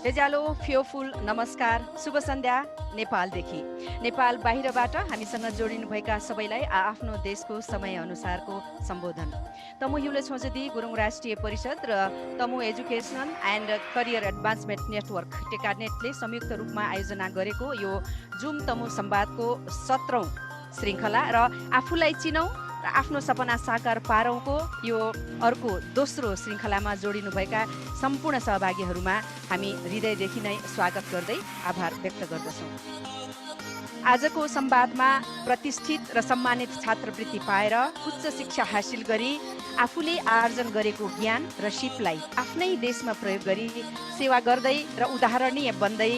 हेजालो फ्योफुल नमस्कार शुभ सन्ध्या नेपालदेखि नेपाल बाहिरबाट हामीसँग जोडिनुभएका सबैलाई आफ्नो देशको समयअनुसारको सम्बोधन तमु हिउले छोजदी गुरुङ राष्ट्रिय परिषद र Tamu educational and career advancement network टेकानेटले संयुक्त रूपमा आयोजना गरेको यो जुम तमु संवादको 17औं श्रृङ्खला र आफूलाई चिनौँ र आफ्नो सपना साकार पारौँको यो अर्को दोस्रो श्रृङ्खलामा जोडिनुभएका सम्पूर्ण सहभागीहरूमा हामी हृदयदेखि नै स्वागत गर्दै आभार व्यक्त गर्दछौँ। आजको संवादमा प्रतिष्ठित र सम्मानित छात्रवृत्ति पाएर उच्च शिक्षा हासिल गरी आफूले आर्जन गरेको ज्ञान र सिपलाई आफ्नै देशमा प्रयोग गरी सेवा गर्दै र उदाहरणीय बन्दै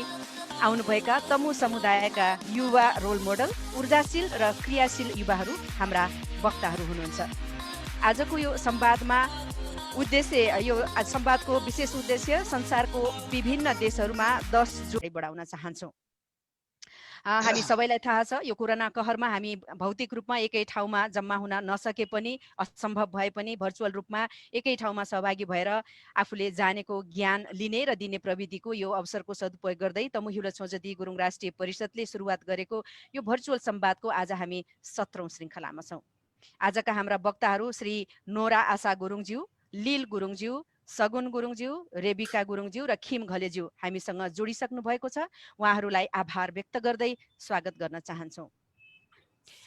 आउनुभएका तमु समुदायका युवा रोल मोडल ऊर्जाशील र क्रियाशील युवाहरू हाम्रा वक्ताहरू हुनुहुन्छ। आजको यो संवादमा संवादको विशेष उद्देश्य संसारको विभिन्न देशहरूमा 10 जुन बढाउन चाहन्छौँ। हामी सबैलाई थाहा छ यो कोरोना कहरमा हामी भौतिक रूपमा एकै ठाउँमा जम्मा हुन नसके पनि असम्भव भए पनि भर्चुअल रूपमा एकै ठाउँमा सहभागी भएर आफूले जानेको ज्ञान लिने र दिने प्रविधिको यो अवसरको सदुपयोग गर्दै तमु हिउला छोजदी गुरुङ राष्ट्रिय परिषदले सुरुवात गरेको यो भर्चुअल संवादको आज हामी 17औं श्रृङ्खलामा छौँ। आजका हाम्रा वक्ताहरू श्री नोरा आशा गुरुङज्यू, लील गुरुङज्यू, सगुन गुरुङज्यू, रेबिका गुरुङज्यू र खिम घलेज्यू हामीसँग जोडिसक्नु भएको छ। उहाँहरूलाई आभार व्यक्त गर्दै स्वागत गर्न चाहन्छौँ।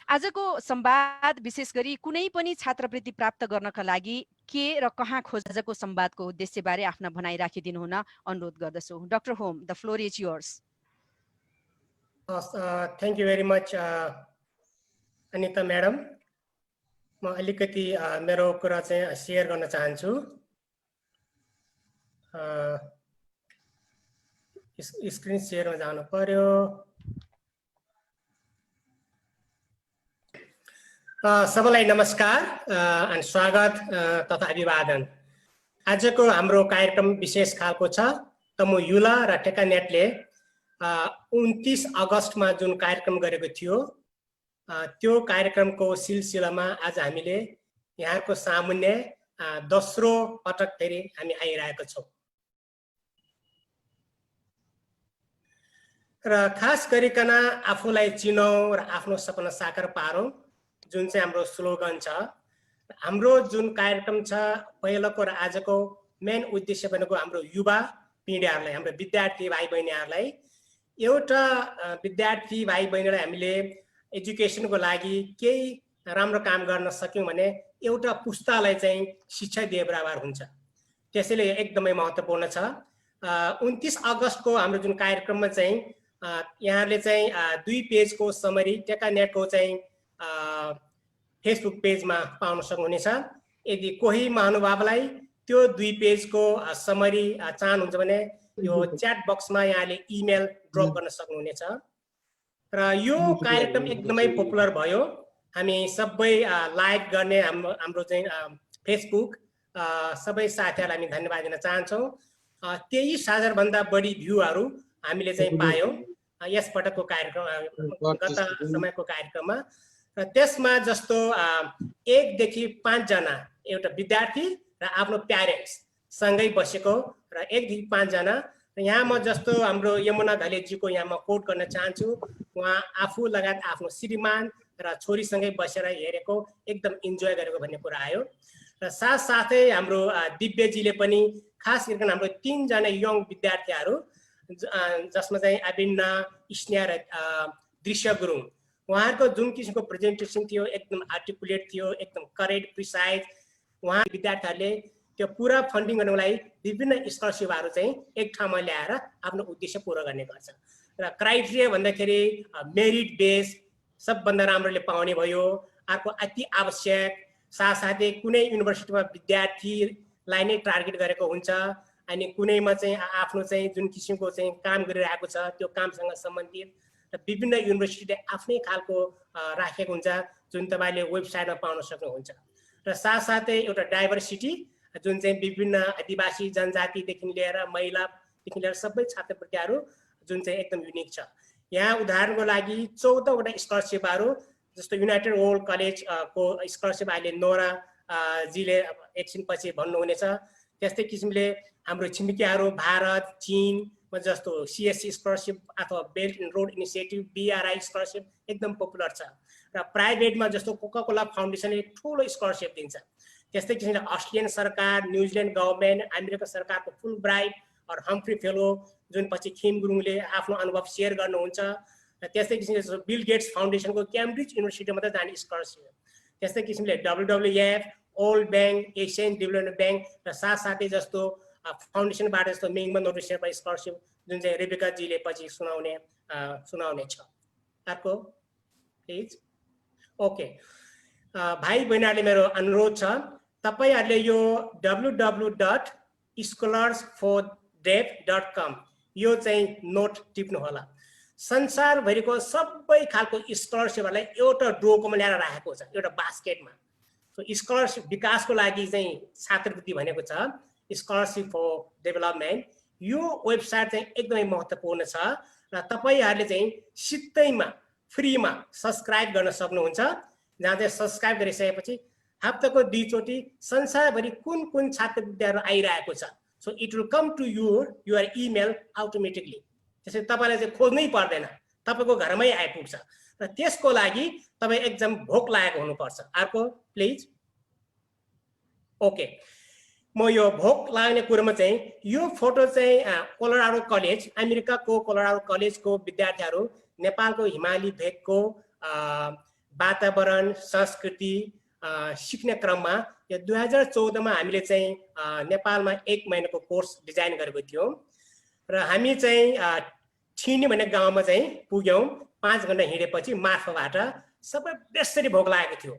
आजको संवाद विशेष गरी कुनै पनि छात्रवृत्ति प्राप्त गर्नका लागि के र कहाँ खोज आजको संवादको उद्देश्यबारे आफ्ना भनाइ राखिदिनु हुन अनुरोध गर्दछु। Doctor home, the floor is yours. Thank you very much Anita madam. म अलिकति मेरो कुरा चाहिँ सेयर गर्न चाहन्छु। स्क्रिन सेयरमा जानु पर्यो। सबैलाई नमस्कार अनि स्वागत तथा अभिवादन। आजको हाम्रो कार्यक्रम विशेष खालको छ। तमु युला र टेकानेटले 29 अगस्तमा जुन कार्यक्रम गरेको थियो त्यो कार्यक्रमको सिलसिलामा आज हामीले यहाँको सामुन्ने दोस्रो पटक फेरि हामी आइरहेको छौँ र खास गरिकन आफूलाई चिनौँ र आफ्नो सपना साकार पारौँ जुन चाहिँ हाम्रो स्लोगन छ। हाम्रो जुन कार्यक्रम छ पहिलोको र आजको मेन उद्देश्य भनेको हाम्रो युवा पिँढीहरूलाई, हाम्रो विद्यार्थी भाइ बहिनीहरूलाई एउटा विद्यार्थी भाइ बहिनीलाई हामीले एजुकेसनको लागि केही राम्रो काम गर्न सक्यौँ भने एउटा पुस्तालाई चाहिँ शिक्षा दिए बराबर हुन्छ। त्यसैले एकदमै महत्त्वपूर्ण छ। 29 अगस्तको हाम्रो जुन कार्यक्रममा चाहिँ यहाँले चाहिँ 2 पेजको समरी टेकानेटको चाहिँ फेसबुक पेजमा पाउन सक्नुहुनेछ। यदि कोही महानुभावलाई त्यो 2 पेजको समरी चाहनुहुन्छ भने यो च्याट बक्समा यहाँले इमेल ड्रप गर्न सक्नुहुनेछ। र यो कार्यक्रम एकदमै पपुलर भयो। हामी सबै लाइक गर्ने हाम्रो चाहिँ फेसबुक सबै साथीहरूलाई हामी धन्यवाद दिन चाहन्छौँ। 23,000 भन्दा बढी भ्यूहरू हामीले चाहिँ पायौँ यस पटकको कार्यक्रम, गत समयको कार्यक्रममा। र त्यसमा जस्तो 1 देखि 5 जना एउटा विद्यार्थी र आफ्नो प्यारेन्ट्स सँगै बसेको र 1 देखि 5 जना। यहाँ म जस्तो हाम्रो यमुना घलेजीको यहाँ म कोट गर्न चाहन्छु। उहाँ आफू लगायत आफ्नो श्रीमान र छोरीसँगै बसेर हेरेको, एकदम इन्जोय गरेको भन्ने कुरा आयो। र साथसाथै हाम्रो दिव्यजीले पनि खास गरिकन हाम्रो 3 जना यङ विद्यार्थीहरू जसमा चाहिँ अबिन्ना, स्नेहा र दृश्य गुरुङ, उहाँहरूको जुन किसिमको प्रेजेन्टेसन थियो एकदम आर्टिकुलेट थियो, एकदम करेक्ट, प्रिसाइज। उहाँ विद्यार्थीहरूले त्यो पुरा फन्डिङ गर्नको लागि विभिन्न स्कलरसिपहरू चाहिँ एक ठाउँमा ल्याएर आफ्नो उद्देश्य पुरा गर्ने गर्छ। र क्राइटेरिया भन्दाखेरि मेरिट बेस सबभन्दा राम्रोले पाउने भयो। अर्को अति आवश्यक, साथसाथै कुनै युनिभर्सिटीमा विद्यार्थीलाई नै टार्गेट गरेको हुन्छ अनि कुनैमा चाहिँ आफ्नो चाहिँ जुन किसिमको चाहिँ काम गरिरहेको छ त्यो कामसँग सम्बन्धित र विभिन्न युनिभर्सिटीले आफ्नै खालको राखेको हुन्छ जुन तपाईँले वेबसाइटमा पाउन सक्नुहुन्छ। र साथसाथै एउटा डाइभर्सिटी जुन चाहिँ विभिन्न आदिवासी जनजातिदेखि लिएर महिलादेखि लिएर सबै छात्रवृत्तिहरू जुन चाहिँ एकदम युनिक छ। यहाँ उदाहरणको लागि 14 वटा स्कलरसिपहरू जस्तो युनाइटेड वर्ल्ड कलेजको स्कलरसिप अहिले नोरा जीले एकछिन पछि भन्नुहुनेछ। त्यस्तै किसिमले हाम्रो छिमेकीहरू भारत, चीन, जस्तो CSC स्कलरसिप अथवा belt and road initiative BRI scholarship एकदम पपुलर छ र प्राइभेटमा जस्तो कोका कोला फाउन्डेसनले ठुलो स्कलरसिप दिन्छ। त्यस्तै किसिमले अस्ट्रेलियन सरकार, न्युजिल्यान्ड गभर्नमेन्ट, अमेरिका सरकारको फुल ब्राइट और हम्फ्री फेलो जुन पछि खिम गुरुङले आफ्नो अनुभव सेयर गर्नुहुन्छ। त्यस्तै किसिमले बिल गेट्स फाउन्डेसनको क्याम्ब्रिज युनिभर्सिटी मात्रै जाने स्कलरसिप। त्यस्तै किसिमले WWF, world bank, Asian development bank र साथसाथै जस्तो फाउन्डेसनबाट जस्तो मेङमा नोटिस शेर्पा स्कलरसिप जुन चाहिँ रेबेका जीले पछि सुनाउने छ। अर्को प्लिज। ओके भाइ बहिनीहरूले मेरो अनुरोध छ तपाईहरुले यो www.scholarsfordeaf.com यो चाहिँ नोट टिप्नु होला। संसारभरिको सबै खालको स्कलरसिपहरुलाई एउटा ड्रोकोमा ल्याएर राखेको छ, एउटा बास्केटमा। सो स्कलरसिप विकासको लागि चाहिँ छात्रवृत्ति भनेको छ स्कलरसिप फर डेभलपमेन्ट। यो वेबसाइट चाहिँ एकदमै महत्त्वपूर्ण छ र तपाईहरुले चाहिँ सित्तैमा फ्रीमा सब्स्क्राइब गर्न सक्नुहुन्छ। जहाँ चाहिँ सब्स्क्राइब गरिसकेपछि हप्ताको 2 चोटि संसारभरि कुन छात्रवृत्तिहरु आइरहेको छ so it will come to your email automatically. त्यसैले तपाईलाई चाहिँ खोज्नै पर्दैन, तपाईको घरमै आइपुग्छ र त्यसको लागि तपाई एकदम भोक लागेको हुनुपर्छ। अर्को प्लिज। ओके म यो भोक लाग्ने कुरोमा चाहिँ यो फोटो चाहिँ कोलोराडो कलेज, अमेरिकाको कोलोराडो कलेजको विद्यार्थीहरु नेपालको हिमाली भेगको वातावरण संस्कृति सिक्ने क्रममा यो 2014 मा हामीले चाहिँ नेपालमा 1 महिनाको कोर्स डिजाइन गरेको थियौं र हामी चाहिँ ठिनी भन्ने गाउँमा चाहिँ पुग्यौं। 5 घण्टा हिँडेपछि मार्फबाट सबै बेसरी भोक लागेको थियो।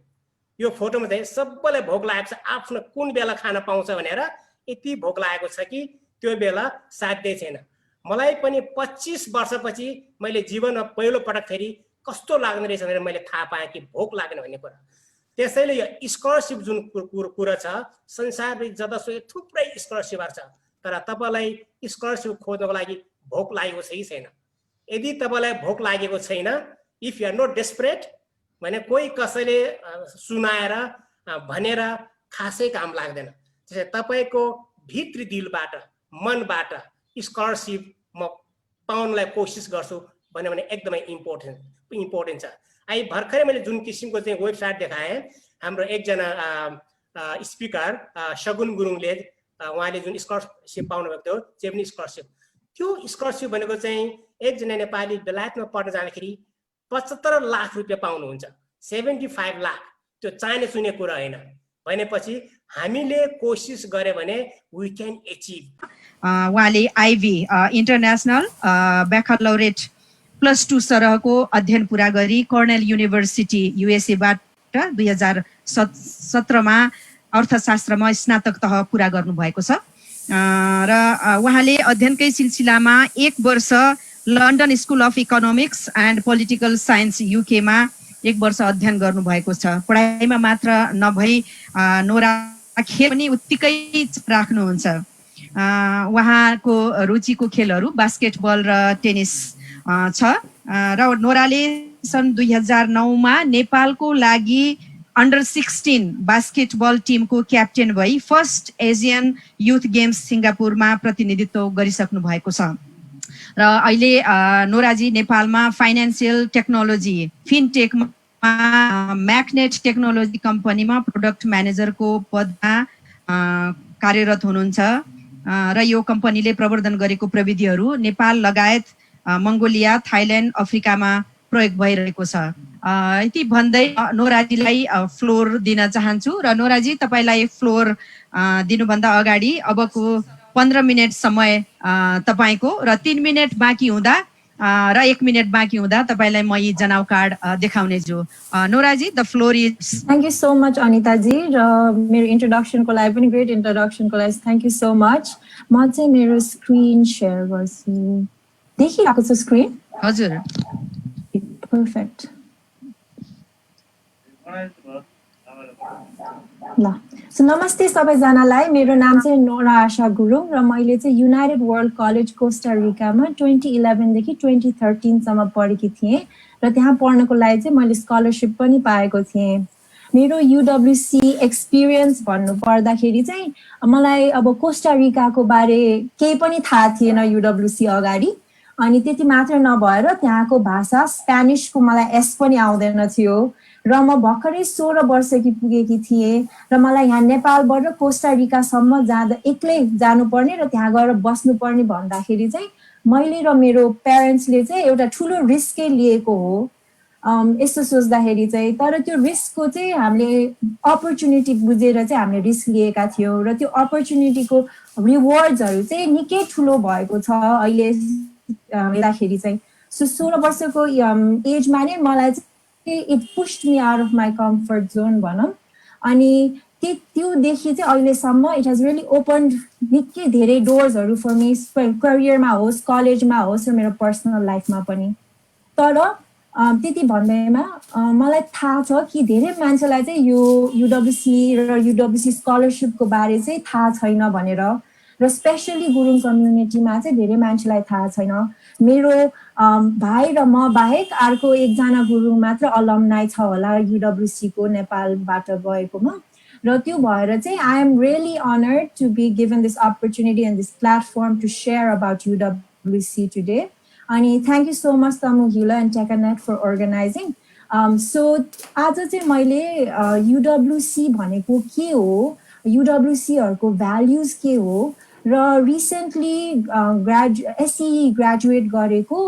यो फोटोमा चाहिँ सबैलाई भोक लागेको छ, आफ्नो कुन बेला खाना पाउँछ भनेर यति भोक लागेको छ कि त्यो बेला साध्यै छैन। मलाई पनि 25 वर्षपछि मैले जीवनमा पहिलो पटक फेरि कस्तो लाग्ने रहेछ भनेर मैले थाहा पाएँ कि भोक लाग्ने भन्ने कुरा। त्यसैले यो स्कलरसिप जुन कुरा छ संसारभरि जतासुकै थुप्रै स्कलरसिपहरु छ, तर तपाईलाई स्कलरसिप खोज्नको लागि भोक लागेको छ कि छैन? यदि तपाईलाई भोक लागेको छैन, if you are not desperate भने कोही कसैले सुनाएर भनेर खासै काम लाग्दैन। त्यसैले तपाईको भित्री दिलबाट मनबाट स्कलरसिप म पाउनलाई कोसिस गर्छु भन्ने एकदमै इम्पोर्टेन्ट छ। आई भर्खरै मैले जुन किसिमको चाहिँ वेबसाइट देखाएँ, हाम्रो एकजना स्पिकर सगुन गुरुङले उहाँले जुन स्कलरसिप पाउनु भएको थियो जेपनिज स्कलरसिप, त्यो स्कलरसिप भनेको चाहिँ एकजना नेपाली बेलायतमा पढ्न जाँदाखेरि 75 लाख रुपैयाँ पाउनुहुन्छ। 75 लाख त्यो चाहने सुने कुरा होइन। भनेपछि हामीले कोसिस गरे भने वी क्यान एचिभ। उहाँले आइभी इन्टरनेसनल ब्याकलौरेट +2 सरहको अध्ययन पूरा गरी कर्नेल युनिभर्सिटी USA बाट 2017 मा अर्थशास्त्रमा स्नातक तह पूरा गर्नु भएको छ र उहाँले अध्ययनकै सिलसिलामा 1 वर्ष London School of Economics and Political science UK मा 1 वर्ष अध्ययन गर्नु भएको छ। पढाइमा मात्र नभई नोरा खेल पनि उत्तिकै राख्नुहुन्छ। उहाँको रुचिको खेलहरू बास्केटबल र टेनिस छ र नोराले सन् 2009 मा नेपालको लागि अन्डर-16 बास्केटबल टिमको क्याप्टेन भई फर्स्ट एसियन युथ गेम्स सिङ्गापुरमा प्रतिनिधित्व गरिसक्नु भएको छ र अहिले नोराजी नेपालमा फाइनान्शियल टेक्नोलोजी फिनटेकमा म्याग्नेट टेक्नोलोजी कम्पनीमा प्रोडक्ट म्यानेजरको पदमा कार्यरत हुनुहुन्छ र यो कम्पनीले प्रवर्धन गरेको प्रविधिहरू नेपाल लगायत मङ्गोलिया, थाइल्यान्ड, अफ्रिकामा प्रयोग भइरहेको छ। यति भन्दै नोराजीलाई फ्लोर दिन चाहन्छु र नोराजी तपाईलाई फ्लोर दिनुभन्दा अगाडि अबको 15 मिनट समय तपाईको र 3 मिनट बाँकी हुँदा र 1 मिनट बाँकी हुँदा तपाईलाई म यी जनाउ कार्ड देखाउने छु। नोराजी the floor is. Thank you so much Anita ji र मेरो इन्ट्रोडक्सनको लागि पनि ग्रेट इन्ट्रोडक्सनको लागि थ्याङ्क यू सो मच। म चाहिँ मेरो स्क्रिन शेयर गर्छु। देखिरहेको छ स्क्रिन? हजुर। पर्फेक्ट। ल सो नमस्ते सबैजनालाई। मेरो नाम चाहिँ नोरा आशा गुरुङ र मैले चाहिँ युनाइटेड वर्ल्ड कलेज कोस्टा रिकामा 2011 देखि 2013 सम्म पढेकी थिएँ र त्यहाँ पढ्नको लागि चाहिँ मैले स्कलरसिप पनि पाएको थिएँ मेरो UWC एक्सपिरियन्स भन्नु पर्दाखेरि चाहिँ मलाई अब कोस्टारिकाको बारे केही पनि थाहा थिएन UWC अगाडि अनि त्यति मात्र नभएर त्यहाँको भाषा स्पेनिसको मलाई एस पनि आउँदैन थियो र म भर्खरै 16 वर्षकी पुगेकी थिएँ र मलाई यहाँ नेपालबाट कोस्टारिकासम्म जाँदा एक्लै जानुपर्ने र त्यहाँ गएर बस्नुपर्ने भन्दाखेरि चाहिँ मैले र मेरो प्यारेन्ट्सले चाहिँ एउटा ठुलो रिस्कै लिएको हो यस्तो सोच्दाखेरि चाहिँ तर त्यो रिस्कको चाहिँ हामीले अपर्च्युनिटी बुझेर चाहिँ हामीले रिस्क लिएका थियौँ र त्यो अपर्च्युनिटीको रिवार्ड्सहरू चाहिँ निकै ठुलो भएको छ अहिले हेर्दाखेरि चाहिँ 16 वर्षको एजमा नै मलाई चाहिँ it pushed me out of my comfort John भनौँ अनि त्योदेखि चाहिँ अहिलेसम्म इट हेज रियली ओपन्ड निकै धेरै डोर्सहरू फर मी करियरमा होस् कलेजमा होस् र मेरो पर्सनल लाइफमा पनि तर त्यति भन्दैमा मलाई थाहा छ कि धेरै मान्छेलाई चाहिँ यो UWC र UWC स्कलरसिपको बारे चाहिँ थाहा छैन भनेर र स्पेसली गुरुङ कम्युनिटीमा चाहिँ धेरै मान्छेलाई थाहा छैन मेरो भाइ र म बाहेक अर्को एकजना गुरुङ मात्र अलमनाइ छ होला UWC को नेपालबाट गएकोमा र त्यो भएर चाहिँ I am really honoured to be given this opportunity and this platform to share about UWC today अनि thank you so much Tamu Hyula and Tecanet for organising so आज चाहिँ मैले UWC भनेको के हो UWCहरूको भ्याल्युज के हो र रिसेन्टली SE ग्रेजुएट गरेको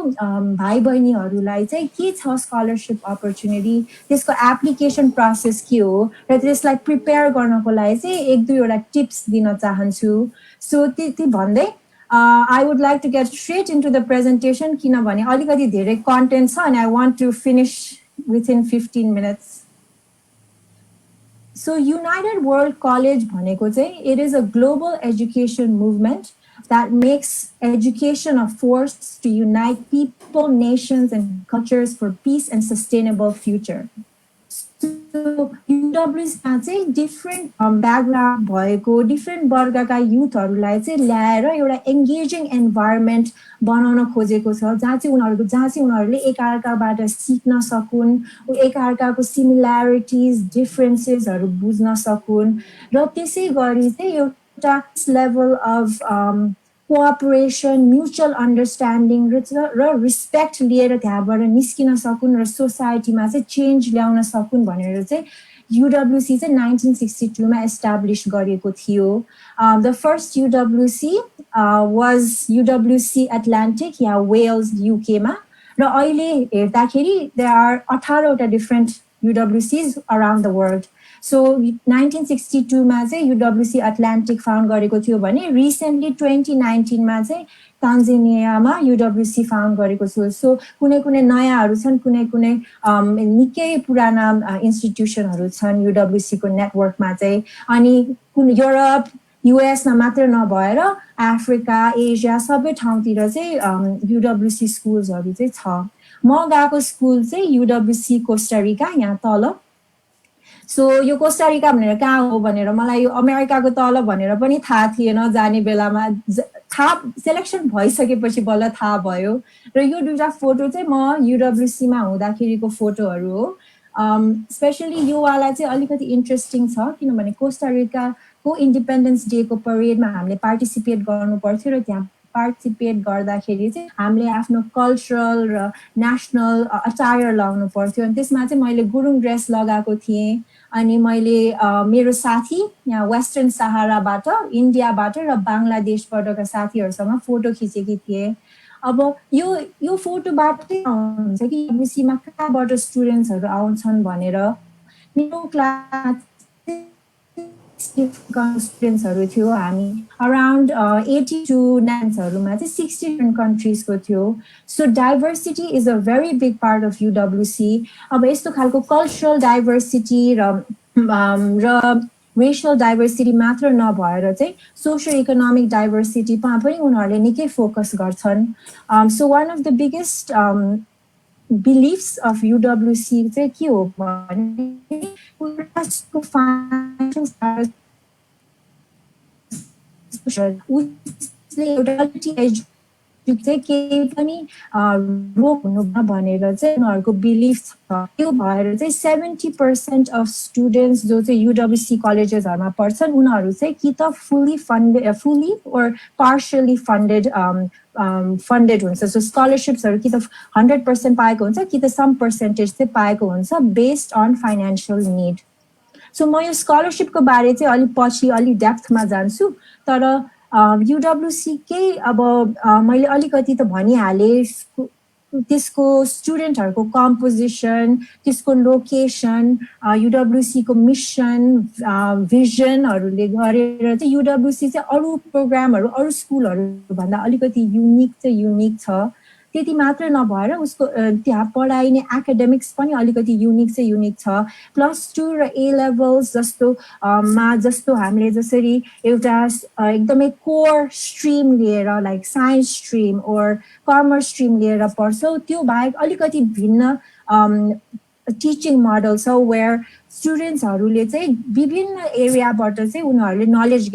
भाइ बहिनीहरूलाई चाहिँ के छ स्कलरसिप अपर्च्युनिटी त्यसको एप्लिकेसन प्रोसेस के हो र त्यसलाई प्रिपेयर गर्नको लागि चाहिँ एक दुईवटा टिप्स दिन चाहन्छु सो त्यति भन्दै I would like to get straight into the presentation किनभने अलिकति धेरै कन्टेन्ट छ and I want to finish within 15 minutes. So United World College भनेको चाहिँ it is a global education movement that makes education a force to unite people, nations and cultures for peace and sustainable future. So UWC मा चाहिँ different background भएको different वर्गका युथहरूलाई चाहिँ ल्याएर एउटा एङ्गेजिङ इन्भाइरोमेन्ट बनाउन खोजेको छ जहाँ चाहिँ उनीहरूले एकअर्काबाट सिक्न सकुन् एकअर्काको सिमिल्यारिटिज डिफ्रेन्सेसहरू बुझ्न सकुन् र त्यसै गरी चाहिँ एउटा level of cooperation mutual understanding र रिस्पेक्ट लिएर त्यहाँबाट निस्किन सकुन् र सोसाइटीमा चाहिँ चेन्ज ल्याउन सकुन् भनेर चाहिँ UWC चाहिँ 1962 मा एस्टाब्लिस गरिएको थियो the first UWC was UWC Atlantic या वेल्स UK मा र अहिले हेर्दाखेरि देयर आर 18 वटा different UWCs around the world so 1962 मा चाहिँ UWC एटलान्टिक फाउन्ड गरेको थियो भने रिसेन्टली 2019 मा चाहिँ तान्जानियामा UWC फाउन्ड गरेको छ सो कुनै कुनै नयाँहरू छन् कुनै निकै पुराना इन्स्टिट्युसनहरू छन् UWC को नेटवर्कमा चाहिँ अनि युरोप US मा मात्र नभएर अफ्रिका एसिया सबै ठाउँतिर चाहिँ UWC स्कुल्सहरू चाहिँ छ म गएको स्कुल चाहिँ UWC कोस्टारिका यहाँ तल सो यो कोस्टारिका भनेर कहाँ हो भनेर मलाई यो अमेरिकाको तल भनेर पनि थाहा थिएन जाने बेलामा थाहा सेलेक्सन भइसकेपछि बल्ल थाहा भयो र यो दुईटा फोटो चाहिँ म UWC मा हुँदाखेरिको फोटोहरू हो स्पेशली यो वाला चाहिँ अलिकति इन्ट्रेस्टिङ छ किनभने कोस्टारिकाको इन्डिपेन्डेन्स डेको परेडमा हामीले पार्टिसिपेट गर्नु पर्थ्यो र त्यहाँ पार्टिसिपेट गर्दाखेरि चाहिँ हामीले आफ्नो कल्चरल र नेसनल अटायर लगाउनु पर्थ्यो अनि त्यसमा चाहिँ मैले गुरुङ ड्रेस लगाएको थिएँ अनि मैले मेरो साथी यहाँ वेस्टर्न सहाराबाट इन्डियाबाट र बङ्गलादेशबाटका साथीहरूसँग फोटो खिचेकी थिएँ अब यो फोटोबाट हुन्छ कि UWC-मा कहाँबाट स्टुडेन्ट्सहरू आउँछन् भनेर मेरो क्लास स्टुडेन्ट्सहरू थियो हामी अराउन्ड 82 नाइन्सहरूमा चाहिँ 60 डिफ्रेन्ट कन्ट्रिजको थियो so diversity is a very big part of UWC अब यस्तो खालको कल्चरल डाइभर्सिटी र रेशियल डाइभर्सिटी मात्र नभएर चाहिँ सोसियो इकोनोमिक डाइभर्सिटीमा पनि उनीहरूले निकै फोकस गर्छन् so one of the biggest beliefs of UWC चाहिँ के हो भने उसको functions are social उसले एउटा चाहिँ केही पनि रोग हुनु भनेर चाहिँ उनीहरूको बिलिफ छ। त्यो भएर चाहिँ 70% अफ स्टुडेन्ट्स जो चाहिँ UWC कलेजेसहरूमा पढ्छन् उनीहरू चाहिँ कि त फुल्ली ओर पार्शियली फन्डेड हुन्छ। सो स्कलरसिप्सहरू कि त 100% पाएको हुन्छ कि त सम पर्सेन्टेज चाहिँ पाएको हुन्छ based on financial need. So म यो स्कलरसिपको बारे चाहिँ अलिक पछि अलिक डेप्थमा जान्छु, तर UWC कै अब मैले अलिकति त भनिहालेँ त्यसको स्टुडेन्टहरूको कम्पोजिसन, त्यसको लोकेसन, UWC को मिसन भिजनहरूले गरेर चाहिँ UWC चाहिँ अरू प्रोग्रामहरू अरू स्कुलहरू भन्दा अलिकति युनिक छ। त्यति मात्र नभएर उसको त्यहाँ पढाइने एकाडेमिक्स पनि अलिकति युनिक छ। +2 र A लेभल्स जस्तो हामीले जसरी एउटा एकदमै कोर स्ट्रिम लिएर लाइक साइन्स स्ट्रिम ओर कमर्स स्ट्रिम लिएर पढ्छौँ, त्यो बाहेक अलिकति भिन्न टिचिङ मोडल छ वेयर स्टुडेन्ट्सहरूले चाहिँ विभिन्न एरियाबाट चाहिँ उनीहरूले नलेज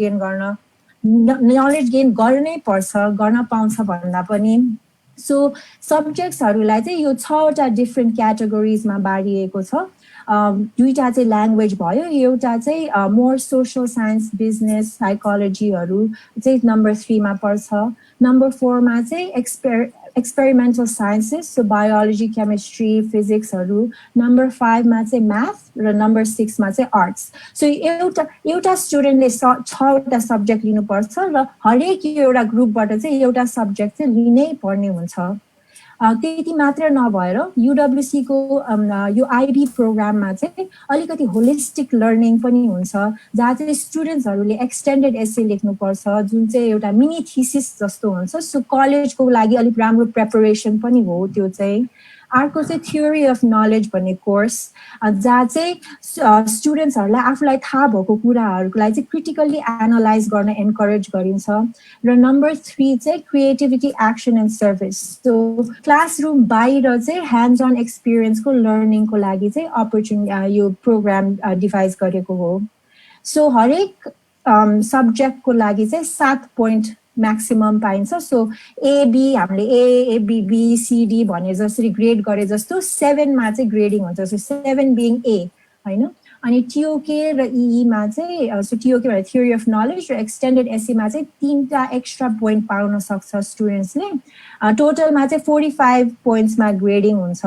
गेन गर्नै पर्छ, गर्न पाउँछ भन्दा पनि। सो सब्जेक्ट्सहरूलाई चाहिँ यो 6वटा डिफ्रेन्ट क्याटेगोरिजमा बाँडिएको छ। दुईटा चाहिँ ल्याङ्ग्वेज भयो, एउटा चाहिँ मोर सोसल साइन्स बिजनेस साइकोलोजीहरू चाहिँ नम्बर 3 मा पर्छ। नम्बर 4 मा चाहिँ experimental sciences, so biology chemistry फिजिक्सहरू। नम्बर 5 मा चाहिँ म्याथ र नम्बर 6 मा चाहिँ आर्ट्स। सो एउटा स्टुडेन्टले 6वटा सब्जेक्ट लिनुपर्छ र हरेक एउटा ग्रुपबाट चाहिँ एउटा सब्जेक्ट चाहिँ लिनै पर्ने हुन्छ। त्यति मात्र नभएर UWC को यो IB प्रोग्राममा चाहिँ अलिकति होलिस्टिक लर्निङ पनि हुन्छ, जहाँ चाहिँ स्टुडेन्ट्सहरूले एक्सटेन्डेड एसे लेख्नुपर्छ जुन चाहिँ एउटा मिनी थिसिस जस्तो हुन्छ। सो कलेजको लागि अलिक राम्रो प्रिपरेसन पनि हो त्यो चाहिँ। अर्को चाहिँ थ्योरी अफ नलेज भन्ने कोर्स, जहाँ चाहिँ स्टुडेन्ट्सहरूलाई आफूलाई थाहा भएको कुराहरूलाई चाहिँ क्रिटिकल्ली एनालाइज गर्न एन्करेज गरिन्छ। र नम्बर 3 चाहिँ creativity action and service, so classroom बाहिर चाहिँ ह्यान्ड्स अन एक्सपिरियन्सको लर्निङको लागि चाहिँ अपर्च्युनिटी यो प्रोग्राम डिभाइस गरेको हो। सो हरेक सब्जेक्टको लागि चाहिँ 7 पोइन्ट म्याक्सिमम पाइन्छ। सो AB हामीले ABBCD भने जसरी ग्रेड गरे जस्तो 7 मा चाहिँ ग्रेडिङ हुन्छ। सो 7 बिङ A हैन। अनि TOK र EE मा चाहिँ सो TOK भने थ्योरी अफ नलेज र एक्सटेन्डेड एसे मा चाहिँ 3टा एक्स्ट्रा पोइन्ट पाउन सक्छ स्टुडेन्ट्सले। टोटलमा चाहिँ 45 पोइन्ट्समा ग्रेडिङ हुन्छ।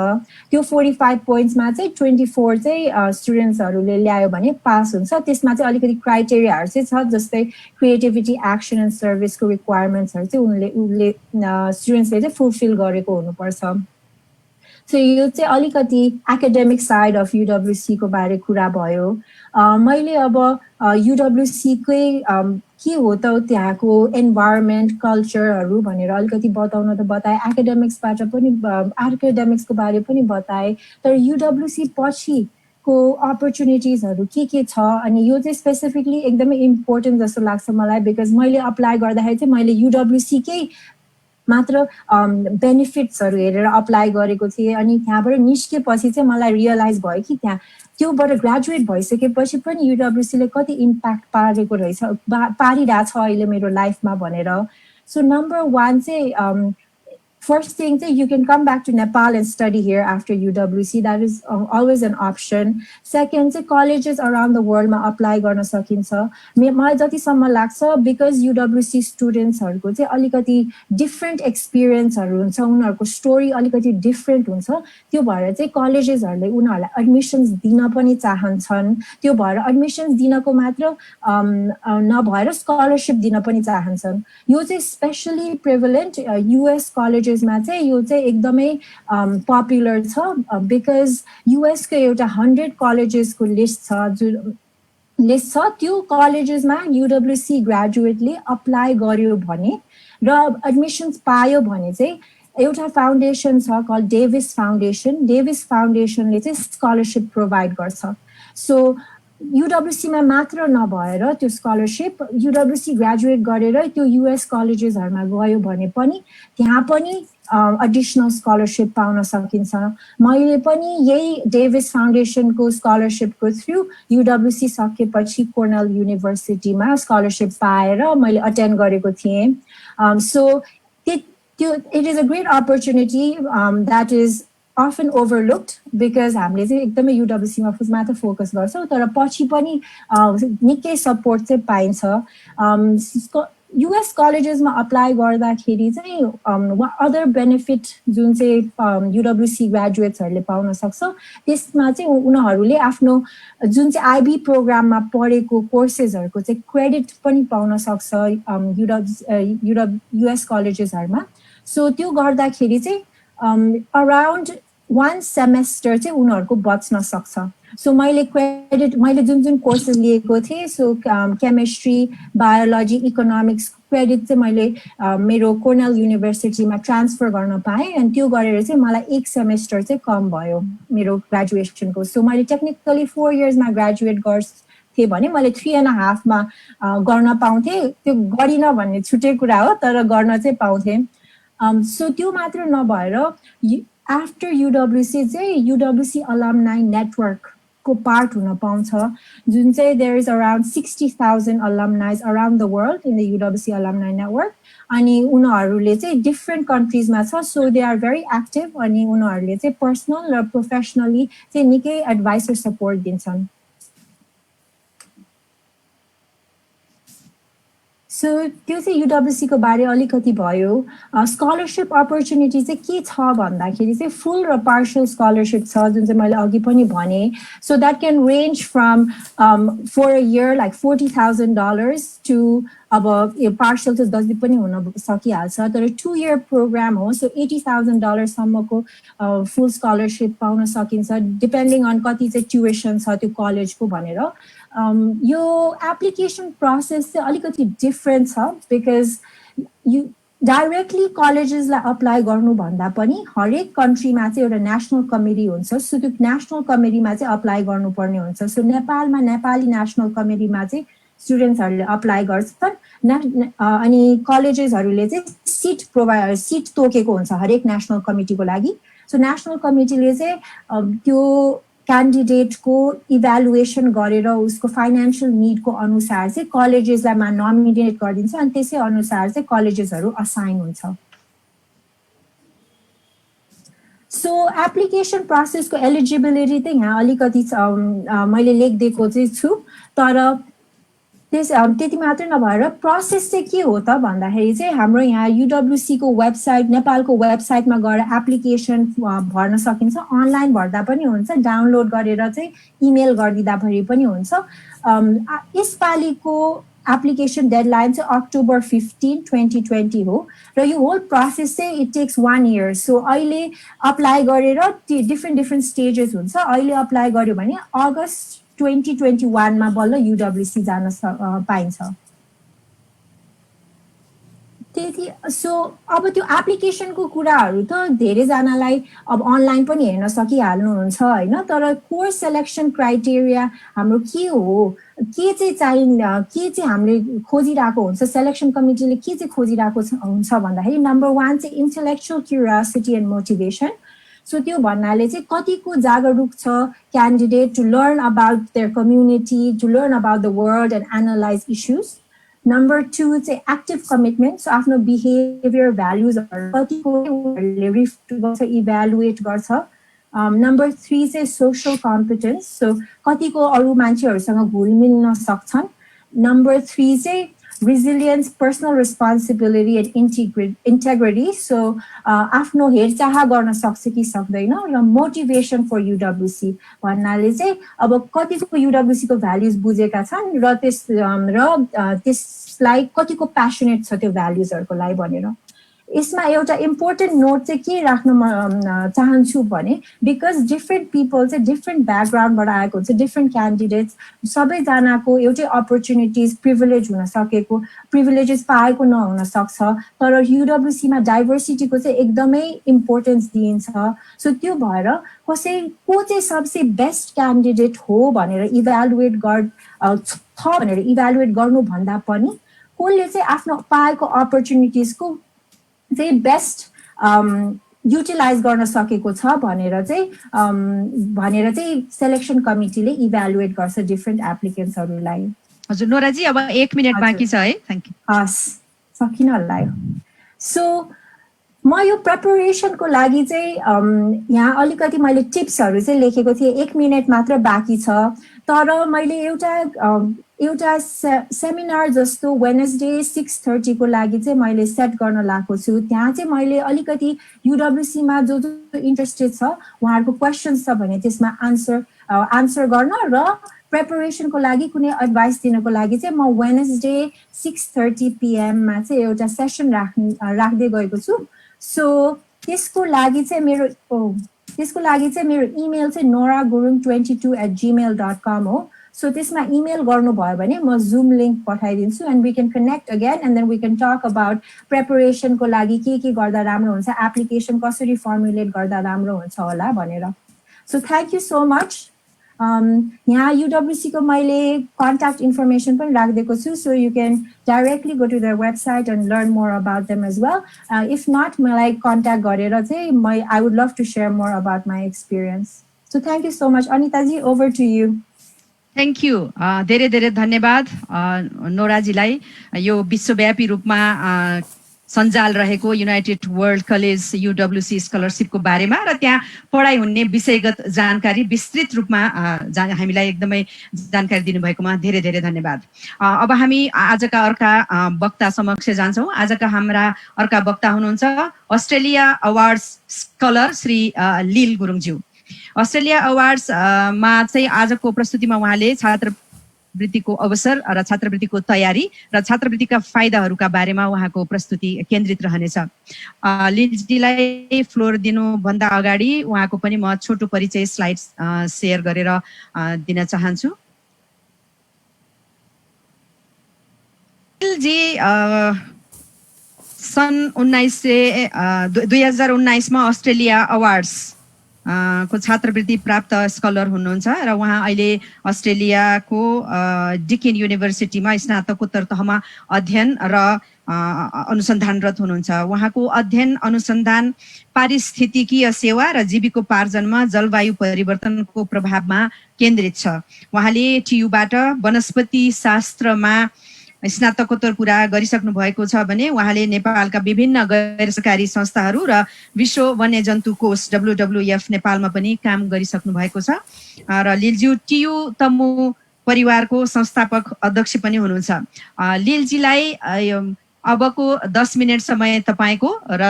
त्यो 45 पोइन्ट्समा चाहिँ 24 चाहिँ स्टुडेन्ट्सहरूले ल्यायो भने पास हुन्छ। त्यसमा चाहिँ अलिकति क्राइटेरियाहरू चाहिँ छ, जस्तै क्रिएटिभिटी एक्सन एन्ड सर्भिसको रिक्वायरमेन्ट्सहरू चाहिँ उनले स्टुडेन्ट्सले चाहिँ फुलफिल गरेको हुनुपर्छ। सो यो चाहिँ अलिकति एकाडेमिक साइड अफ UWC को बारे कुरा भयो। मैले अब UWC कै के हो त त्यहाँको एन्भाइरोमेन्ट कल्चरहरू भनेर अलिकति बताउन त बताएँ, एकाडेमिक्सको बारे पनि बताएँ, तर UWC पछिको अपर्च्युनिटिजहरू के छ अनि यो चाहिँ स्पेसिफिकली एकदमै इम्पोर्टेन्ट जस्तो लाग्छ मलाई, बिकज मैले अप्लाई गर्दाखेरि चाहिँ मैले UWC कै मात्र बेनिफिट्सहरू हेरेर अप्लाई गरेको थिएँ। अनि त्यहाँबाट निस्केपछि चाहिँ मलाई रियलाइज भयो कि त्योबाट ग्रेजुएट भइसकेपछि पनि UWC ले कति इम्प्याक्ट पारिरहेछ अहिले मेरो लाइफमा भनेर। सो नम्बर 1 चाहिँ first thing, you can come back to Nepal and study here after UWC. That is always an option. Second, colleges around the world ma apply garna sakincha. मलाई जतिसम्म लाग्छ because UWC students हरुको चाहिँ अलिकति different experience हरु हुन्छ, उनीहरुको story अलिकति different हुन्छ, त्यो भएर चाहिँ colleges हरुले उनीहरुलाई admissions दिन पनि चाहन्छन्। त्यो भएर admissions दिनको मात्र नभएर scholarship दिन पनि चाहन्छन्। यो चाहिँ especially prevalent US colleges मा चाहिँ यो चाहिँ एकदमै popular छ because US को एउटा 100 colleges को list छ, त्यो colleges मा UWC graduate ले apply गर्यो भने र admissions पायो भने चाहिँ एउटा foundation छ called Davis Foundation. Davis Foundation ले चाहिँ scholarship provide गर्छ. So UWC मा मात्र नभएर त्यो स्कलरशिप UWC ग्रेजुएट गरेर त्यो US कलेजेस हरुमा गयो भने पनि त्यहाँ पनि एडिशनल स्कलरशिप पाउन सकिन्छ। मैले पनि यही डेभिस फाउन्डेसन को स्कलरशिप को थ्रु UWC सकेपछि कर्नेल युनिभर्सिटीमा स्कलरशिप पाएर मैले अटेन्ड गरेको थिएँ। So it is a great opportunity that is often overlooked because हामीले चाहिँ एकदमै UWC मा मात्र फोकस गर्छौं तर पछि पनि निकै सपोर्ट चाहिँ पाइन्छ US colleges मा अप्लाई गर्दाखेरि चाहिँ अदर बेनिफिट जुन चाहिँ UWC ग्रेजुएट्सहरुले पाउन सक्छ त्यसमा चाहिँ उनीहरुले आफ्नो जुन चाहिँ IB प्रोग्राममा पढेको कोर्सेसहरुको चाहिँ क्रेडिट पनि पाउन सक्छ US कलेजेसहरुमा सो त्यो गर्दाखेरि चाहिँ अराउन्ड 1 सेमेस्टर चाहिँ उनीहरुको बच्न सक्छ सो मैले जुन कोर्सेस लिएको थिए so chemistry biology economics credit चाहिँ मैले मेरो कर्नेल युनिभर्सिटीमा ट्रान्सफर गर्न पाएँ अनि त्यो गरेर चाहिँ मलाई 1 सेमेस्टर चाहिँ कम भयो मेरो ग्रेजुएसनको सो मैले टेक्निकली 4 इयर्समा ग्रेजुएट गर्थे भने मैले 3.5 मा गर्न पाउँथे त्यो गरिन भन्ने छुटे कुरा हो तर गर्न चाहिँ पाउँथे सो त्यो मात्र नभएर आफ्टर UWC चाहिँ UWC alumni network को part हुन पाउँछ जुन चाहिँ there is around 60,000 alumni around the world in the UWC alumni network अनि उनीहरुले चाहिँ different countries मा छ so they are very active अनि उनीहरुले चाहिँ personal र professionally चाहिँ निकै advice र support दिन्छन् सो त्यो चाहिँ UWC को बारे अलिकति भयो स्कलरशिप अपर्चुनिटी चाहिँ के छ भन्दाखेरि चाहिँ फुल र पार्शियल स्कलरशिप छ जुन चाहिँ मैले अघि पनि भने so that can range from for a year like $40,000 to अब पार्शियल त जति पनि हुन सकिहाल्छ तर 2 इयर प्रोग्राम हो सो $80,000 सम्मको फुल स्कलरशिप पाउन सकिन्छ डिपेन्डिङ अन कति चाहिँ ट्युसन छ त्यो कलेजको भनेर यो एप्लिकेसन प्रोसेस चाहिँ अलिकति डिफरेन्ट छ बिकज यु डाइरेक्टली कलेजेसलाई अप्लाई गर्नु भन्दा पनि हरेक कन्ट्रीमा चाहिँ एउटा नेशनल कमिटी हुन्छ सो त्यो नेशनल कमिटीमा चाहिँ अप्लाई गर्नुपर्ने हुन्छ सो नेपालमा नेपाली नेशनल कमिटीमा चाहिँ स्टुडेन्ट्सहरूले अप्लाई गर्छन् अनि कलेजेसहरूले चाहिँ सिट तोकेको हुन्छ हरेक नेशनल कमिटीको लागि सो नेशनल कमिटीले चाहिँ त्यो क्यान्डिडेटको इभ्यालुएसन गरेर उसको फाइनान्शियल निडको अनुसार चाहिँ कलेजेसलाई नोमिनेट गरिदिन्छ अनि त्यसै अनुसार चाहिँ कलेजेसहरू असाइन हुन्छ सो एप्लिकेसन प्रोसेसको एलिजिबिलिटी चाहिँ यहाँ अलिकति मैले लेखिदिएको चाहिँ छु तर त्यति मात्र नभएर प्रोसेस चाहिँ के हो त भन्दाखेरि चाहिँ हाम्रो यहाँ UWC को वेबसाइट नेपालको वेबसाइटमा गएर एप्लिकेसन भर्न सकिन्छ अनलाइन भर्दा पनि हुन्छ डाउनलोड गरेर चाहिँ इमेल गरिदिँदाखेरि पनि हुन्छ यसपालिको एप्लिकेसन डेडलाइन चाहिँ October 15, 2020 हो र यो होल प्रोसेस चाहिँ इट टेक्स 1 इयर सो अहिले अप्लाई गरेर डिफ्रेन्ट स्टेजेस हुन्छ अहिले अप्लाई गर्यो भने अगस्त 2021 मा बल्ल UWC जान पाइन्छ त्यति सो अब त्यो एप्लिकेसनको कुराहरू त धेरै जनालाई अब अनलाइन पनि हेर्न सकिहाल्नुहुन्छ हैन तर कोर्स सिलेक्सन क्राइटेरिया हाम्रो के हो के चाहिँ हामीले खोजिरहेको हुन्छ सिलेक्सन कमिटीले के चाहिँ खोजिरहेको हुन्छ भन्दाखेरि नम्बर 1 चाहिँ intellectual curiosity and motivation so त्यो भन्नाले चाहिँ कतिको जागरुक छ candidate to learn about their community to learn about the world and analyse issues number 2 चाहिँ एक्टिभ कमिटमेन्ट सो आफ्नो बिहेभियर भ्यालुजहरू कतिको इभ्यालुएट गर्छ नम्बर 3 चाहिँ सोशल कम्पिटेन्स सो कतिको अरू मान्छेहरूसँग घुलमिल्न सक्छन् नम्बर 3 चाहिँ resilience, personal responsibility and integrity. So, आफ्नो हेरचाह गर्न सक्छ कि सक्दैन र मोटिभेसन फर UWC भन्नाले चाहिँ अब कतिको UWC को भ्यालुज बुझेका छन् र त्यसलाई कतिको प्यासनेट छ त्यो भ्यालुजहरुको लागि भनेर यसमा एउटा इम्पोर्टेन्ट नोट चाहिँ के राख्न चाहन्छु भने बिकज डिफ्रेन्ट पिपल चाहिँ डिफ्रेन्ट ब्याकग्राउन्डबाट आएको हुन्छ डिफ्रेन्ट क्यान्डिडेट्स सबैजनाको एउटै अपर्च्युनिटिज प्रिभिलेज हुन सकेको प्रिभिलेजेस पाएको नहुन सक्छ तर UWC मा डाइभर्सिटीको चाहिँ एकदमै इम्पोर्टेन्स दिइन्छ सो त्यो भएर को चाहिँ सबसे बेस्ट क्यान्डिडेट हो भनेर इभ्यालुएट गर्नु भन्दा पनि कसले चाहिँ आफ्नो पाएको अपर्च्युनिटिजको चाहिँ बेस्ट युटिलाइज गर्न सकेको छ भनेर चाहिँ सिलेक्सन कमिटीले इभ्यालुएट गर्छ डिफ्रेन्ट एप्लिकेन्ट्सहरूलाई हजुर नोराजी अब 1 मिनेट बाँकी छ है थ्यांक यू हस् सकिन हल्लायो सो म यो प्रिपरेसनको लागि चाहिँ यहाँ अलिकति मैले टिप्सहरू चाहिँ लेखेको थिएँ 1 मिनेट मात्र बाँकी छ तर मैले एउटा सेमिनार जस्तो वेडनेसडे 6:30 को लागि चाहिँ मैले सेट गर्न लागेको छु त्यहाँ चाहिँ मैले अलिकति UWC मा जो इन्ट्रेस्टेड छ उहाँहरूको क्वेशन्स छ भने त्यसमा आन्सर गर्न र प्रिपरेसनको लागि कुनै एडभाइस दिनको लागि चाहिँ म वेडनेसडे 6:30 PM मा चाहिँ एउटा सेसन राख्दै गएको छु सो त्यसको लागि चाहिँ मेरो इमेल चाहिँ noragurung22@gmail.com हो सो त्यसमा इमेल गर्नुभयो भने म जुम लिंक पठाइदिन्छु and we can connect again and then we can talk about प्रिपरेसनको लागि के गर्दा राम्रो हुन्छ एप्लिकेसन कसरी फर्मुलेट गर्दा राम्रो हुन्छ होला भनेर so thank you so much यहाँ UWC को मैले कन्ट्याक्ट इन्फर्मेसन पनि राखिदिएको छु so you can directly go to their website and learn more about them as well if not मलाई कन्ट्याक्ट गरेर चाहिँ I would love to share more about my experience so thank you so much अनिताजी over to you thank you धेरै धेरै धन्यवाद नोराजीलाई यो विश्वव्यापी रूपमा सञ्जाल रहेको युनाइटेड वर्ल्ड कलेज UWC स्कलरसिपको बारेमा र त्यहाँ पढाइ हुने विषयगत जानकारी विस्तृत रूपमा हामीलाई एकदमै जानकारी दिनुभएकोमा धेरै धेरै धन्यवाद अब हामी आजका अर्का वक्ता समक्ष जान्छौँ आजका हाम्रा अर्का वक्ता हुनुहुन्छ अस्ट्रेलिया अवार्ड्स स्कलर श्री लील गुरुङज्यू अस्ट्रेलिया अवार्ड्स मा चाहिँ आजको प्रस्तुतिमा उहाँले छात्रवृत्तिको अवसर र छात्रवृत्तिको तयारी र छात्रवृत्तिका फाइदाहरूका बारेमा उहाँको प्रस्तुति केन्द्रित रहनेछ लिलजीलाई फ्लोर दिनुभन्दा अगाडि उहाँको पनि म छोटो परिचय स्लाइड्स सेयर गरेर दिन चाहन्छु लिलजी सन् 2019 मा अस्ट्रेलिया अवार्ड्स को छात्रवृत्ति प्राप्त स्कलर हुनुहुन्छ र उहाँ अहिले अस्ट्रेलियाको डिकिन युनिभर्सिटीमा स्नातकोत्तर तहमा अध्ययन र अनुसन्धानरत हुनुहुन्छ उहाँको अध्ययन अनुसन्धान पारिस्थितिकीय सेवा र जीविकोपार्जनमा जलवायु परिवर्तनको प्रभावमा केन्द्रित छ उहाँले TU-बाट वनस्पति शास्त्रमा स्नातकोत्तर पूरा गरिसक्नु भएको छ भने उहाँले नेपालका विभिन्न गैर सरकारी संस्थाहरू र विश्व वन्यजन्तु कोष WWF नेपालमा पनि काम गरिसक्नु भएको छ र लिलज्यू TU तमु परिवारको संस्थापक अध्यक्ष पनि हुनुहुन्छ लिलजीलाई अबको 10 मिनेट समय तपाईको र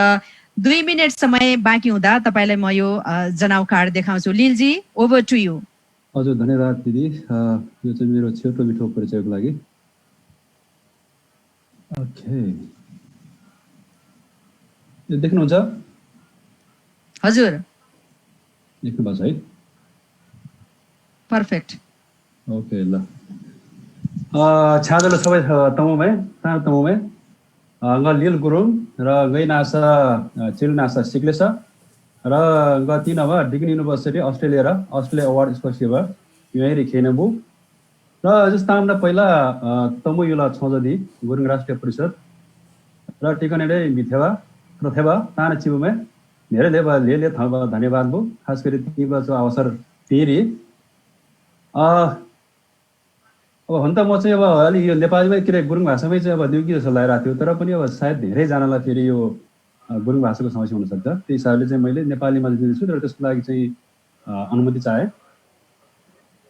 2 मिनेट समय बाँकी हुँदा तपाईलाई म यो जनाउ कार्ड देखाउँछु लिलजी ओभर टु यु हजुर धन्यवाद दिदी यो चाहिँ मेरो छोटो मिठो परिचयको लागि ओके यो देख्नुहुन्छ हजुर देख्नु भएको छ है पर्फेक्ट ओके ल छादल सबै तमुमै सानो तमुमै ग लील गुरुङ र गै नासा चिल नासा सिक्लेछ र ग तीनवा डिकिन युनिभर्सिटी अस्ट्रेलिया र अस्ट्रेलिया अवार्ड स्कलरसिप यही खेनबु र जस्ता पहिला तमु युला छजदी गुरुङ राष्ट्रिय परिषद र टिकनेडे मिथेवा प्रथेवा ताना चिबुमे धेरै ले थब धन्यवाद बु खास गरी तिम्रो जो अवसर फेरि अब हुन त म चाहिँ अब अलि यो नेपालीमै के अरे गुरुङ भाषामै चाहिँ अब न्युकी जस्तो लागिरहेको थियो तर पनि अब सायद धेरैजनालाई फेरि यो गुरुङ भाषाको समस्या हुनसक्छ त्यही हिसाबले चाहिँ मैले नेपालीमा दिँदैछु र त्यसको लागि चाहिँ अनुमति चाहे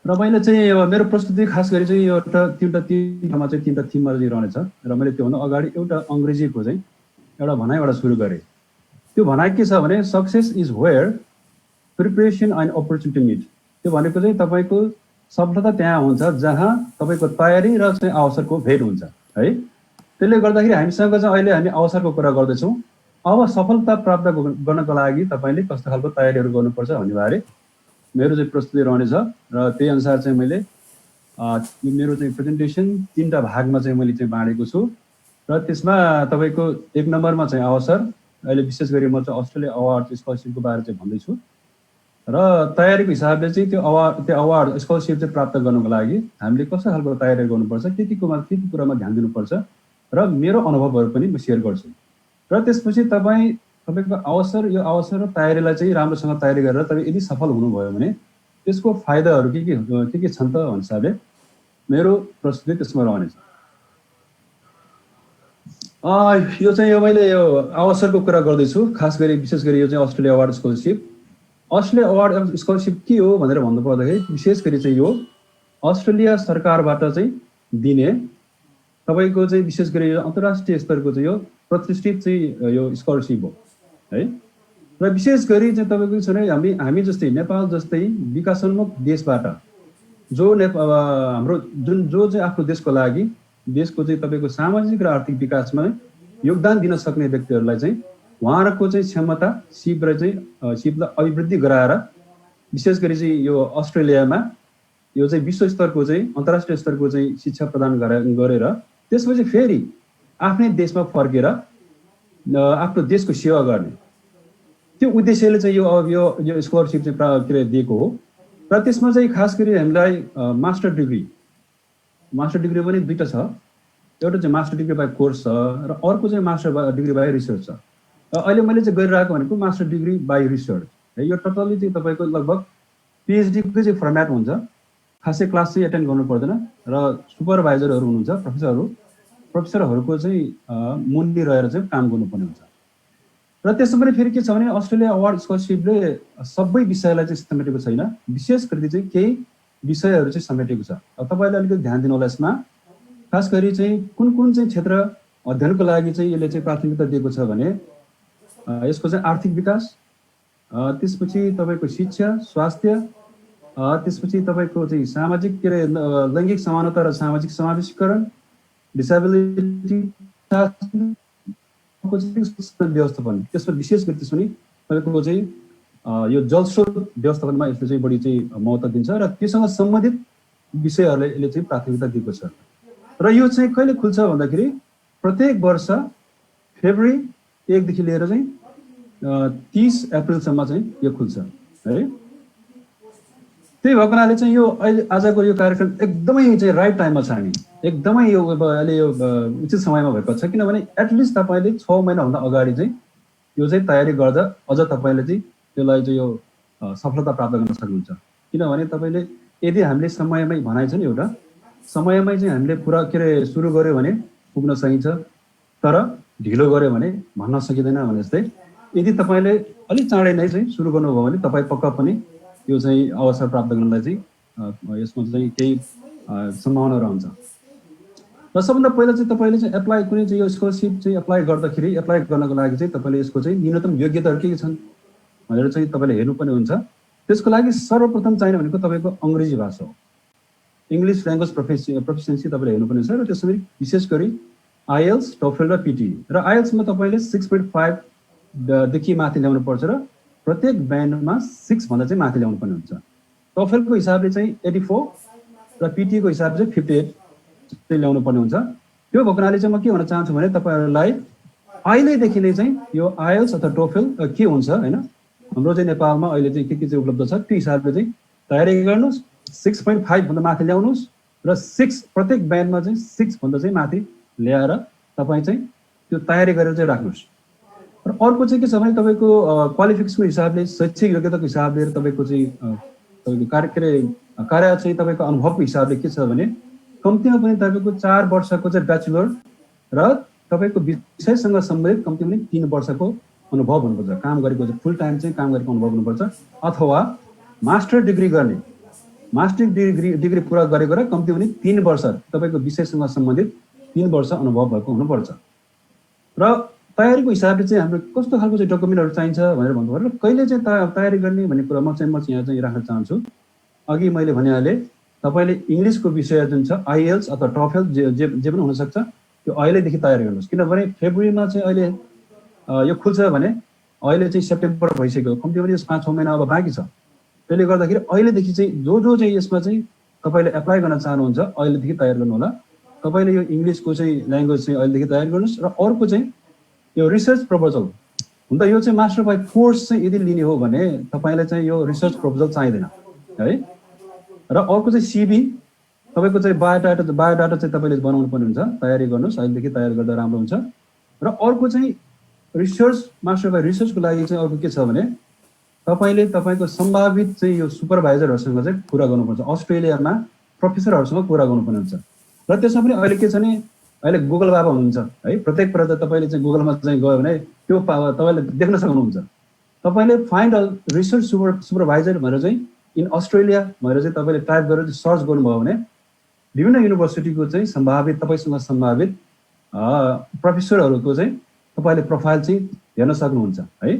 र मैले चाहिँ अब मेरो प्रस्तुति खास गरी चाहिँ एउटा तीनवटा थिममा चाहिँ रहनेछ र मैले त्योभन्दा अगाडि एउटा अङ्ग्रेजीको चाहिँ एउटा भनाइबाट सुरु गरेँ त्यो भनाइ के छ भने success is where preparation and opportunity meet त्यो भनेको चाहिँ तपाईँको सफलता त्यहाँ हुन्छ जहाँ तपाईँको तयारी र चाहिँ अवसरको भेट हुन्छ है त्यसले गर्दाखेरि हामीसँग चाहिँ अहिले हामी अवसरको कुरा गर्दैछौँ अब सफलता प्राप्त गर्नको लागि तपाईँले कस्तो खालको तयारीहरू गर्नुपर्छ भन्ने बारे मेरो चाहिँ प्रस्तुति रहनेछ र त्यही अनुसार चाहिँ मैले मेरो चाहिँ प्रेजेन्टेसन 3टा भागमा चाहिँ मैले चाहिँ बाँडेको छु र त्यसमा तपाईँको 1 नम्बरमा चाहिँ अवसर अहिले विशेष गरी म चाहिँ अस्ट्रेलिया अवार्ड स्कलरसिपको बारे चाहिँ भन्दैछु र तयारीको हिसाबले चाहिँ त्यो अवार्ड स्कलरसिप चाहिँ प्राप्त गर्नको लागि हामीले कस्तो खालको तयारी गर्नुपर्छ के के कुरामा ध्यान दिनुपर्छ र मेरो अनुभवहरू पनि म सेयर गर्छु र त्यसपछि तपाईँको यो अवसर र तयारीलाई चाहिँ राम्रोसँग तयारी गरेर तपाईँ यदि सफल हुनुभयो भने त्यसको फाइदाहरू के छन् त भन्ने हिसाबले मेरो प्रस्तुति त्यसमा रहनेछ यो चाहिँ यो मैले यो अवसरको कुरा गर्दैछु, खास गरी विशेष गरी यो चाहिँ Australia award scholarship. Australia award scholarship के हो भनेर भन्नु पर्दाखेरि विशेष गरी चाहिँ यो अस्ट्रेलिया सरकारबाट चाहिँ दिने तपाईँको चाहिँ विशेष गरी यो अन्तर्राष्ट्रिय स्तरको चाहिँ यो प्रतिष्ठित चाहिँ यो स्कलरसिप हो है। र विशेष गरी चाहिँ तपाईँको छ हामी जस्तै नेपाल जस्तै विकासोन्मुख देशबाट जो हाम्रो जो चाहिँ आफ्नो देशको लागि देशको चाहिँ तपाईँको सामाजिक र आर्थिक विकासमा योगदान दिन सक्ने व्यक्तिहरूलाई चाहिँ उहाँहरूको चाहिँ क्षमता सिपलाई अभिवृद्धि गराएर विशेष गरी चाहिँ यो अस्ट्रेलियामा यो चाहिँ विश्व स्तरको चाहिँ अन्तर्राष्ट्रिय स्तरको चाहिँ शिक्षा प्रदान गरेर त्यसपछि फेरि आफ्नै देशमा फर्केर आफ्नो देशको सेवा गर्ने त्यो उद्देश्यले चाहिँ यो स्कलरसिप चाहिँ दिएको हो। र त्यसमा चाहिँ खास गरी हामीलाई मास्टर डिग्री पनि दुईटा छ। एउटा चाहिँ मास्टर डिग्री बाई कोर्स छ र अर्को चाहिँ मास्टर डिग्री बाई रिसर्च छ। अहिले मैले चाहिँ गरिरहेको भनेको मास्टर डिग्री बाई रिसर्च है। यो टोटल्ली चाहिँ तपाईँको लगभग पिएचडीको चाहिँ फर्मेट हुन्छ। खासै क्लास चाहिँ एटेन्ड गर्नु पर्दैन र सुपरभाइजरहरू हुनुहुन्छ प्रोफेसरहरूको चाहिँ मुनि रहेर चाहिँ काम गर्नुपर्ने हुन्छ। र त्यसमा पनि फेरि के छ भने अस्ट्रेलिया अवार्ड स्कलरसिपले सबै विषयलाई चाहिँ समेटेको छैन, विशेष गरी चाहिँ केही विषयहरू चाहिँ समेटेको छ। तपाईँले अलिकति ध्यान दिनु होला यसमा। खास गरी चाहिँ कुन चाहिँ क्षेत्र अध्ययनको लागि चाहिँ यसले चाहिँ प्राथमिकता दिएको छ भने यसको चाहिँ आर्थिक विकास, त्यसपछि तपाईँको शिक्षा, स्वास्थ्य, त्यसपछि तपाईँको चाहिँ सामाजिक लैङ्गिक समानता र सामाजिक समावेशीकरण, डिसेबिलिटी व्यवस्थापन, त्यसमा विशेष गरी त्यसमा तपाईँको चाहिँ यो जलस्रोत व्यवस्थापनमा यसले चाहिँ बढी चाहिँ महत्त्व दिन्छ र त्योसँग सम्बन्धित विषयहरूलाई यसले चाहिँ प्राथमिकता दिएको छ। र यो चाहिँ कहिले खुल्छ भन्दाखेरि प्रत्येक वर्ष फेब्रुअरी 1 देखि लिएर चाहिँ 30 अप्रिलसम्म चाहिँ यो खुल्छ है। त्यही भएको हुनाले चाहिँ यो अहिले आजको यो कार्यक्रम एकदमै चाहिँ राइट टाइममा छ। हामी एकदमै यो अहिले यो उचित समयमा भएको छ, किनभने एटलिस्ट तपाईँले 6 महिनाभन्दा अगाडि चाहिँ यो चाहिँ तयारी गर्दा अझ तपाईँले चाहिँ त्यसलाई चाहिँ यो सफलता प्राप्त गर्न सक्नुहुन्छ। किनभने तपाईँले यदि हामीले समयमै भनाइ छ नि एउटा समयमै चाहिँ हामीले पुरा सुरु गऱ्यो भने पुग्न सकिन्छ, तर ढिलो गऱ्यो भने भन्न सकिँदैन भने जस्तै यदि तपाईँले अलिक चाँडै नै चाहिँ सुरु गर्नुभयो भने तपाईँ पक्का पनि यो चाहिँ अवसर प्राप्त गर्नलाई चाहिँ यसमा चाहिँ केही सम्भावना रहन्छ। र सबभन्दा पहिला चाहिँ तपाईँले चाहिँ एप्लाई कुनै चाहिँ यो स्कलरसिप चाहिँ एप्लाई गर्नको लागि चाहिँ तपाईँले यसको चाहिँ न्यूनतम योग्यताहरू के छन् भनेर चाहिँ तपाईँले हेर्नुपर्ने हुन्छ। त्यसको लागि सर्वप्रथम चाहिने भनेको तपाईँको अङ्ग्रेजी भाषा हो, इङ्ग्लिस ल्याङ्ग्वेज प्रोफिसियन्सी तपाईँले हेर्नुपर्ने हुन्छ। र त्यसमा विशेष गरी आइएल्स, टोफेल र पिटी। र आइएल्समा तपाईँले 6.5 देखि माथि ल्याउनु पर्छ र प्रत्येक ब्यान्डमा 6 भन्दा चाहिँ माथि ल्याउनु पर्ने हुन्छ। टोफेलको हिसाबले चाहिँ 84 र पिटीको हिसाबले चाहिँ 58 चाहिँ ल्याउनु पर्ने हुन्छ। त्यो भएको हुनाले चाहिँ म के भन्न चाहन्छु भने तपाईँहरूलाई अहिलेदेखि नै चाहिँ यो आइएल्स अथवा टोफेल के हुन्छ होइन, हाम्रो चाहिँ नेपालमा अहिले चाहिँ के चाहिँ उपलब्ध छ त्यो हिसाबले चाहिँ तयारी गर्नुहोस्। 6.5 भन्दा माथि ल्याउनुहोस् र 6 प्रत्येक ब्यान्डमा चाहिँ 6 भन्दा चाहिँ माथि ल्याएर तपाईँ चाहिँ त्यो तयारी गरेर चाहिँ राख्नुहोस्। र अर्को चाहिँ के छ भने तपाईँको क्वालिफिकेसनको हिसाबले, शैक्षिक योग्यताको हिसाबले र तपाईँको चाहिँ तपाईँको कार्य चाहिँ तपाईँको अनुभवको हिसाबले के छ भने कम्तीमा पनि तपाईँको 4 वर्षको चाहिँ ब्याचलर र तपाईँको विषयसँग सम्बन्धित कम्तीमा पनि 3 वर्षको अनुभव हुनुपर्छ, काम गरेको चाहिँ फुल टाइम चाहिँ काम गरेको अनुभव हुनुपर्छ। अथवा मास्टर डिग्री गर्ने, मास्टर डिग्री पुरा गरेको र कम्तीमा पनि 3 वर्ष तपाईँको विषयसँग सम्बन्धित 3 वर्ष अनुभव भएको हुनुपर्छ। र तयारीको हिसाबले चाहिँ हाम्रो कस्तो खालको चाहिँ डकुमेन्टहरू चाहिन्छ भनेर भन्नुभयो। र कहिले चाहिँ तयारी गर्ने भन्ने कुरा म यहाँ चाहिँ राख्न चाहन्छु। अघि मैले भनिहालेँ तपाईँले इङ्ग्लिसको विषय जुन छ आइएल्स अथवा टोफेल जे पनि हुनसक्छ त्यो अहिलेदेखि तयारी गर्नुहोस्। किनभने फेब्रुअरीमा चाहिँ अहिले यो खुल्छ भने अहिले चाहिँ सेप्टेम्बर भइसक्यो, कम्ती पनि 5-6 महिना अब बाँकी छ। त्यसले गर्दाखेरि अहिलेदेखि चाहिँ जो चाहिँ यसमा चाहिँ तपाईँले एप्लाई गर्न चाहनुहुन्छ अहिलेदेखि तयार गर्नु होला। तपाईँले यो इङ्ग्लिसको चाहिँ ल्याङ्ग्वेज चाहिँ अहिलेदेखि तयार गर्नुहोस्। र अर्को चाहिँ यो रिसर्च प्रपोजल हुन त यो चाहिँ मास्टर बाई कोर्स चाहिँ यदि लिने हो भने तपाईँलाई चाहिँ यो रिसर्च प्रपोजल चाहिँदैन है। र अर्को चाहिँ सिभी, तपाईँको चाहिँ बायोडाटा चाहिँ तपाईँले बनाउनु पर्ने हुन्छ, तयारी गर्नुहोस्, अहिलेदेखि तयार गर्दा राम्रो हुन्छ। र अर्को चाहिँ रिसर्च, मास्टर बाई रिसर्चको लागि चाहिँ अर्को के छ भने तपाईँले तपाईँको सम्भावित चाहिँ यो सुपरभाइजरहरूसँग चाहिँ कुरा गर्नुपर्छ, अस्ट्रेलियामा प्रोफेसरहरूसँग कुरा गर्नुपर्ने हुन्छ। र त्यसमा पनि अहिले के छ भने अहिले गुगल बाबा हुनुहुन्छ है, प्रत्येक पटक तपाईँले चाहिँ गुगलमा चाहिँ गयो भने त्यो तपाईँले देख्न सक्नुहुन्छ। तपाईँले फाइन्ड अ रिसर्च सुपरभाइजर भनेर चाहिँ इन अस्ट्रेलिया भनेर चाहिँ तपाईँले टाइप गरेर सर्च गर्नुभयो भने विभिन्न युनिभर्सिटीको चाहिँ सम्भावित तपाईँसँग सम्भावित प्रोफेसरहरूको चाहिँ तपाईँले प्रोफाइल चाहिँ हेर्न सक्नुहुन्छ है।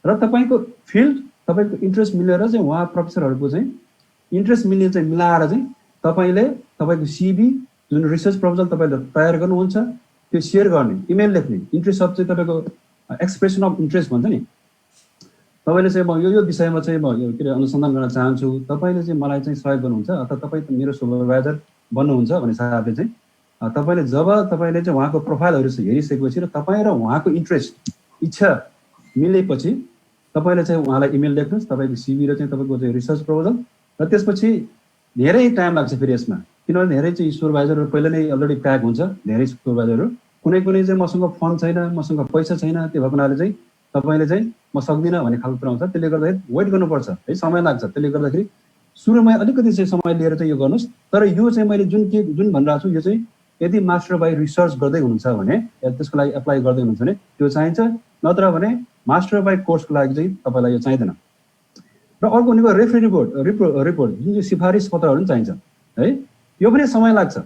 र तपाईँको फिल्ड तपाईँको इन्ट्रेस्ट मिलेर चाहिँ उहाँ प्रोफेसरहरूको चाहिँ इन्ट्रेस्ट मिल्ने चाहिँ मिलाएर चाहिँ तपाईँले तपाईँको सिभी जुन रिसर्च प्रपोजल तपाईँले तयार गर्नुहुन्छ त्यो सेयर गर्ने, इमेल लेख्ने, इन्ट्रेस्ट अफ चाहिँ तपाईँको एक्सप्रेसन अफ इन्ट्रेस्ट भन्छ नि, तपाईँले चाहिँ म यो विषयमा चाहिँ म के अरे अनुसन्धान गर्न चाहन्छु, तपाईँले चाहिँ मलाई चाहिँ सहयोग गर्नुहुन्छ अथवा तपाईँ मेरो सुपरभाइजर बन्नुहुन्छ भने हिसाबले चाहिँ तपाईँले जब तपाईँले चाहिँ उहाँको प्रोफाइलहरू हेरिसकेपछि र तपाईँ र उहाँको इन्ट्रेस्ट इच्छा मिलेपछि तपाईँले चाहिँ उहाँलाई इमेल लेख्नुहोस्, तपाईँको सिभी र चाहिँ तपाईँको चाहिँ रिसर्च प्रपोजल। र त्यसपछि धेरै टाइम लाग्छ फेरि यसमा, किनभने धेरै चाहिँ सुपरभाइजरहरू पहिला नै अलरेडी प्याक हुन्छ, धेरै सुपरभाइजरहरू। कुनै कुनै चाहिँ मसँग फन्ड छैन, मसँग पैसा छैन, त्यो भएको हुनाले चाहिँ तपाईँले चाहिँ म सक्दिनँ भन्ने खालको कुरा आउँछ। त्यसले गर्दाखेरि वेट गर्नुपर्छ है, समय लाग्छ। त्यसले गर्दाखेरि सुरुमै अलिकति चाहिँ समय लिएर चाहिँ यो गर्नुहोस्। तर यो चाहिँ मैले जुन भनिरहेको छु यो चाहिँ यदि मास्टर बाई रिसर्च गर्दै हुनुहुन्छ भने त्यसको लागि एप्लाई गर्दै हुनुहुन्छ भने त्यो चाहिन्छ, नत्र भने मास्टर बाई कोर्सको लागि चाहिँ तपाईँलाई यो चाहिँदैन। र अर्को भनेको रेफरी रिपोर्ट जुन चाहिँ सिफारिस पत्रहरू पनि चाहिन्छ है, यो पनि समय लाग्छ।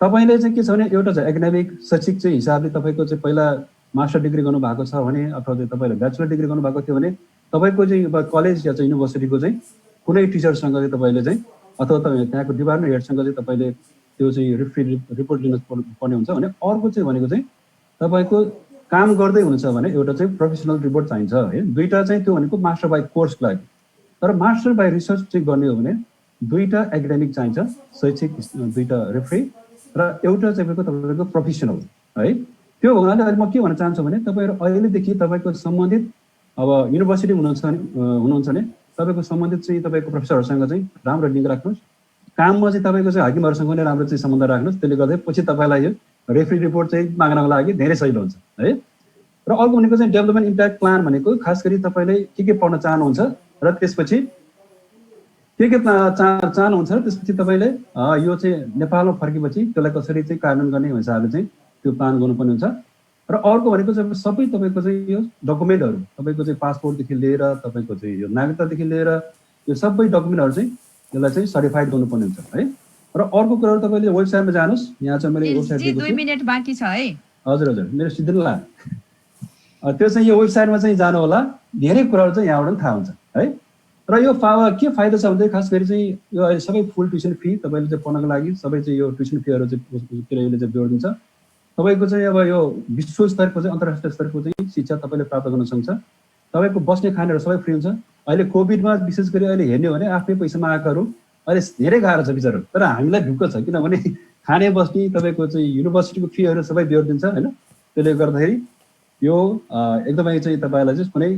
तपाईँले चाहिँ के छ भने एउटा चाहिँ एकाडेमिक शैक्षिक चाहिँ हिसाबले तपाईँको चाहिँ पहिला मास्टर डिग्री गर्नुभएको छ भने अथवा चाहिँ तपाईँले ब्याचलर डिग्री गर्नुभएको थियो भने तपाईँको चाहिँ कलेज या चाहिँ युनिभर्सिटीको चाहिँ कुनै टिचरसँग चाहिँ तपाईँले चाहिँ अथवा तपाईँ त्यहाँको डिपार्टमेन्ट हेडसँग चाहिँ तपाईँले त्यो चाहिँ रिपोर्ट लिन पर्ने हुन्छ भने अर्को चाहिँ भनेको चाहिँ तपाईँको काम गर्दै हुनुहुन्छ भने एउटा चाहिँ प्रोफेसनल रिपोर्ट चाहिन्छ है। दुईवटा चाहिँ त्यो भनेको मास्टर बाई कोर्सको लागि। तर मास्टर बाई रिसर्च चाहिँ गर्ने हो भने दुईवटा एकाडेमिक चाहिन्छ, शैक्षिक दुईवटा रेफ्री र एउटा चाहिँ तपाईँको प्रोफेसनल है। त्यो हुनाले अहिले म के भन्न चाहन्छु भने तपाईँहरू अहिलेदेखि तपाईँको सम्बन्धित अब युनिभर्सिटी हुनुहुन्छ भने तपाईँको सम्बन्धित चाहिँ तपाईँको प्रोफेसरहरूसँग चाहिँ राम्रो लिङ्क राख्नुहोस्। काममा चाहिँ तपाईँको चाहिँ हाकिमहरूसँग पनि राम्रो चाहिँ सम्बन्ध राख्नुहोस्। त्यसले गर्दा पछि तपाईँलाई यो रेफ्री रिपोर्ट चाहिँ माग्नको लागि धेरै सजिलो हुन्छ है। र अर्को भनेको चाहिँ डेभलपमेन्ट इम्प्याक्ट प्लान भनेको खास गरी तपाईँले के पढ्न चाहनुहुन्छ र त्यसपछि के चाहनुहुन्छ र त्यसपछि तपाईँले यो चाहिँ नेपालमा फर्केपछि त्यसलाई कसरी चाहिँ कार्यान्वयन गर्ने हिसाबले चाहिँ त्यो प्लान गर्नुपर्ने हुन्छ। र अर्को भनेको चाहिँ सबै तपाईँको चाहिँ यो डकुमेन्टहरू तपाईँको चाहिँ पासपोर्टदेखि लिएर तपाईँको चाहिँ यो नागरिकतादेखि लिएर यो सबै डकुमेन्टहरू चाहिँ यसलाई चाहिँ सर्टिफाइड गर्नुपर्ने हुन्छ है। र अर्को कुराहरू तपाईँले वेबसाइटमा जानुहोस्, यहाँ चाहिँ मैले वेबसाइट दिएको छु। 2 मिनेट बाँकी छ है। हजुर हजुर, मेरो सिद्धिला त्यो चाहिँ यो वेबसाइटमा चाहिँ जानु होला, धेरै कुराहरू चाहिँ यहाँबाट पनि थाहा हुन्छ है। र यो के फाइदा छ भने खास गरी चाहिँ यो सबै फुल ट्युसन फी तपाईँले चाहिँ पढ्नको लागि सबै चाहिँ यो ट्युसन फीहरू चाहिँ यसले चाहिँ जोड दिन्छ। तपाईँको चाहिँ अब यो विश्व स्तरको चाहिँ अन्तर्राष्ट्रिय स्तरको चाहिँ शिक्षा तपाईँले प्राप्त गर्न सक्छ। तपाईँको बस्ने खानेहरू सबै फ्री हुन्छ। अहिले कोभिडमा विशेष गरी अहिले हेर्ने हो भने आफ्नै पैसामा आएकाहरू अहिले धेरै गाह्रो छ बिचरा। तर हामीलाई ढुक्क छ किनभने खाने बस्ने तपाईँको चाहिँ युनिभर्सिटीको फीहरू सबै जोडिदिन्छ होइन। त्यसले गर्दाखेरि यो एकदमै चाहिँ तपाईँलाई चाहिँ कुनै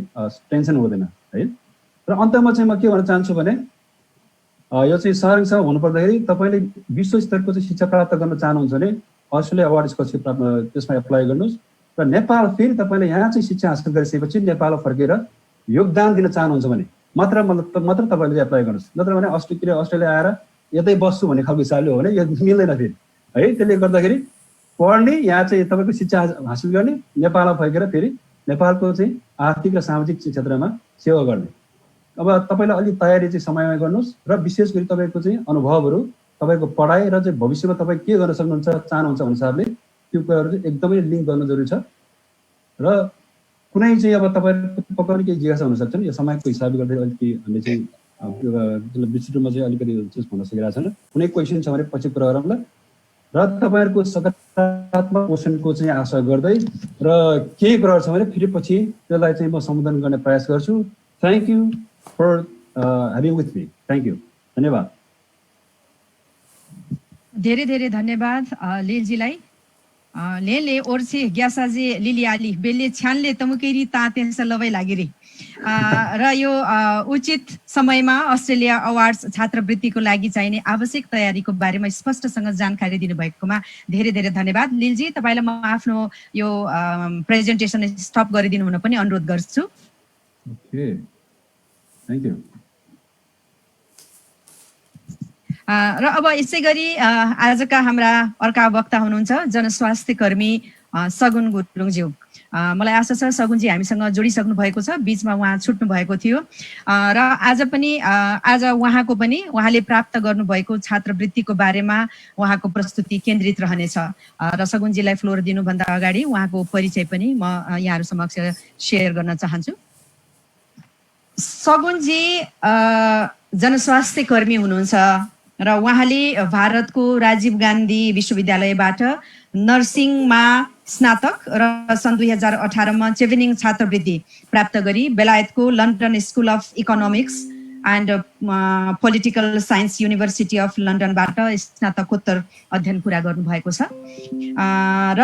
टेन्सन हुँदैन है। र अन्तमा चाहिँ म के भन्न चाहन्छु भने यो चाहिँ सारांशमा भन्नुपर्दाखेरि तपाईँले विश्व स्तरको चाहिँ शिक्षा प्राप्त गर्न चाहनुहुन्छ भने अस्ट्रेलिया अवार्ड स्कलरसिप त्यसमा एप्लाई गर्नुहोस्। र नेपाल फेरि तपाईँले यहाँ चाहिँ शिक्षा हासिल गरिसकेपछि नेपालमा फर्केर योगदान दिन चाहनुहुन्छ भने मात्र तपाईँले एप्लाई गर्नुहोस्। नत्र भने अस्ट्रेलिया आएर यतै बस्छु भन्ने खालको हिसाबले हो भने यो मिल्दैन फेरि है। त्यसले गर्दाखेरि पढ्ने यहाँ चाहिँ तपाईँको शिक्षा हासिल गर्ने, नेपालमा फर्केर फेरि नेपालको चाहिँ आर्थिक र सामाजिक क्षेत्रमा सेवा गर्ने। अब तपाईँलाई अलिक तयारी चाहिँ समयमा गर्नुहोस् र विशेष गरी तपाईँको चाहिँ अनुभवहरू तपाईँको पढाइ र चाहिँ भविष्यमा तपाईँ के गर्न सक्नुहुन्छ चाहनुहुन्छ भन्ने हिसाबले त्यो कुराहरू चाहिँ एकदमै लिङ्क गर्न जरुरी छ। र कुनै चाहिँ अब तपाईँहरूको पकाउने केही जिज्ञासा हुनसक्छ नि, यो समयको हिसाबले गर्दा अलिकति हामीले चाहिँ विस्तृत रूपमा चाहिँ अलिकति भन्न सकिरहेको छैन। कुनै क्वेसन छ भने पछि कुरा गरौँला। र तपाईँहरूको सकारात्मक क्वेसनको चाहिँ आशा गर्दै र केही कुराहरू छ भने फेरि पछि त्यसलाई चाहिँ म सम्बोधन गर्ने प्रयास गर्छु। Thank you for having with me. Thank you, धन्यवाद। धेरै धेरै धन्यवाद लिलजीलाई। लेले ओर्से ग्यासाजी लिलियाली बेले छ्यानले तमुकेरी ताते लबै लागिरे र यो उचित समयमा अस्ट्रेलिया अवार्ड्स छात्रवृत्तिको लागि चाहिने आवश्यक तयारीको बारेमा स्पष्टसँग जानकारी दिनुभएकोमा धेरै धेरै धन्यवाद लिलजी। तपाईँलाई म आफ्नो यो प्रेजेन्टेसन स्टप गरिदिनु हुन पनि अनुरोध गर्छु। Okay, thank you. र अब यसै गरी आजका हाम्रा अर्का वक्ता हुनुहुन्छ जनस्वास्थ्य कर्मी सगुन गुरुङज्यू। मलाई आशा छ सगुनजी हामीसँग जोडिसक्नु भएको छ, बिचमा उहाँ छुट्नु भएको थियो र आज उहाँको पनि उहाँले प्राप्त गर्नुभएको छात्रवृत्तिको बारेमा उहाँको प्रस्तुति केन्द्रित रहनेछ र सगुनजीलाई फ्लोर दिनुभन्दा अगाडि उहाँको परिचय पनि म यहाँहरू समक्ष सेयर गर्न चाहन्छु। सगुनजी जनस्वास्थ्य कर्मी हुनुहुन्छ र उहाँले भारतको राजीव गान्धी विश्वविद्यालयबाट नर्सिङमा स्नातक र सन् 2018 मा चेभेनिङ छात्रवृत्ति प्राप्त गरी बेलायतको London School of Economics and Political Science University of लन्डनबाट स्नातकोत्तर अध्ययन पुरा गर्नुभएको छ र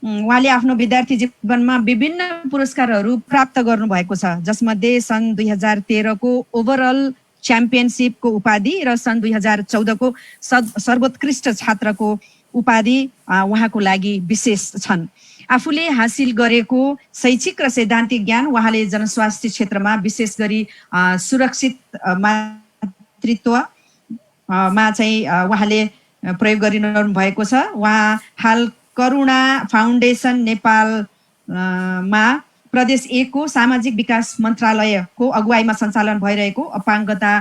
उहाँले आफ्नो विद्यार्थी जीवनमा विभिन्न पुरस्कारहरू प्राप्त गर्नुभएको छ, जसमध्ये सन् 2013 को ओभरअल च्याम्पियनसिपको उपाधि र सन् 2014 को सर्वोत्कृष्ट छात्रको उपाधि उहाँको लागि विशेष छन्। आफूले हासिल गरेको शैक्षिक र सैद्धान्तिक ज्ञान उहाँले जनस्वास्थ्य क्षेत्रमा विशेष गरी सुरक्षित मातृत्वमा चाहिँ उहाँले प्रयोग गरिरहनु भएको छ। उहाँ हाल करुणा फाउन्डेसन नेपालमा प्रदेश 1 को सामाजिक विकास मन्त्रालयको अगुवाईमा सञ्चालन भइरहेको अपाङ्गता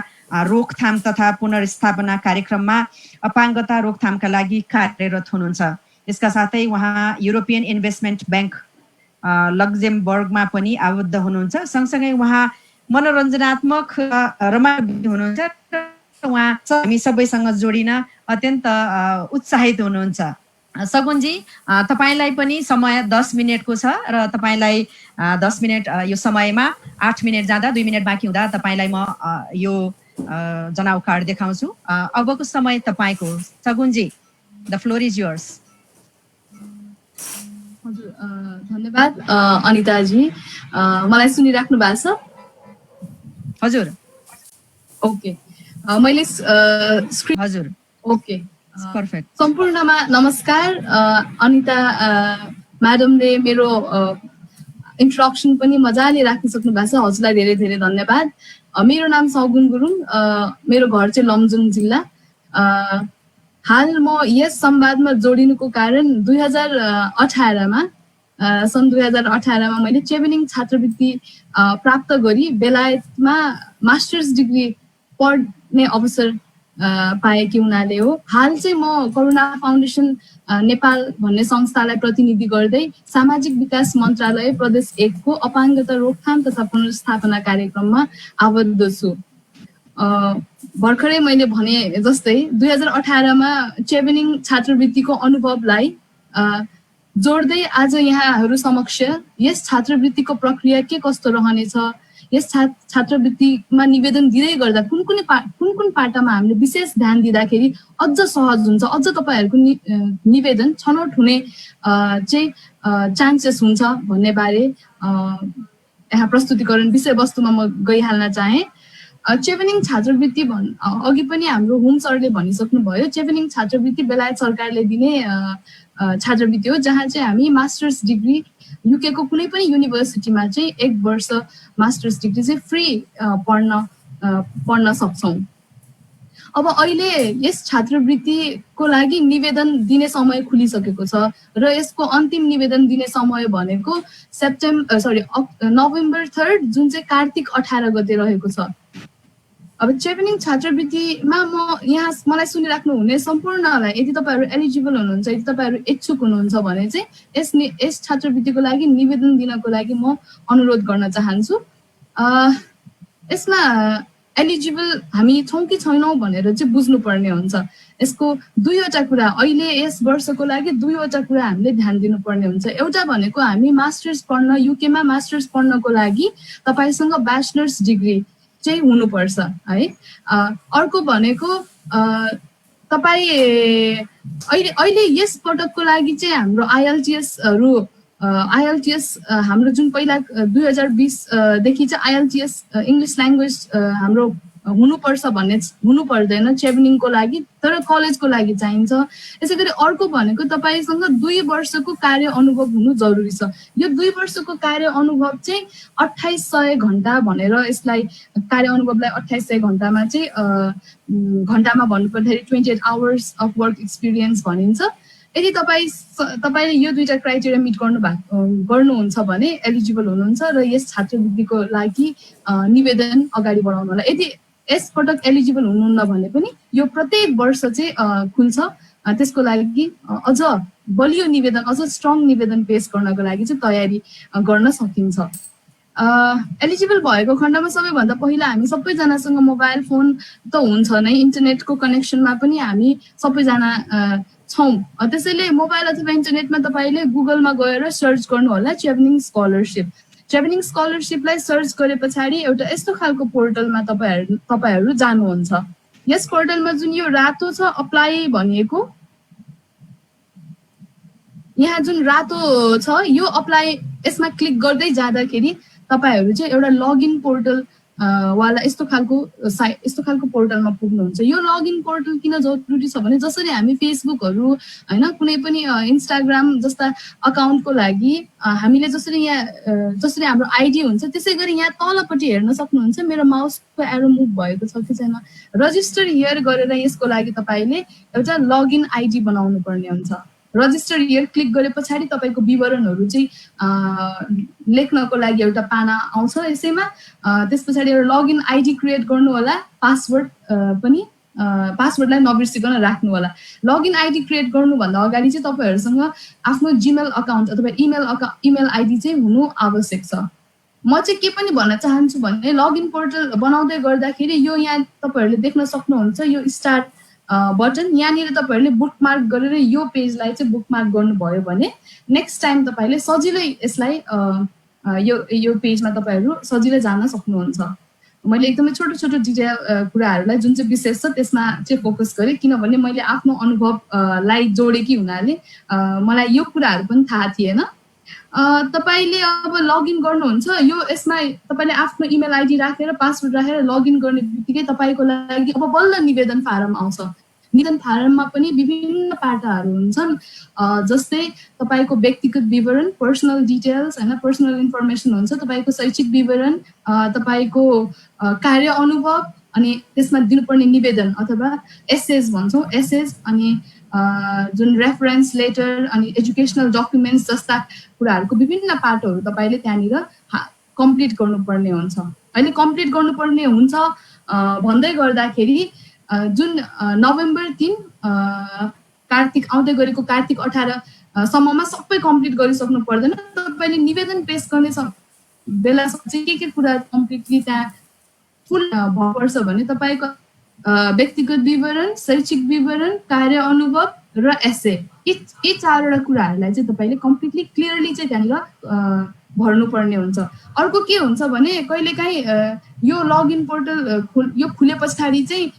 रोकथाम तथा पुनर्स्थापना कार्यक्रममा अपाङ्गता रोकथामका लागि कार्यरत हुनुहुन्छ। यसका साथै उहाँ युरोपियन इन्भेस्टमेन्ट ब्याङ्क लक्जेमबर्गमा पनि आबद्ध हुनुहुन्छ। सँगसँगै उहाँ मनोरञ्जनात्मक रमाइलो हुनुहुन्छ। उहाँ हामी सबैसँग जोडिन अत्यन्त उत्साहित हुनुहुन्छ। सगुनजी, तपाईलाई पनि समय 10 मिनेटको छ र तपाईलाई 10 मिनेट यो समयमा 8 मिनेट जाँदा 2 मिनेट बाँकी हुँदा तपाईलाई म यो जनाउ कार्ड देखाउँछु। अबको समय तपाईको। सगुनजी, द फ्लोर इज योर्स। हजुर, धन्यवाद अनिताजी। मलाई सुनिराख्नु भएको छ? हजुर। ओके, मैले स्क्रिप्ट। हजुर, ओके, पर्फेक्ट। सम्पूर्णमा नमस्कार। अनिता म्याडमले मेरो इन्ट्रोडक्सन पनि मजाले राखिसक्नु भएको छ। हजुरलाई धेरै धेरै धन्यवाद। मेरो नाम सगुन गुरुङ, मेरो घर चाहिँ लमजुङ जिल्ला। हाल म यस संवादमा जोडिनुको कारण 2018 मा सन् 2018 मा मैले चेभेनिङ छात्रवृत्ति प्राप्त गरी बेलायतमा मास्टर्स डिग्री पढ्ने अवसर पाएकी हुनाले हो। हाल चाहिँ म करुणा फाउन्डेसन नेपाल भन्ने संस्थालाई प्रतिनिधि गर्दै सामाजिक विकास मन्त्रालय प्रदेश 1 को अपाङ्गता रोकथाम तथा पुनर्स्थापना कार्यक्रममा आबद्ध छु। भर्खरै मैले भने जस्तै 2018 मा चेभेनिङ छात्रवृत्तिको अनुभवलाई जोड्दै आज यहाँहरू समक्ष यस छात्रवृत्तिको प्रक्रिया के कस्तो रहनेछ, यस छात्रवृत्तिमा निवेदन दिँदै गर्दा कुन कुन पाटामा हामीले विशेष ध्यान दिँदाखेरि अझ सहज हुन्छ, अझ तपाईहरूको निवेदन छनौट हुने चाहिँ चान्सेस हुन्छ भन्ने बारे यहाँ प्रस्तुतिकरण विषयवस्तुमा म गइहाल्न चाहे। चेभेनिङ छात्रवृत्ति अघि पनि हाम्रो होम सरले भनिसक्नु भयो। चेभेनिङ छात्रवृत्ति बेलायत सरकारले दिने छात्रवृत्ति हो, जहाँ चाहिँ हामी मास्टर्स डिग्री युके को कुनै पनि युनिभर्सिटीमा चाहिँ 1 वर्ष मास्टर्स डिग्री चाहिँ फ्री पढ्न सक्छौँ। अब अहिले यस छात्रवृत्तिको लागि निवेदन दिने समय खुलिसकेको छ र यसको अन्तिम निवेदन दिने समय भनेको नोभेम्बर 3 जुन चाहिँ कार्तिक 18 गते रहेको छ। अब चेभेनिङ छात्रवृत्तिमा मलाई सुनिराख्नु हुने सम्पूर्णलाई यदि तपाईहरू एलिजिबल हुनुहुन्छ, यदि तपाईहरू इच्छुक हुनुहुन्छ भने चाहिँ यस छात्रवृत्तिको लागि निवेदन दिनको लागि म अनुरोध गर्न चाहन्छु। यसमा एलिजिबल हामी छौँ कि छैनौँ भनेर चाहिँ बुझ्नुपर्ने हुन्छ। यसको दुईवटा कुरा, अहिले यस वर्षको लागि दुईवटा कुरा हामीले ध्यान दिनुपर्ने हुन्छ। एउटा भनेको हामी मास्टर्स पढ्न युकेमा मास्टर्स पढ्नको लागि तपाईसँग ब्याचलर्स डिग्री चाहिँ हुनुपर्छ है। अर्को भनेको तपाईँ अहिले यस पटकको लागि चाहिँ हाम्रो आइएलटिएस हाम्रो जुन पहिला 2020 देखि चाहिँ आइएलटिएस इङ्ग्लिस ल्याङ्ग्वेज हाम्रो हुनुपर्छ भन्ने हुनु पर्दैन चेभनिङको लागि, तर कलेजको लागि चाहिन्छ। यसै गरी अर्को भनेको तपाईँसँग 2 वर्षको कार्य अनुभव हुनु जरुरी छ। यो 2 वर्षको कार्य अनुभव चाहिँ 2800 घण्टा भनेर यसलाई कार्य अनुभवलाई 2800 घण्टामा चाहिँ घण्टामा भन्नुपर्दाखेरि 28 आवर्स अफ वर्क एक्सपिरियन्स भनिन्छ। यदि तपाईँले यो 2टा क्राइटेरिया मिट गर्नुहुन्छ भने एलिजिबल हुनुहुन्छ र यस छात्रवृत्तिको लागि निवेदन अगाडि बढाउनु होला। यदि यसपटक एलिजिबल हुनुहुन्न भने पनि यो प्रत्येक वर्ष चाहिँ खुल्छ। त्यसको लागि अझ बलियो निवेदन, अझ स्ट्रङ निवेदन पेश गर्नको लागि चाहिँ तयारी गर्न सकिन्छ। एलिजिबल भएको खण्डमा सबैभन्दा पहिला हामी सबैजनासँग मोबाइल फोन त हुन्छ नै, इन्टरनेटको कनेक्सनमा पनि हामी सबैजना छौँ। त्यसैले मोबाइल अथवा इन्टरनेटमा तपाईँले गुगलमा गएर सर्च गर्नु होला चेभनिङ स्कलरसिप। चेभनिङ स्कलरसिपलाई सर्च गरे पछाडि एउटा यस्तो खालको पोर्टलमा तपाईँहरू जानुहुन्छ। यस पोर्टलमा जुन यो रातो छ अप्लाई भनिएको, यहाँ जुन रातो छ यो अप्लाई, यसमा क्लिक गर्दै जाँदाखेरि तपाईँहरू चाहिँ एउटा लगइन पोर्टल वाला यस्तो खालको पोर्टलमा पुग्नुहुन्छ। यो लगइन पोर्टल किन जरुरी छ भने जसरी हामी फेसबुकहरू हैन कुनै पनि इन्स्टाग्राम जस्ता अकाउन्टको लागि हामीले जसरी हाम्रो आइडी हुन्छ त्यसै गरी यहाँ तलपट्टि हेर्न सक्नुहुन्छ मेरो माउसको एरो मुभ भएको छ कि छैन। रजिस्टर हियर गरेर यसको लागि तपाईँले एउटा लगइन आइडी बनाउनु पर्ने हुन्छ। रजिस्टर हियर क्लिक गरे पछाडि तपाईँको विवरणहरू चाहिँ लेख्नको लागि एउटा पाना आउँछ यसैमा। त्यस पछाडि एउटा लगइन आइडी क्रिएट गर्नु होला, पासवर्डलाई नबिर्सिकन राख्नु होला। लगइन आइडी क्रिएट गर्नुभन्दा अगाडि चाहिँ तपाईँहरूसँग आफ्नो जीमेल अकाउन्ट अथवा इमेल आइडी चाहिँ हुनु आवश्यक छ। म चाहिँ के पनि भन्न चाहन्छु भने लगइन पोर्टल बनाउँदै गर्दाखेरि यो यहाँ तपाईँहरूले देख्न सक्नुहुन्छ यो स्टार्ट बटन, यहाँनिर तपाईँहरूले बुकमार्क गरेर यो पेजलाई चाहिँ बुकमार्क गर्नुभयो भने नेक्स्ट टाइम तपाईँले सजिलै यसलाई यो पेजमा तपाईँहरू सजिलै जान सक्नुहुन्छ। मैले एकदमै छोटो छोटो डिटेल कुराहरूलाई जुन चाहिँ विशेष छ त्यसमा चाहिँ फोकस गरेँ, किनभने मैले आफ्नो अनुभवलाई जोडेकी हुनाले मलाई यो कुराहरू पनि थाहा थिएन। तपाईँले अब लगइन गर्नुहुन्छ, यसमा तपाईँले आफ्नो इमेल आइडी राखेर पासवर्ड राखेर लगइन गर्ने बित्तिकै तपाईँको लागि अब बल्ल निवेदन फारम आउँछ। निवेदन फारममा पनि विभिन्न पाटाहरू हुन्छन्, जस्तै तपाईँको व्यक्तिगत विवरण, पर्सनल डिटेल्स हैन, पर्सनल इन्फर्मेसन हुन्छ, तपाईँको शैक्षिक विवरण, तपाईँको कार्य अनुभव, अनि त्यसमा दिनुपर्ने निवेदन अथवा एसेज भन्छौँ, एसेज, अनि जुन रेफरेन्स लेटर अनि एजुकेसनल डकुमेन्ट्स जस्ता कुराहरूको विभिन्न पाटोहरू तपाईँले त्यहाँनिर कम्प्लिट गर्नुपर्ने हुन्छ। अहिले कम्प्लिट गर्नुपर्ने हुन्छ भन्दै गर्दाखेरि जुन नोभेम्बर 3 कार्तिक आउँदै गरेको कार्तिक 18 सम्ममा सबै कम्प्लिट गरिसक्नु पर्दैन। तपाईँले निवेदन पेश गर्ने बेला चाहिँ के कुरा कम्प्लिटली त्यहाँ फुल भनुपर्छ भने तपाईँको व्यक्तिगत विवरण, शैक्षिक विवरण, कार्य अनुभव र एसे, यी 4वटा कुराहरूलाई चाहिँ तपाईँले कम्प्लिटली क्लियरली चाहिँ त्यहाँनिर भर्नुपर्ने हुन्छ। अर्को के हुन्छ भने कहिलेकाहीँ यो लगइन पोर्टल यो खुले पछाडि चाहिँ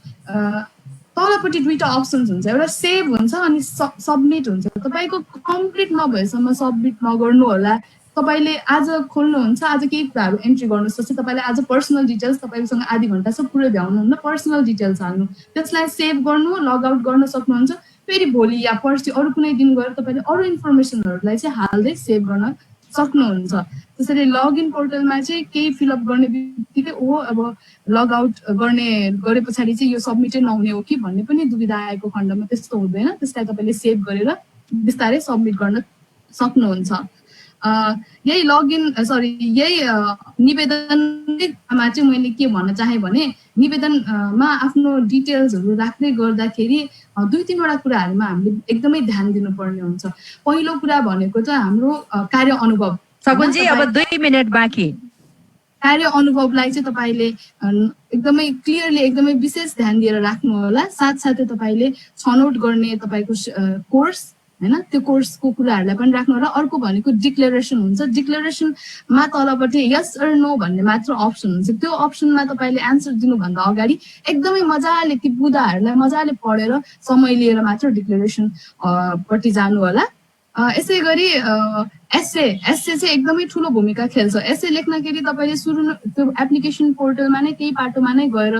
तलपट्टि 2टा अप्सन्स हुन्छ, एउटा सेभ हुन्छ अनि सबमिट हुन्छ। तपाईँको कम्प्लिट नभएसम्म सबमिट नगर्नु होला। तपाईँले आज खोल्नुहुन्छ, आज केही कुराहरू एन्ट्री गर्नुहोस्, जस्तै तपाईँले आज पर्सनल डिटेल्स तपाईँसँग आधी घन्टा छ पुरै भ्याउनुहुन्न, पर्सनल डिटेल्स हाल्नु, त्यसलाई सेभ गर्नु, लगआउट गर्न सक्नुहुन्छ। फेरि भोलि या पर्सि अरू कुनै दिन गएर तपाईँले अरू इन्फर्मेसनहरूलाई चाहिँ हाल्दै सेभ गर्न सक्नुहुन्छ। त्यसरी लगइन पोर्टलमा चाहिँ केही फिलअप गर्ने बित्तिकै अब लगआउट गरे पछाडि चाहिँ यो सबमिटै नहुने हो कि भन्ने पनि दुविधा आएको खण्डमा त्यस्तो हुँदैन। त्यसलाई तपाईँले सेभ गरेर बिस्तारै सबमिट गर्न सक्नुहुन्छ। यही निवेदनमा चाहिँ मैले के भन्न चाहेँ भने निवेदनमा आफ्नो डिटेल्सहरू राख्दै गर्दाखेरि 2-3वटा कुराहरूमा हामीले एकदमै ध्यान दिनुपर्ने हुन्छ। पहिलो कुरा भनेको चाहिँ हाम्रो कार्य अनुभव। सगुनजी अब 2 मिनेट बाँकी। कार्य अनुभवलाई चाहिँ तपाईँले एकदमै क्लियरली एकदमै विशेष ध्यान दिएर राख्नु होला। साथसाथै तपाईँले छनौट गर्ने तपाईँको कोर्स हैन, त्यो कोर्सको कुराहरूलाई पनि राख्नु होला। अर्को भनेको डिक्लेरेसन हुन्छ। डिक्लेरेसनमा तलपट्टि यस अर नो भन्ने मात्र अप्सन हुन्छ। त्यो अप्सनमा तपाईँले एन्सर दिनुभन्दा अगाडि एकदमै मजाले ती बुदाहरूलाई मजाले पढेर समय लिएर मात्र डिक्लेरेसन पट्टि जानु होला। यसै गरी एसे चाहिँ एकदमै ठुलो भूमिका खेल्छ। एसे लेख्नखेरि तपाईँले त्यो एप्लिकेसन पोर्टलमा नै त्यही पाटोमा नै गएर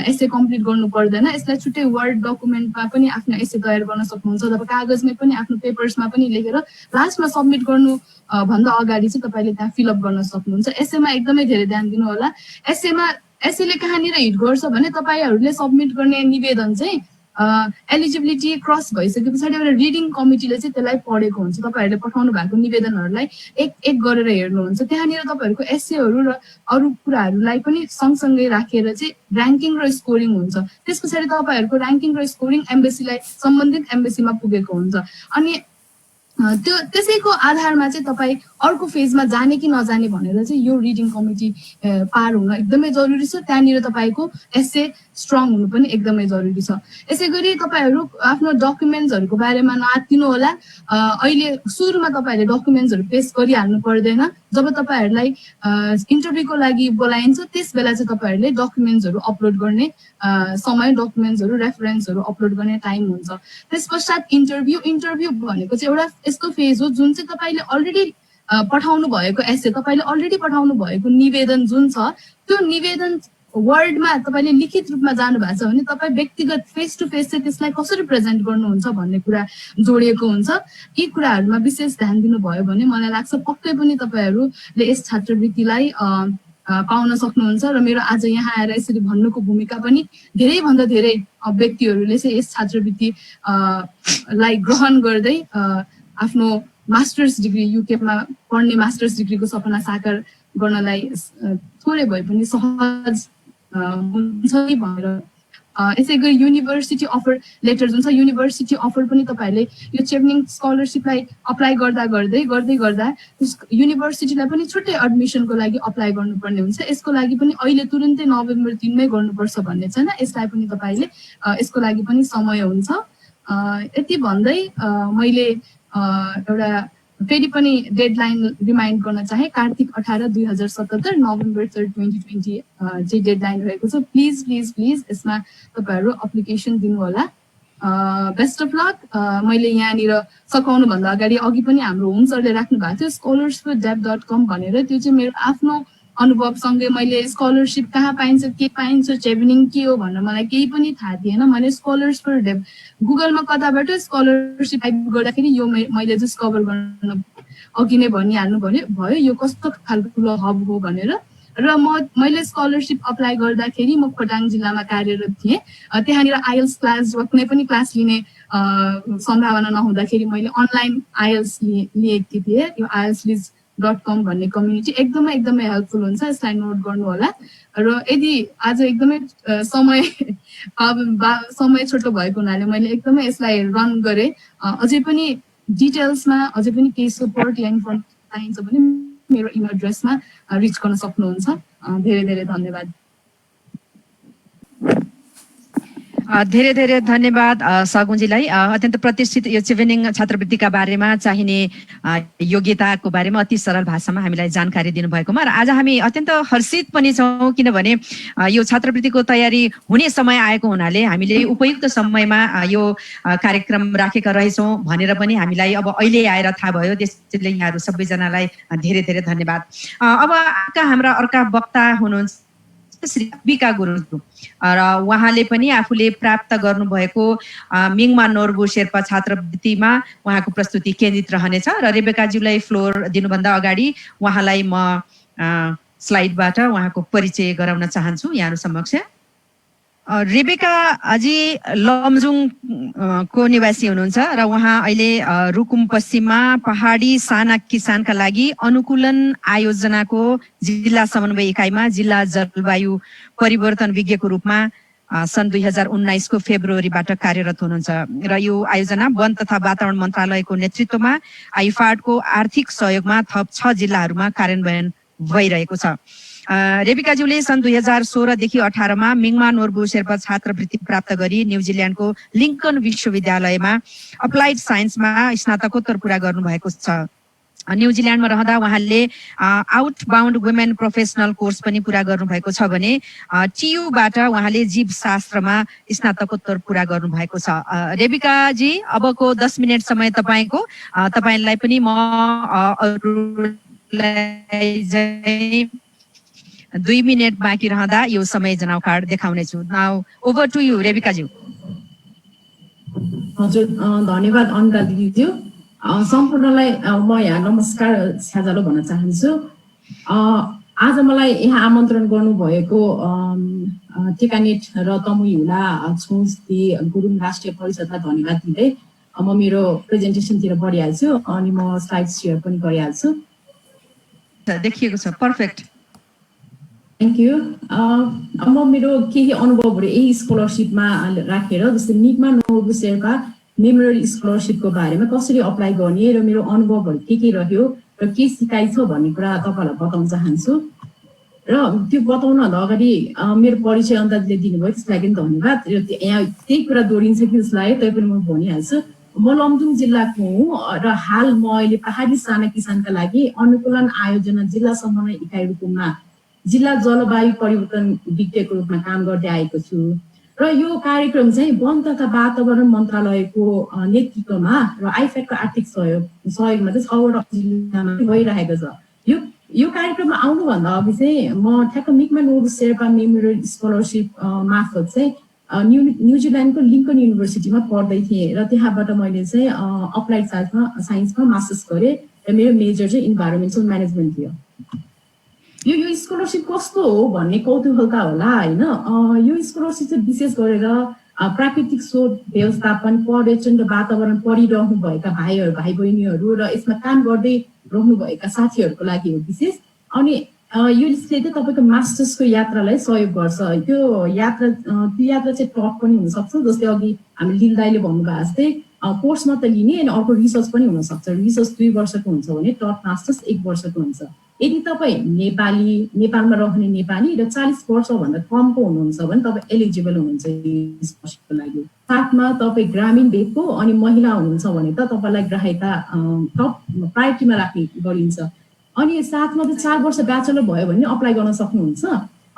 एसे कम्प्लिट गर्नु पर्दैन। यसलाई छुट्टै वर्ड डकुमेन्टमा पनि आफ्नो एसे तयार गर्न सक्नुहुन्छ। तपाईँ कागजमै पनि आफ्नो पेपर्समा पनि लेखेर लास्टमा सबमिट गर्नु भन्दा अगाडि चाहिँ तपाईँले त्यहाँ फिलअप गर्न सक्नुहुन्छ। एसेमा एकदमै धेरै ध्यान दिनु होला। एसेले कहाँनिर हिट गर्छ भने तपाईँहरूले सबमिट गर्ने निवेदन चाहिँ एलिजिबिलिटी क्रस भइसके पछाडि एउटा रिडिङ कमिटीले चाहिँ त्यसलाई पढेको हुन्छ। तपाईँहरूले पठाउनु भएको निवेदनहरूलाई एक एक गरेर हेर्नुहुन्छ। त्यहाँनिर तपाईँहरूको एसेहरू र अरू कुराहरूलाई पनि सँगसँगै राखेर चाहिँ ऱ्याङ्किङ र स्कोरिङ हुन्छ। त्यस पछाडि तपाईँहरूको ऱ्याङ्किङ र स्कोरिङ एम्बेसीलाई सम्बन्धित एम्बेसीमा पुगेको हुन्छ। अनि त्यसैको आधारमा चाहिँ तपाईँ अर्को फेजमा जाने कि नजाने भनेर चाहिँ यो रिडिङ कमिटी पार हुन एकदमै जरुरी छ। त्यहाँनिर तपाईँको एसे स्ट्रङ हुनु पनि एकदमै जरुरी छ। यसै गरी तपाईँहरू आफ्नो डकुमेन्ट्सहरूको बारेमा नआत्तिनु होला। अहिले सुरुमा तपाईँहरूले डकुमेन्ट्सहरू पेश गरिहाल्नु पर्दैन। जब तपाईँहरूलाई इन्टरभ्यूको लागि बोलाइन्छ त्यस बेला चाहिँ तपाईँहरूले डकुमेन्ट्सहरू अपलोड गर्ने समय, डकुमेन्ट्सहरू रेफरेन्सहरू अपलोड गर्ने टाइम हुन्छ। त्यस पश्चात इन्टरभ्यू भनेको चाहिँ एउटा यस्तो फेज हो जुन चाहिँ तपाईँले अलरेडी पठाउनु भएको तपाईँले अलरेडी पठाउनु भएको निवेदन जुन छ त्यो निवेदन वर्डमा तपाईँले लिखित रूपमा जानु भएको छ भने तपाईँ व्यक्तिगत फेस टु फेस चाहिँ त्यसलाई कसरी प्रेजेन्ट गर्नुहुन्छ भन्ने कुरा जोडिएको हुन्छ। यी कुराहरूमा विशेष ध्यान दिनुभयो भने मलाई लाग्छ पक्कै पनि तपाईँहरूले यस छात्रवृत्तिलाई पाउन सक्नुहुन्छ। र मेरो आज यहाँ आएर यसरी भन्नुको भूमिका पनि धेरैभन्दा धेरै व्यक्तिहरूले चाहिँ यस छात्रवृत्ति लाई ग्रहण गर्दै आफ्नो मास्टर्स डिग्री युकेमा पढ्ने मास्टर्स डिग्रीको सपना साकार गर्नलाई थोरै भए पनि सहज हुन्छ भनेर। यसै गरी युनिभर्सिटी अफर लेटर जुन छ युनिभर्सिटी अफर पनि तपाईँहरूले यो चेभनिङ स्कलरसिपलाई अप्लाई गर्दा युनिभर्सिटीलाई पनि छुट्टै एडमिसनको लागि अप्लाई गर्नुपर्ने हुन्छ। यसको लागि पनि अहिले तुरुन्तै नोभेम्बर 3 मै गर्नुपर्छ भन्ने छैन। यसलाई पनि तपाईँले यसको लागि पनि समय हुन्छ। यति भन्दै मैले एउटा फेरि पनि डेडलाइन रिमाइन्ड गर्न चाहे। कार्तिक 18, 2077 नोभेम्बर 3, 2020 चाहिँ डेडलाइन रहेको छ। प्लिज यसमा तपाईँहरू एप्लिकेसन दिनु होला। Best of lock. मैले यहाँनिर सघाउनुभन्दा अगाडि अघि पनि हाम्रो होम सरले राख्नु भएको थियो scholarsfordev.com भनेर। त्यो चाहिँ मेरो आफ्नो अनुभवसँगै मैले स्कलरसिप कहाँ पाइन्छ, के पाइन्छ, चेभनिङ के हो भनेर मलाई केही पनि थाहा थिएन। मैले स्कलर्स फर डेभ गुगलमा कताबाट स्कलरसिप टाइप गर्दाखेरि यो मैले डिस्कभर गर्न अघि नै भनिहाल्नु भयो यो कस्तो खालको ठुलो हब हो भनेर। र मैले स्कलरसिप अप्लाई गर्दाखेरि म खोटाङ जिल्लामा कार्यरत थिएँ। त्यहाँनिर आइएल्स क्लास वा कुनै पनि क्लास लिने सम्भावना नहुँदाखेरि मैले अनलाइन आइएल्स लिएकी थिएँ। यो ielslease.com भन्ने कम्युनिटी एकदमै हेल्पफुल हुन्छ। यसलाई नोट गर्नु होला। र यदि आज एकदमै समय छोटो भएको हुनाले मैले एकदमै यसलाई रन गरेँ। अझै पनि डिटेल्समा अझै पनि केही सपोर्ट या इन्फर्मेसन चाहिन्छ भने मेरो इमेल एड्रेसमा रिच गर्न सक्नुहुन्छ। धेरै धन्यवाद। धेरै धन्यवाद सगुनजीलाई। अत्यन्त प्रतिष्ठित यो चेभनिङ छात्रवृत्तिका बारेमा चाहिने योग्यताको बारेमा अति सरल भाषामा हामीलाई जानकारी दिनुभएकोमा र आज हामी अत्यन्त हर्षित पनि छौँ। किनभने यो छात्रवृत्तिको तयारी हुने समय आएको हुनाले हामीले उपयुक्त समयमा यो कार्यक्रम राखेका रहेछौँ भनेर पनि हामीलाई अब अहिले आएर थाहा भयो। त्यसैले यहाँहरू सबैजनालाई धेरै धन्यवाद। अब हाम्रा अर्का वक्ता हुनुहुन्छ श्री रेबिका गुरुङ र उहाँले पनि आफूले प्राप्त गर्नुभएको मिङमा नोर्बु शेर्पा छात्रवृत्तिमा उहाँको प्रस्तुति केन्द्रित रहनेछ। र रेबिकाज्यूलाई फ्लोर दिनुभन्दा अगाडि उहाँलाई म स्लाइडबाट उहाँको परिचय गराउन चाहन्छु यहाँहरू समक्ष। रेबिका अझै लमजुङ को निवासी हुनुहुन्छ र उहाँ अहिले रुकुम पश्चिममा पहाडी साना किसानका लागि अनुकूलन आयोजनाको जिल्ला समन्वय इकाइमा जिल्ला जलवायु परिवर्तन विज्ञको रूपमा सन् 2019 को फेब्रुअरीबाट कार्यरत हुनुहुन्छ। र यो आयोजना वन तथा वातावरण मन्त्रालयको नेतृत्वमा आइफाडको आर्थिक सहयोगमा थप 6 जिल्लाहरूमा कार्यान्वयन भइरहेको छ। रेबिकाज्यूले सन् 2016 देखि 18 मा मिङमा नोर्बु शेर्पा छात्रवृत्ति प्राप्त गरी न्युजिल्यान्डको लिङ्कन विश्वविद्यालयमा अप्लाइड साइन्समा स्नातकोत्तर पुरा गर्नुभएको छ। न्युजिल्यान्डमा रहँदा उहाँले आउटबाउन्ड वुमेन प्रोफेसनल कोर्स पनि पुरा गर्नुभएको छ भने टियुबाट उहाँले जीवशास्त्रमा स्नातकोत्तर पुरा गर्नुभएको छ। रेबिकाजी, अबको 10 मिनट समय तपाईँको, तपाईँलाई पनि म अरूलाई चाहिँ 2 मिनट बाँकी रहँदा यो समय जनाउ कार्ड देखाउने छु। नाउ ओभर टु यु रेबिकाज्यू। हजुर, धन्यवाद अनिता दिदीज्यू। सम्पूर्णलाई म यहाँ नमस्कार स्याजालो भन्न चाहन्छु। आज मलाई यहाँ आमन्त्रण गर्नुभएको टेकानेट र तमुहिउला छोस्ती गुरुङ राष्ट्रिय परिषदलाई धन्यवाद दिँदै म मेरो प्रेजेन्टेसनतिर बढिहाल्छु अनि म स्लाइड सेयर पनि गरिहाल्छु। देखिएको छ, पर्फेक्ट। Thank you. म मेरो केही अनुभवहरू यही स्कलरसिपमा राखेर, जस्तै निगमा नोबु शेर्पा मेमोरियल स्कलरसिपको बारेमा कसरी अप्लाई गर्ने र मेरो अनुभवहरू के रह्यो र के सिकाइ छ भन्ने कुरा तपाईँहरूलाई बताउन चाहन्छु। र त्यो बताउनभन्दा अगाडि मेरो परिचय अन्दाजले दिनुभयो, त्यसको लागि पनि धन्यवाद। र यहाँ त्यही कुरा दोहोरिन्छ कि जस्तो लाग्यो, तैपनि म भनिहाल्छु। म लमजुङ जिल्लाको हुँ र हाल म अहिले पहाडी साना किसानका लागि अनुकूलन आयोजना जिल्ला समन्वय इकाइ रूपमा जिल्ला जलवायु परिवर्तन विज्ञको रूपमा काम गर्दै आएको छु। र यो कार्यक्रम चाहिँ वन तथा वातावरण मन्त्रालयको नेतृत्वमा र आइफ्याडको आर्थिक सहयोगमा चाहिँ 6वटा जिल्लामा भइरहेको छ। यो कार्यक्रममा आउनुभन्दा अघि चाहिँ म ठ्याक्क मिगमा नोबु शेर्पा मेमोरियल स्कलरसिप मार्फत चाहिँ न्युजिल्यान्डको लिङ्कन युनिभर्सिटीमा पढ्दै थिएँ र त्यहाँबाट मैले चाहिँ अप्लाइड साइन्समा मास्टर्स गरेँ र मेरो मेजर चाहिँ इन्भाइरोमेन्टल म्यानेजमेन्ट थियो। यो स्कलरसिप कस्तो हो भन्ने कौतूहलता होला होइन। यो स्कलरसिप चाहिँ विशेष गरेर प्राकृतिक स्रोत व्यवस्थापन, पर्यटन र वातावरण पढिरहनु भएका भाइ बहिनीहरू र यसमा काम गर्दै रहनुभएका साथीहरूको लागि हो विशेष। अनि यसले चाहिँ तपाईँको मास्टर्सको यात्रालाई सहयोग गर्छ। त्यो यात्रा चाहिँ टक पनि हुनसक्छ, जस्तै अघि हामी लिल दाइले भन्नुभएको जस्तै कोर्स मात्र लिने अनि अर्को रिसर्च पनि हुनसक्छ। रिसर्च 2 वर्षको हुन्छ भने टप मास्टर्स 1 वर्षको हुन्छ। यदि तपाईँ नेपालमा रहने नेपाली र 40 वर्षभन्दा कमको हुनुहुन्छ भने तपाईँ एलिजिबल हुनुहुन्छ स्कलरसिपको लागि। साथमा तपाईँ ग्रामीण भेगको अनि महिला हुनुहुन्छ भने त तपाईँलाई ग्राह्यता टप प्रायोरिटीमा राख्ने गरिन्छ। अनि साथमा चाहिँ 4 वर्ष ब्याचलर भयो भने अप्लाई गर्न सक्नुहुन्छ।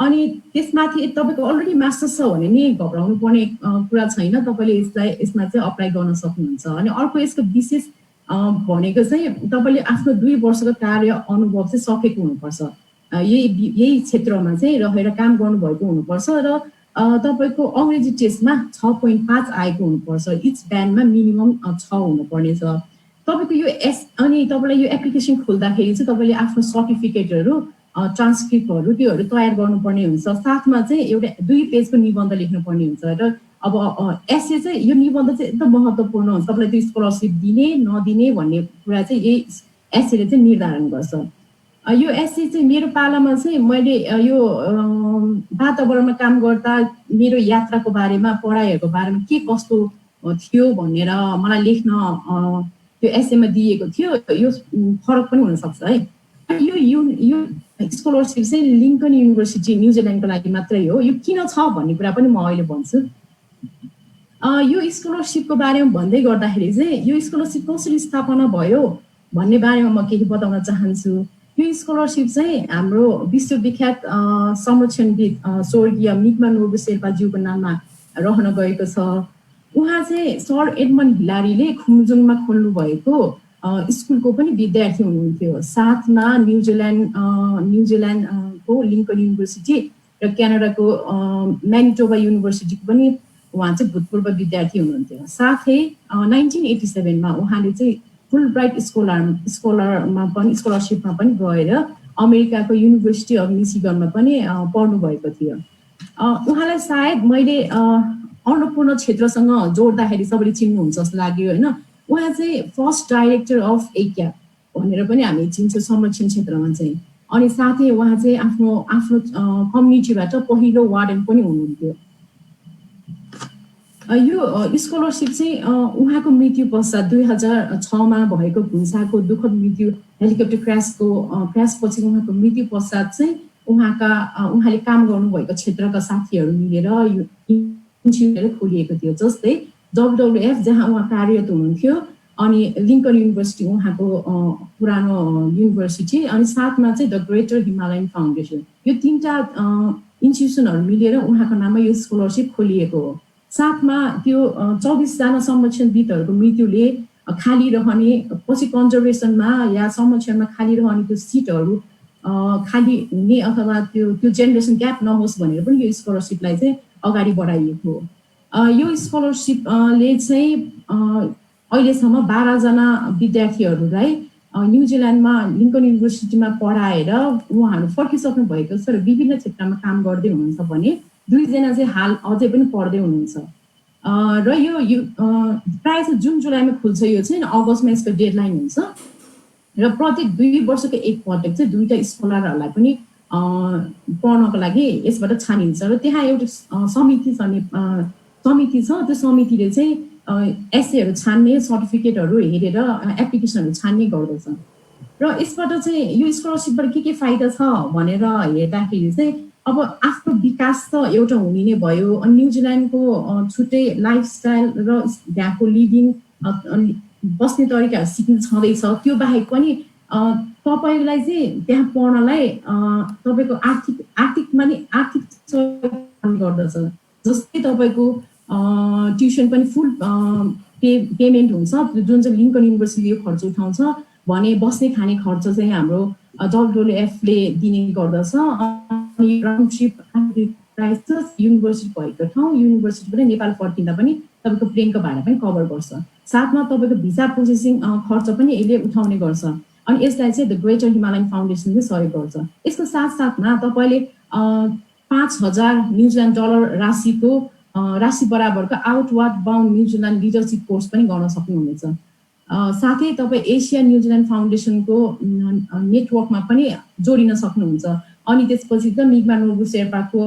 अनि त्यसमाथि तपाईँको अलरेडी मास्टर्स छ भने नि घबराउनु पर्ने कुरा छैन, तपाईँले यसमा चाहिँ अप्लाई गर्न सक्नुहुन्छ। अनि अर्को यसको विशेष भनेको चाहिँ तपाईँले आफ्नो 2 वर्षको कार्य अनुभव चाहिँ सकेको हुनुपर्छ। यही क्षेत्रमा चाहिँ रहेर काम गर्नुभएको हुनुपर्छ र तपाईँको अङ्ग्रेजी टेस्टमा 6.5 आएको हुनुपर्छ। इच ब्यान्डमा मिनिमम 6 हुनुपर्ने छ तपाईँको यो अनि तपाईँलाई यो एप्लिकेसन खोल्दाखेरि चाहिँ तपाईँले आफ्नो सर्टिफिकेटहरू, ट्रान्सक्रिप्टहरू त्योहरू तयार गर्नुपर्ने हुन्छ। साथमा चाहिँ एउटा 2 पेजको निबन्ध लेख्नुपर्ने हुन्छ। र अब एसए चाहिँ यो निबन्ध चाहिँ एकदम महत्त्वपूर्ण हुन्छ। तपाईँलाई त्यो स्कलरसिप दिने नदिने भन्ने कुरा चाहिँ यही एसएले चाहिँ निर्धारण गर्छ। यो एसए चाहिँ मेरो पालामा चाहिँ मैले यो वातावरणमा काम गर्दा मेरो यात्राको बारेमा, पढाइहरूको बारेमा के कस्तो थियो भनेर मलाई लेख्न त्यो एसएमा दिएको थियो। यो फरक पनि हुनसक्छ है। यो स्कलरसिप चाहिँ लिङ्कन युनिभर्सिटी न्युजिल्यान्डको लागि मात्रै हो। यो किन छ भन्ने कुरा पनि म अहिले भन्छु। यो स्कलरसिपको बारेमा भन्दै गर्दाखेरि चाहिँ यो स्कलरसिप कसरी स्थापना भयो भन्ने बारेमा म केही बताउन चाहन्छु। यो स्कलरसिप चाहिँ हाम्रो विश्वविख्यात संरक्षणविद स्वर्गीय मिगमा नोबु शेर्पाज्यूको नाममा रहन गएको छ। उहाँ चाहिँ सर एडमन्ड हिलारीले खुम्जुङमा खोल्नु भएको स्कुलको पनि विद्यार्थी हुनुहुन्थ्यो। साथमा न्युजिल्यान्डको लिङ्कन युनिभर्सिटी र क्यानाडाको म्यानिटोबा युनिभर्सिटीको पनि उहाँ चाहिँ भूतपूर्व विद्यार्थी हुनुहुन्थ्यो। साथै 1987 उहाँले चाहिँ फुल ब्राइट स्कलरसिपमा पनि गएर अमेरिकाको युनिभर्सिटी अफ मिसिगनमा पनि पढ्नु भएको थियो। उहाँलाई सायद मैले अन्नपूर्ण क्षेत्रसँग जोड्दाखेरि सबैले चिन्नुहुन्छ जस्तो लाग्यो होइन। उहाँ चाहिँ फर्स्ट डाइरेक्टर अफ एकिया भनेर पनि हामी चिन्छौँ संरक्षण क्षेत्रमा चाहिँ। अनि साथै उहाँ चाहिँ आफ्नो कम्युनिटीबाट पहिलो वार्डन पनि हुनुहुन्थ्यो। यो स्कलरसिप चाहिँ उहाँको मृत्यु पश्चात 2006मा भएको भुइँचालोको दुःखद मृत्यु हेलिकप्टर क्रासपछि उहाँको मृत्यु पश्चात चाहिँ उहाँले काम गर्नुभएको क्षेत्रका साथीहरू मिलेर यो खोलिएको थियो। जस्तै WWF जहाँ उहाँ कार्यरत हुनुहुन्थ्यो अनि लिङ्कन युनिभर्सिटी उहाँको पुरानो युनिभर्सिटी, अनि साथमा चाहिँ द ग्रेटर हिमालयन फाउन्डेसन, यो 3टा इन्स्टिट्युसनहरू मिलेर उहाँको नाममा यो स्कलरसिप खोलिएको हो। साथमा त्यो 24 जना संरक्षणविदहरूको मृत्युले खाली रहने, पछि कन्जर्भेसनमा या संरक्षणमा खाली रहने त्यो सिटहरू खाली हुने अथवा त्यो जेनेरेसन ग्याप नहोस् भनेर पनि यो स्कलरसिपलाई चाहिँ अगाडि बढाइएको हो। यो स्कलरसिपले चाहिँ अहिलेसम्म 12 जना विद्यार्थीहरूलाई न्युजिल्यान्डमा लिङ्कन युनिभर्सिटीमा पढाएर उहाँहरू फर्किसक्नु भएको छ र विभिन्न क्षेत्रमा काम गर्दै हुनुहुन्छ भने 2 जना चाहिँ हाल अझै पनि पढ्दै हुनुहुन्छ। र यो प्रायः चाहिँ जुन जुलाईमा खुल्छ, यो चाहिँ अगस्तमा यसको डेडलाइन हुन्छ र प्रत्येक 2 वर्षको एकपटक चाहिँ 2टा स्कलरहरूलाई पनि पढ्नको लागि यसबाट छानिन्छ र त्यहाँ एउटा समिति छ, त्यो समितिले चाहिँ एसेहरू छान्ने, सर्टिफिकेटहरू हेरेर एप्लिकेसनहरू छान्ने गर्दछ। र यसबाट चाहिँ यो स्कलरसिपबाट के फाइदा छ भनेर हेर्दाखेरि चाहिँ अब आफ्नो विकास त एउटा हुने नै भयो, अनि न्युजिल्यान्डको छुट्टै लाइफस्टाइल र त्यहाँको लिभिङ बस्ने तरिकाहरू सिक्नु छँदैछ। त्यो बाहेक पनि तपाईँलाई चाहिँ त्यहाँ पढ्नलाई तपाईँको आर्थिक सहयोग गर्दछ। जस्तै तपाईँको ट्युसन पनि फुल पेमेन्ट हुन्छ, जुन चाहिँ लिङ्कन युनिभर्सिटीले यो खर्च उठाउँछ भने बस्ने खाने खर्च चाहिँ हाम्रो WWF-ले दिने गर्दछ। अनि राउन्ड ट्रिप प्राइस युनिभर्सिटी भएको ठाउँ, युनिभर्सिटीबाट नेपाल फर्किँदा पनि तपाईँको प्लेनको भाडा पनि कभर गर्छ। साथमा तपाईँको भिसा प्रोसेसिङ खर्च पनि यसले उठाउने गर्छ। अनि यसलाई चाहिँ द ग्रेटर हिमालयन फाउन्डेसनले सहयोग गर्छ। यसको साथसाथमा तपाईँले 5000 न्युजिल्यान्ड डलर राशि बराबरको outward bound New Zealand leadership course पनि गर्न सक्नुहुनेछ। साथै तपाईँ एसिया न्युजिल्यान्ड फाउन्डेसनको नेटवर्कमा पनि जोडिन सक्नुहुन्छ। अनि त्यसपछि त मिग्मा नोर्बु शेर्पाको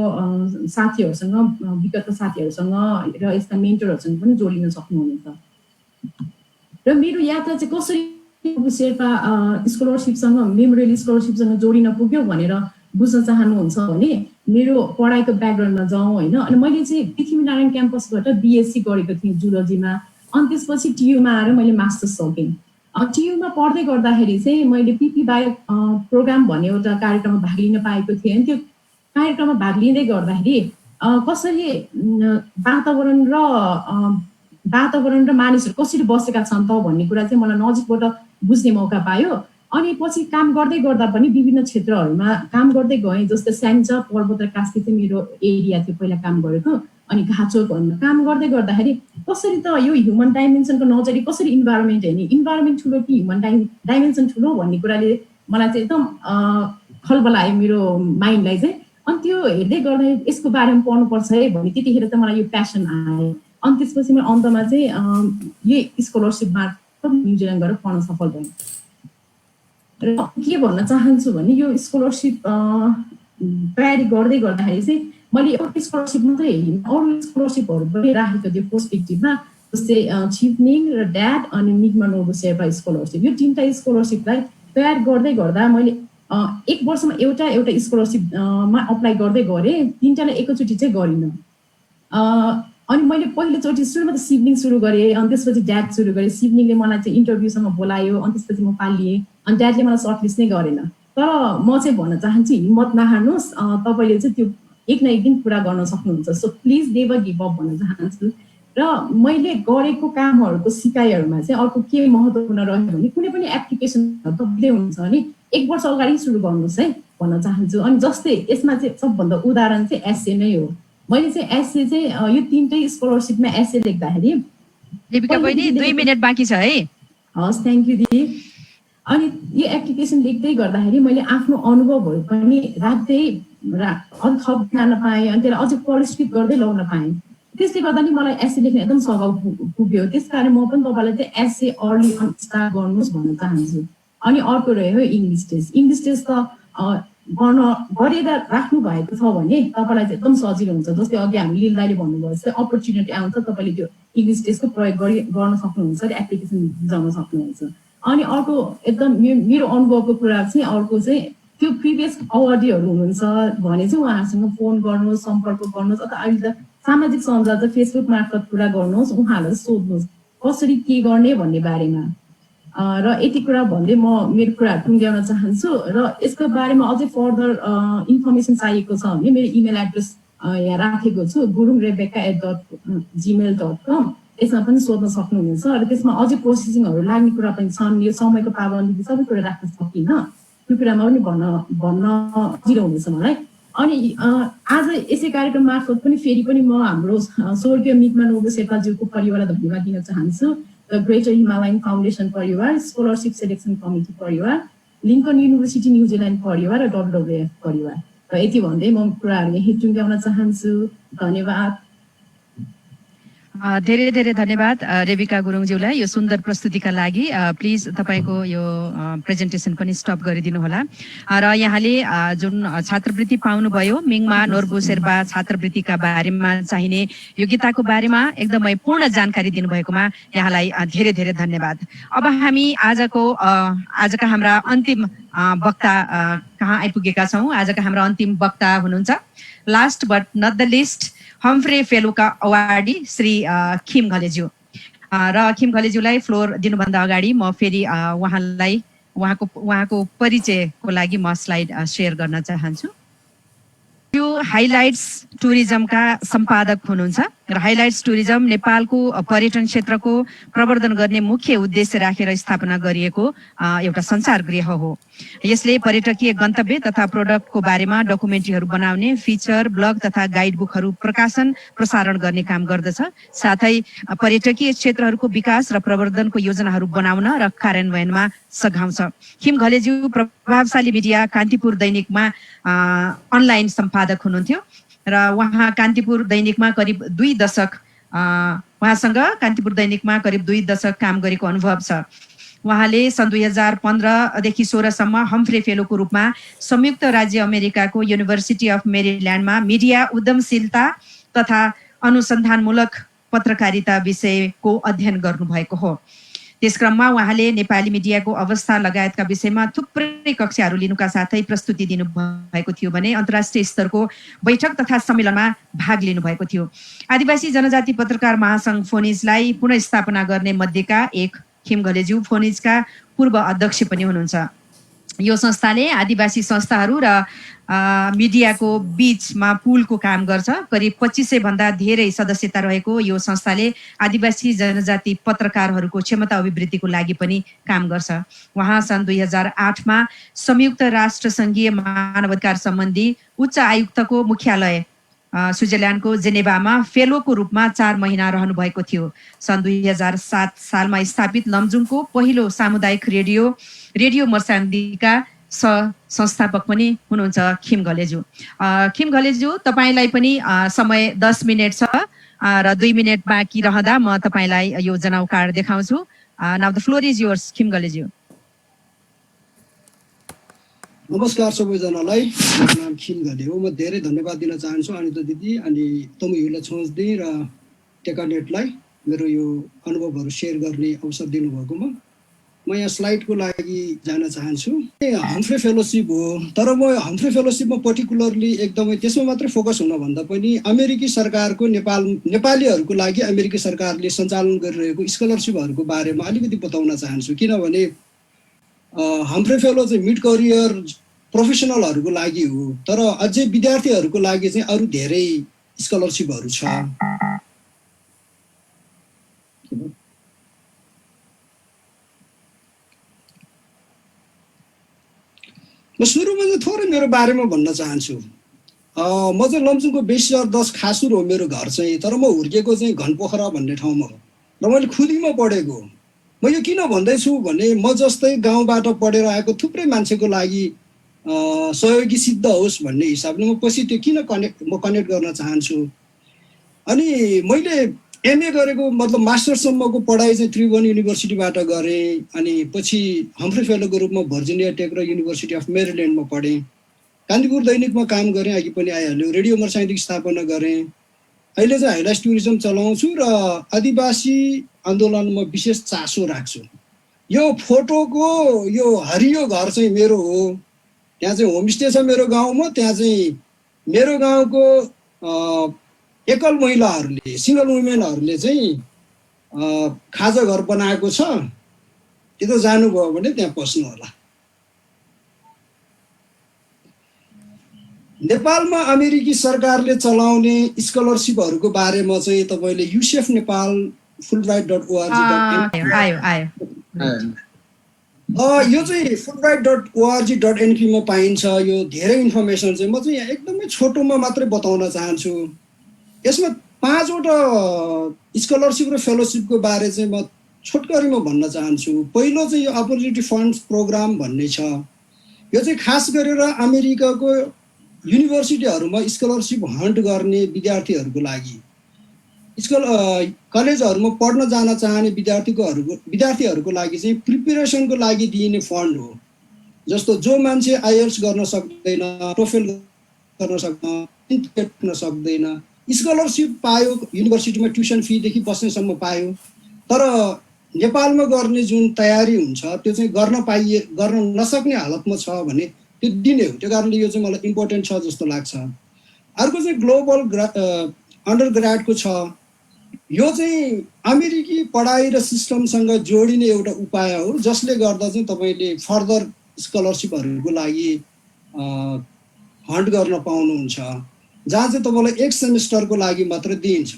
साथीहरूसँग, विगतका साथीहरूसँग र यस्ता मेन्टरहरूसँग पनि जोडिन सक्नुहुनेछ। र मेरो यात्रा चाहिँ कसरी नोर्बु शेर्पा स्कलरसिपसँग, मेमोरियल स्कलरसिपसँग जोडिन पुग्यो भनेर बुझ्न चाहनुहुन्छ भने मेरो पढाइको ब्याकग्राउन्डमा जाउँ होइन। अनि मैले चाहिँ पृथ्वीनारायण क्याम्पसबाट BSc गरेको थिएँ जुलोजीमा, अनि त्यसपछि TU-मा आएर मैले मास्टर्स सकेँ। TU-मा पढ्दै गर्दाखेरि चाहिँ मैले PP बायो प्रोग्राम भन्ने एउटा कार्यक्रममा भाग लिन पाएको थिएँ। अनि त्यो कार्यक्रममा भाग लिँदै गर्दाखेरि कसरी वातावरण र मानिसहरू कसरी बसेका छन् त भन्ने कुरा चाहिँ मलाई नजिकबाट बुझ्ने मौका पायो। अनि पछि काम गर्दै गर्दा पनि विभिन्न क्षेत्रहरूमा काम गर्दै गएँ। जस्तै स्याङ्जा पर्वत र कास्की चाहिँ मेरो एरिया थियो पहिला काम गरेको। अनि घाचोकहरूमा काम गर्दै गर्दाखेरि कसरी त यो ह्युमन डाइमेन्सनको नजरिए कसरी इन्भाइरोमेन्ट हेर्ने, इन्भाइरोमेन्ट ठुलो कि ह्युमन डाइमेन्सन ठुलो भन्ने कुराले मलाई चाहिँ एकदम खलबलायो मेरो माइन्डलाई चाहिँ। अनि त्यो हेर्दै गर्दाखेरि यसको बारेमा पढ्नुपर्छ है भन्ने त्यतिखेर चाहिँ मलाई यो प्यासन आयो। अनि त्यसपछि म अन्तमा चाहिँ यो स्कलरसिप मार्फत न्युजिल्यान्ड गएर पढ्न सफल भएँ। र के भन्न चाहन्छु भने यो स्कलरसिप तयारी गर्दै गर्दाखेरि चाहिँ मैले एउटा स्कलरसिप मात्रै हेरिनँ, अरू स्कलरसिपहरू पनि राखेको थियो पर्सपेक्टिभमा। जस्तै चिफनिङ र ड्याड अनि मिग्मा नोर्बु शेर्पा स्कलरसिप, यो 3टा स्कलरसिपलाई तयार गर्दै गर्दा मैले 1 वर्षमा एउटा स्कलरसिपमा अप्लाई गर्दै गरेँ, 3टालाई एकैचोटि चाहिँ गरिनँ। अनि मैले पहिलोचोटि सुरुमा त सिभनिङ सुरु गरेँ, अनि त्यसपछि ड्याड सुरु गरेँ। सिभनिङले मलाई चाहिँ इन्टरभ्यूसँग बोलायो, अनि त्यसपछि म पालिएँ। अनि ड्याडले मलाई सर्टलिस्ट नै गरेन। तर म चाहिँ भन्न चाहन्छु हिम्मत नहार्नुहोस्, तपाईँले चाहिँ त्यो एक न एक दिन पुरा गर्न सक्नुहुन्छ। So please never give up भन्न चाहन्छु। र मैले गरेको कामहरूको सिकाइहरूमा चाहिँ अर्को के महत्त्वपूर्ण रह्यो भने कुनै पनि एप्लिकेसनहरू त हुँदै हुन्छ भने 1 वर्ष अगाडि सुरु गर्नुहोस् है भन्न चाहन्छु। अनि जस्तै यसमा चाहिँ सबभन्दा उदाहरण चाहिँ एसे नै हो। मैले चाहिँ एसे चाहिँ यो 3टै स्कलरसिपमा एसे लेख्दाखेरि दीपिका बहिनी 2 मिनेट बाँकी छ है। हस्, थ्याङ्क यू दिदी। अनि यो एप्लिकेसन लेख्दै गर्दाखेरि मैले आफ्नो अनुभवहरू पनि राख्दै अझ थप जान पाएँ, अनि त्यसलाई अझ परिष्कृत गर्दै ल्याउन पाएँ। त्यसले गर्दा नि मलाई एसे लेख्न एकदम सघाउ पुग्यो। त्यस कारण म पनि तपाईँलाई चाहिँ एसे अर्ली स्टार्ट गर्नुहोस् भन्न चाहन्छु। अनि अर्को रह्यो इङ्ग्लिस टेस्ट। इङ्ग्लिस टेस्ट त गरेर राख्नु भएको छ भने तपाईँलाई चाहिँ एकदम सजिलो हुन्छ। जस्तै अघि हामी लिल दाइले भन्नुभयो जस्तै अपर्च्युनिटी आउँछ, तपाईँले त्यो इङ्ग्लिस टेस्टको प्रयोग गर्न सक्नुहुन्छ र एप्लिकेसन बुझाउन सक्नुहुन्छ। अनि अर्को एकदम मेरो अनुभवको कुरा चाहिँ अर्को चाहिँ त्यो प्रिभियस अवार्डीहरू हुनुहुन्छ भने चाहिँ उहाँहरूसँग फोन गर्नुहोस्, सम्पर्क गर्नुहोस्, अथवा अहिले त सामाजिक सञ्जाल फेसबुक मार्फत कुरा गर्नुहोस्, उहाँहरूलाई सोध्नुहोस् कसरी के गर्ने भन्ने बारेमा र यति कुरा भन्दै म मेरो कुरा टुङ्ग्याउन चाहन्छु र यसको बारेमा अझै फर्दर इन्फर्मेसन चाहिएको छ भने मेरो इमेल एड्रेस यहाँ राखेको छु gurungrebecca@gmail.com यसमा पनि सोध्न सक्नुहुनेछ र त्यसमा अझै प्रोसेसिङहरू लाग्ने कुरा पनि छन् यो समयको पाबन्दी सबै कुरा राख्न सकिन्न त्यो कुरामा पनि भन्न जिरो हुनेछ मलाई अनि आज यसै कार्यक्रम मार्फत पनि फेरि पनि म हाम्रो स्वर्गीय मितमा नोबु शेर्पाज्यूको परिवारलाई धन्यवाद दिन चाहन्छु द ग्रेटर हिमालयन फाउन्डेसन परिवार स्कलरसिप सेलेक्सन कमिटी परिवार लिङ्कन युनिभर्सिटी न्युजिल्यान्ड परिवार र WWF परिवार र यति भन्दै म कुराहरू यही टुङ्ग्याउन चाहन्छु धन्यवाद धेरै धेरै धन्यवाद रेबिका गुरुङज्यूलाई यो सुन्दर प्रस्तुतिका लागि प्लिज तपाईँको यो प्रेजेन्टेसन पनि स्टप गरिदिनु होला र यहाँले जुन छात्रवृत्ति पाउनुभयो मिङमा नोर्बु शेर्पा छात्रवृत्तिका बारेमा चाहिने योग्यताको बारेमा एकदमै पूर्ण जानकारी दिनुभएकोमा यहाँलाई धेरै धेरै धन्यवाद अब हामी आजका हाम्रा अन्तिम वक्ता कहाँ आइपुगेका छौँ आजका हाम्रा अन्तिम वक्ता हुनुहुन्छ last but not the least Humphrey फेलोका अवार्डी श्री खिम घलेज्यू र खिम घलेज्यूलाई फ्लोर दिनुभन्दा अगाडि म फेरि उहाँको परिचयको लागि म स्लाइड सेयर गर्न चाहन्छु यो हाइलाइट्स टुरिज्मका सम्पादक हुनुहुन्छ र हाइलाइट्स टुरिज्म नेपालको पर्यटन क्षेत्रको प्रवर्धन गर्ने मुख्य उद्देश्य राखेर स्थापना गरिएको एउटा संसार गृह हो यसले पर्यटकीय गन्तव्य तथा प्रोडक्टको बारेमा डकुमेन्ट्रीहरू बनाउने फिचर ब्लग तथा गाइड बुकहरू प्रकाशन प्रसारण गर्ने काम गर्दछ साथै पर्यटकीय क्षेत्रहरूको विकास र प्रवर्धनको योजनाहरू बनाउन र कार्यान्वयनमा सघाउँछ खिम घलेज्यू प्रभावशाली मिडिया कान्तिपुर दैनिकमा अनलाइन सम्पादक हुनुहुन्थ्यो र उहाँ कान्तिपुर दैनिकमा करिब 2 दशक उहाँसँग कान्तिपुर दैनिकमा करिब 2 दशक काम गरेको अनुभव छ उहाँले सन् 2015 देखि 16 सम्म हम्फ्रे फेलोको रूपमा संयुक्त राज्य अमेरिकाको युनिभर्सिटी अफ मेरील्यान्डमा मिडिया उद्यमशीलता तथा अनुसन्धानमूलक पत्रकारिता विषयको अध्ययन गर्नुभएको हो त्यसक्रममा उहाँले नेपाली मिडियाको अवस्था लगायतका विषयमा थुप्रै कक्षाहरू लिनुका साथै प्रस्तुति दिनुभएको थियो भने अन्तर्राष्ट्रिय स्तरको बैठक तथा सम्मेलनमा भाग लिनुभएको थियो आदिवासी जनजाति पत्रकार महासंघ फोनिजलाई पुनर्स्थापना गर्ने मध्येका एक खिम घलेज्यू फोनिजका पूर्व अध्यक्ष पनि हुनुहुन्छ यो संस्थाले आदिवासी संस्थाहरू र मिडियाको बीचमा पुलको काम गर्छ करिब 2500 भन्दा धेरै सदस्यता रहेको यो संस्थाले आदिवासी जनजाति पत्रकारहरूको क्षमता अभिवृद्धिको लागि पनि काम गर्छ उहाँ सन् 2008 मा संयुक्त राष्ट्र संघीय मानवाधिकार सम्बन्धी उच्च आयुक्तको मुख्यालय स्विजरल्यान्डको जेनेभामा फेलोको रूपमा 4 महिना रहनु भएको थियो सन् 2007 सालमा स्थापित लमजुङको पहिलो सामुदायिक रेडियो मर्साङ्गीका संस्थापक पनि हुनुहुन्छ खिम घलेज्यू खिम घलेज्यू तपाईलाई पनि समय 10 मिनेट छ र 2 मिनेट बाँकी रहँदा म तपाईलाई यो जनाउ कार्ड देखाउँछु now the floor is yours Khim घलेज्यू नमस्कार सबैजनालाई नाम खिम घले हो म धेरै धन्यवाद दिन चाहन्छु अनिता दिदी अनि तमुयुला छोजदी र टेकानेटलाई मेरो यो अनुभवहरू शेयर गर्ने अवसर दिनुभएकोमा म यहाँ स्लाइडको लागि जान चाहन्छु हम्फ्रे फेलोशिप हो तर म हम्फ्रे फेलोशिपमा पर्टिकुलरली एकदमै त्यसमा मात्रै फोकस हुन भन्दा पनि अमेरिकी सरकारको नेपालीहरूको लागि अमेरिकी सरकारले सञ्चालन गरिरहेको स्कलरशिपहरूको बारेमा अलिकति बताउन चाहन्छु किनभने हम्फ्रे फेलो चाहिँ मिड करियर प्रोफेसनलहरूको लागि हो तर अझै विद्यार्थीहरूको लागि चाहिँ अरू धेरै स्कलरशिपहरू छ म सुरुमा चाहिँ थोरै मेरो बारेमा भन्न चाहन्छु म चाहिँ लमजुङको 2010 खासुर हो मेरो घर चाहिँ तर म हुर्केको चाहिँ घनपोखरा भन्ने ठाउँमा हो र मैले खुदीमा पढेको म यो किन भन्दैछु भने म जस्तै गाउँबाट पढेर आएको थुप्रै मान्छेको लागि सहयोगी सिद्ध होस् भन्ने हिसाबले म पछि त्यो किन कनेक्ट गर्न चाहन्छु अनि मैले एमए गरेको मतलब मास्टरसम्मको पढाइ चाहिँ त्रिभुवन युनिभर्सिटीबाट गरेँ अनि पछि हम्फ्रे फेलोको रूपमा भर्जिनिया टेक र युनिभर्सिटी अफ मेरील्यान्डमा पढेँ कान्तिपुर दैनिकमा काम गरेँ अघि पनि आइहाल्यो रेडियो मर्साङ्गीको स्थापना गरेँ अहिले चाहिँ हाइलाइट्स टुरिज्म चलाउँछु र आदिवासी आन्दोलनमा विशेष चासो राख्छु यो फोटोको यो हरियो घर चाहिँ मेरो हो त्यहाँ चाहिँ होमस्टे छ मेरो गाउँमा त्यहाँ चाहिँ मेरो गाउँको एकल महिलाहरूले सिङ्गल वुमेनहरूले चाहिँ खाजा घर बनाएको छ, त्यो त जानुभयो भने त्यहाँ पस्नु होला। नेपालमा अमेरिकी सरकारले चलाउने स्कलरसिपहरूको बारेमा चाहिँ तपाईँले युसेफ नेपाल fulbright.org.np यो चाहिँ fulbright.org.np मा पाइन्छ। यो धेरै इन्फर्मेसन चाहिँ म चाहिँ यहाँ एकदमै छोटोमा मात्रै बताउन चाहन्छु। यसमा 5 वटा स्कलरसिप र फेलोसिपको बारे चाहिँ म छोटकरीमा भन्न चाहन्छु। पहिलो चाहिँ यो अपर्च्युनिटी फन्ड्स प्रोग्राम भन्ने छ। यो चाहिँ खास गरेर अमेरिकाको युनिभर्सिटीहरूमा स्कलरसिप हन्ट गर्ने विद्यार्थीहरूको लागि, कलेजहरूमा पढ्न जान चाहने विद्यार्थीहरूको लागि चाहिँ प्रिपेरेसनको लागि दिइने फन्ड हो। जस्तो जो मान्छे आइएल्स गर्न सक्दैन, टोफेल गर्न सक्दैन, स्कलरसिप पायो, युनिभर्सिटीमा ट्युसन फीदेखि बस्नेसम्म पायो, तर नेपालमा गर्ने जुन तयारी हुन्छ त्यो चाहिँ गर्न नसक्ने हालतमा छ भने त्यो दिने हो। त्यो कारणले यो चाहिँ मलाई इम्पोर्टेन्ट छ जस्तो लाग्छ। अर्को चाहिँ ग्लोबल अन्डर ग्रेडको छ। यो चाहिँ अमेरिकी पढाइ र सिस्टमसँग जोडिने एउटा उपाय हो, जसले गर्दा चाहिँ तपाईँले फर्दर स्कलरसिपहरूको लागि हन्ट गर्न पाउनुहुन्छ, जहाँ चाहिँ तपाईँलाई 1 सेमेस्टरको लागि मात्र दिइन्छ।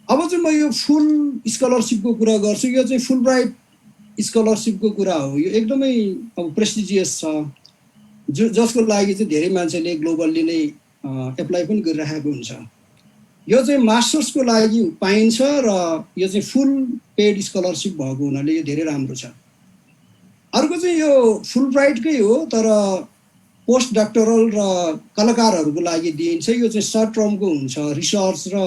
अब चाहिँ म यो फुल स्कलरसिपको कुरा गर्छु। यो चाहिँ फुलब्राइट स्कलरसिपको कुरा हो। यो एकदमै अब प्रेस्टिजियस छ, जसको लागि चाहिँ धेरै मान्छेले ग्लोबल्ली नै एप्लाई पनि गरिरहेको हुन्छ। यो चाहिँ मास्टर्सको लागि पाइन्छ र यो चाहिँ फुल पेड स्कलरसिप भएको हुनाले यो धेरै राम्रो छ। अर्को चाहिँ यो फुलब्राइटकै हो, तर पोस्ट डक्टरल र कलाकारहरूको लागि दिइन्छ। यो चाहिँ सर्ट टर्मको हुन्छ, रिसर्च र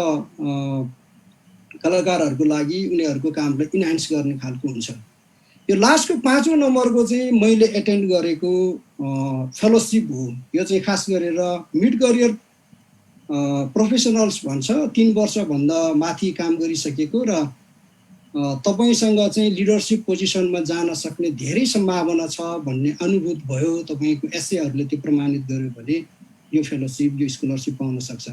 कलाकारहरूको लागि उनीहरूको कामलाई इन्हान्स गर्ने खालको हुन्छ। यो लास्टको 5औं नम्बरको चाहिँ मैले एटेन्ड गरेको फेलोसिप हो। यो चाहिँ खास गरेर मिड करियर प्रोफेसनल्स भन्छ, 3 वर्षभन्दा माथि काम गरिसकेको र तपाईँसँग चाहिँ लिडरसिप पोजिसनमा जान सक्ने धेरै सम्भावना छ भन्ने अनुभूत भयो, तपाईँको एसेहरूले त्यो प्रमाणित गर्यो भने यो फेलोसिप, यो स्कलरसिप पाउन सक्छ।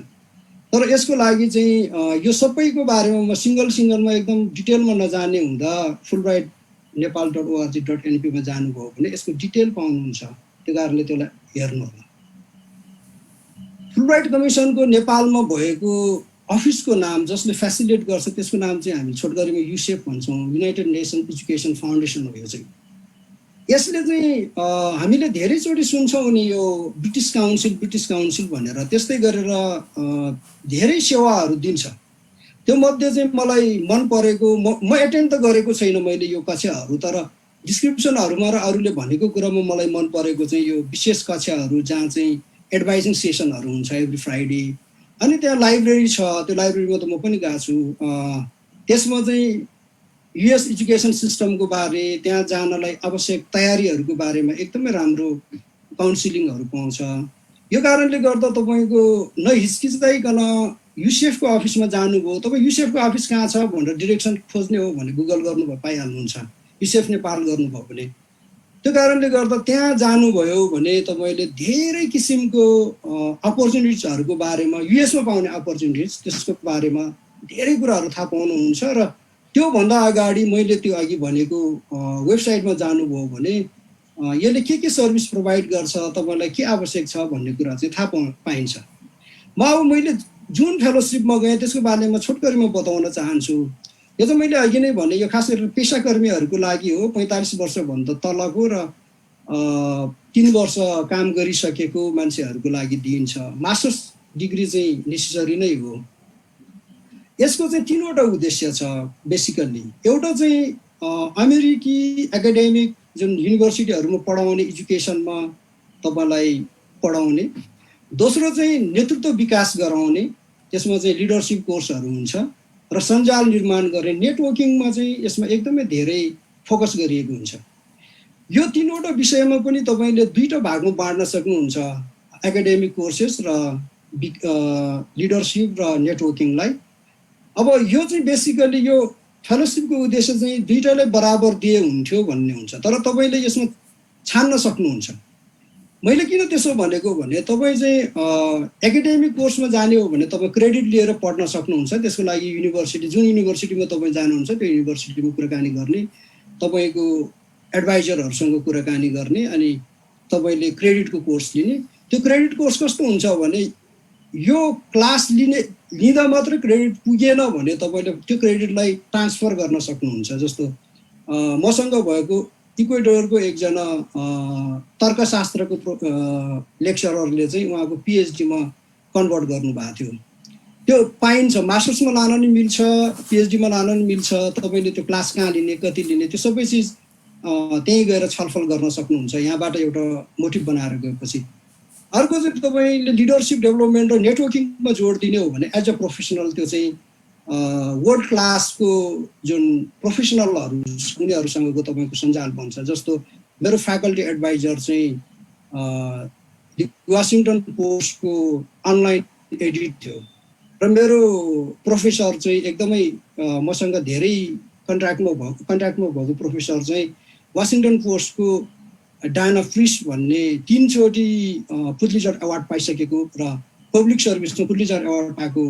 तर यसको लागि चाहिँ यो सबैको बारेमा म सिङ्गलमा एकदम डिटेलमा नजाने हुँदा फुलब्राइट नेपाल.org.np मा जानुभयो भने यसको डिटेल पाउनुहुन्छ। त्यो कारणले त्यसलाई हेर्नु होला। फुलब्राइट कमिसनको नेपालमा भएको अफिसको नाम जसले फेसिलिटेट गर्छ त्यसको नाम चाहिँ हामी छोटकरीमा युसेफ भन्छौँ, युनाइटेड नेसन एजुकेसन फाउन्डेसन हो। यो चाहिँ यसले चाहिँ हामीले धेरैचोटि सुन्छौँ नि यो ब्रिटिस काउन्सिल भनेर, त्यस्तै गरेर धेरै सेवाहरू दिन्छ। त्यो मध्ये चाहिँ मलाई मन परेको, म एटेन्ड त गरेको छैन मैले यो कक्षाहरू, तर डिस्क्रिप्सनहरूमा र अरूले भनेको कुरामा मलाई मन परेको चाहिँ यो विशेष कक्षाहरू जहाँ चाहिँ एडभाइजिङ सेसनहरू हुन्छ एभ्री फ्राइडे। अनि त्यहाँ लाइब्रेरी छ, त्यो लाइब्रेरीमा त म पनि गएको छु। त्यसमा चाहिँ युएस एजुकेसन सिस्टमको बारे, त्यहाँ जानलाई आवश्यक तयारीहरूको बारेमा एकदमै राम्रो काउन्सिलिङहरू पाउँछ। यो कारणले गर्दा तपाईँको नहिचकिचाइकन युसेफको अफिसमा जानुभयो, तपाईँ युसेफको अफिस कहाँ छ भनेर डिरेक्सन खोज्ने हो भने गुगल गर्नुभयो पाइहाल्नुहुन्छ, युसेफ नेपाल गर्नुभयो भने। त्यो कारणले गर्दा त्यहाँ जानुभयो भने तपाईँले धेरै किसिमको अपर्च्युनिटिजहरूको बारेमा, युएसमा पाउने अपर्च्युनिटिज त्यसको बारेमा धेरै कुराहरू थाहा पाउनुहुन्छ। र त्योभन्दा अगाडि मैले त्यो अघि भनेको वेबसाइटमा जानुभयो भने यसले के सर्भिस प्रोभाइड गर्छ, तपाईँलाई के आवश्यक छ भन्ने कुरा चाहिँ थाहा पाइन्छ। मैले जुन फेलोसिपमा गएँ त्यसको बारेमा छोटकरीमा बताउन चाहन्छु। यो चाहिँ मैले अघि नै भने यो खास गरेर पेसाकर्मीहरूको लागि हो, 45 वर्षभन्दा तलको र 3 वर्ष काम गरिसकेको मान्छेहरूको लागि दिइन्छ। मास्टर्स डिग्री चाहिँ नेसेसरी नै हो। यसको चाहिँ 3वटा उद्देश्य छ बेसिकल्ली। एउटा चाहिँ अमेरिकी एकाडेमिक जुन युनिभर्सिटीहरूमा पढाउने एजुकेसनमा तपाईँलाई पढाउने। दोस्रो चाहिँ नेतृत्व विकास गराउने, त्यसमा चाहिँ लिडरसिप कोर्सहरू हुन्छ र सञ्जाल निर्माण गर्ने, नेटवर्किङमा चाहिँ यसमा एकदमै धेरै फोकस गरिएको हुन्छ। यो 3वटा विषयमा पनि तपाईँले 2टा भागमा बाँड्न सक्नुहुन्छ, एकाडेमिक कोर्सेस र लिडरसिप र नेटवर्किङलाई। अब यो चाहिँ बेसिकली यो फेलोसिपको उद्देश्य चाहिँ 2टालाई बराबर दिए हुन्थ्यो भन्ने हुन्छ, तर तपाईँले यसमा छान्न सक्नुहुन्छ। मैले किन त्यसो भनेको भने तपाईँ चाहिँ एकाडेमिक कोर्समा जाने हो भने तपाईँ क्रेडिट लिएर पढ्न सक्नुहुन्छ। त्यसको लागि युनिभर्सिटी जुन युनिभर्सिटीमा तपाईँ जानुहुन्छ त्यो युनिभर्सिटीमा कुराकानी गर्ने, तपाईँको एडभाइजरहरूसँग कुराकानी गर्ने, अनि तपाईँले क्रेडिटको कोर्स लिने। त्यो क्रेडिट कोर्स कस्तो हुन्छ भने यो क्लास लिँदा मात्रै क्रेडिट पुगेन भने तपाईँले त्यो क्रेडिटलाई ट्रान्सफर गर्न सक्नुहुन्छ। जस्तो मसँग भएको इक्वेडोरको एकजना तर्कशास्त्रको लेक्चररले चाहिँ उहाँको पिएचडीमा कन्भर्ट गर्नुभएको थियो। त्यो पाइन्छ, मास्टर्समा लान नि मिल्छ, पिएचडीमा लान नि मिल्छ। तपाईँले त्यो क्लास कहाँ लिने, कति लिने, त्यो सबै चिज त्यहीँ गएर छलफल गर्न सक्नुहुन्छ यहाँबाट एउटा मोटिभ बनाएर गएपछि। अर्को चाहिँ तपाईँले लिडरसिप डेभलपमेन्ट र नेटवर्किङमा जोड दिने हो भने एज अ प्रोफेसनल त्यो चाहिँ वर्ल्ड क्लासको जुन प्रोफेसनलहरू उनीहरूसँगको तपाईँको सञ्जाल बन्छ। जस्तो मेरो फ्याकल्टी एडभाइजर चाहिँ वासिङटन पोस्टको अनलाइन एडिट थियो र मेरो प्रोफेसर चाहिँ एकदमै मसँग धेरै कन्ट्र्याक्टमा भएको प्रोफेसर चाहिँ वासिङटन पोस्टको डायना फ्रिस भन्ने 3 चोटि पुलिजर अवार्ड पाइसकेको र पब्लिक सर्भिसमा पुलिजर अवार्ड पाएको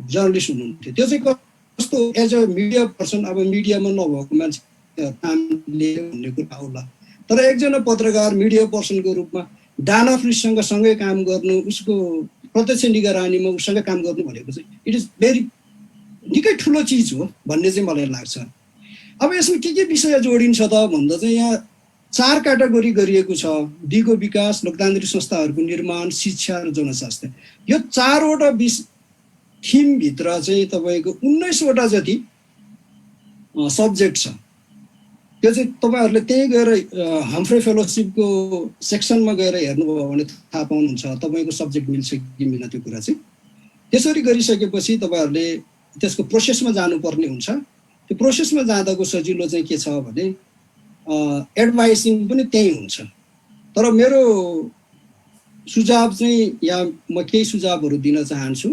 जर्नलिस्ट हुनुहुन्थ्यो। त्यो चाहिँ कस्तो एज अ मिडिया पर्सन, अब मिडियामा नभएको मान्छे काम लियो भन्ने कुरा होला, तर एकजना पत्रकार मिडिया पर्सनको रूपमा डाना फ्रिससँग सँगै काम गर्नु, उसको प्रत्यक्ष निगरानीमा उसँग काम गर्नु भनेको चाहिँ इट इज भेरी निकै ठुलो चिज हो भन्ने चाहिँ मलाई लाग्छ। अब यसमा के विषय जोडिन्छ त भन्दा चाहिँ यहाँ 4 क्याटेगोरी गरिएको छ। दिगो विकास, लोकतान्त्रिक संस्थाहरूको निर्माण, शिक्षा र जनस्वास्थ्य। यो 4वटा थिमभित्र चाहिँ तपाईँको 19वटा जति सब्जेक्ट छ। त्यो चाहिँ तपाईँहरूले त्यही गएर हम्फ्रे फेलोसिपको सेक्सनमा गएर हेर्नुभयो भने थाहा पाउनुहुन्छ तपाईँको सब्जेक्ट मिल्छ कि मिल्दैन त्यो कुरा चाहिँ। त्यसरी गरिसकेपछि तपाईँहरूले त्यसको प्रोसेसमा जानुपर्ने हुन्छ। त्यो प्रोसेसमा जाँदाको सजिलो चाहिँ के छ भने एडभाइसिङ पनि त्यही हुन्छ। तर मेरो सुझाव चाहिँ यहाँ म केही सुझावहरू दिन चाहन्छु।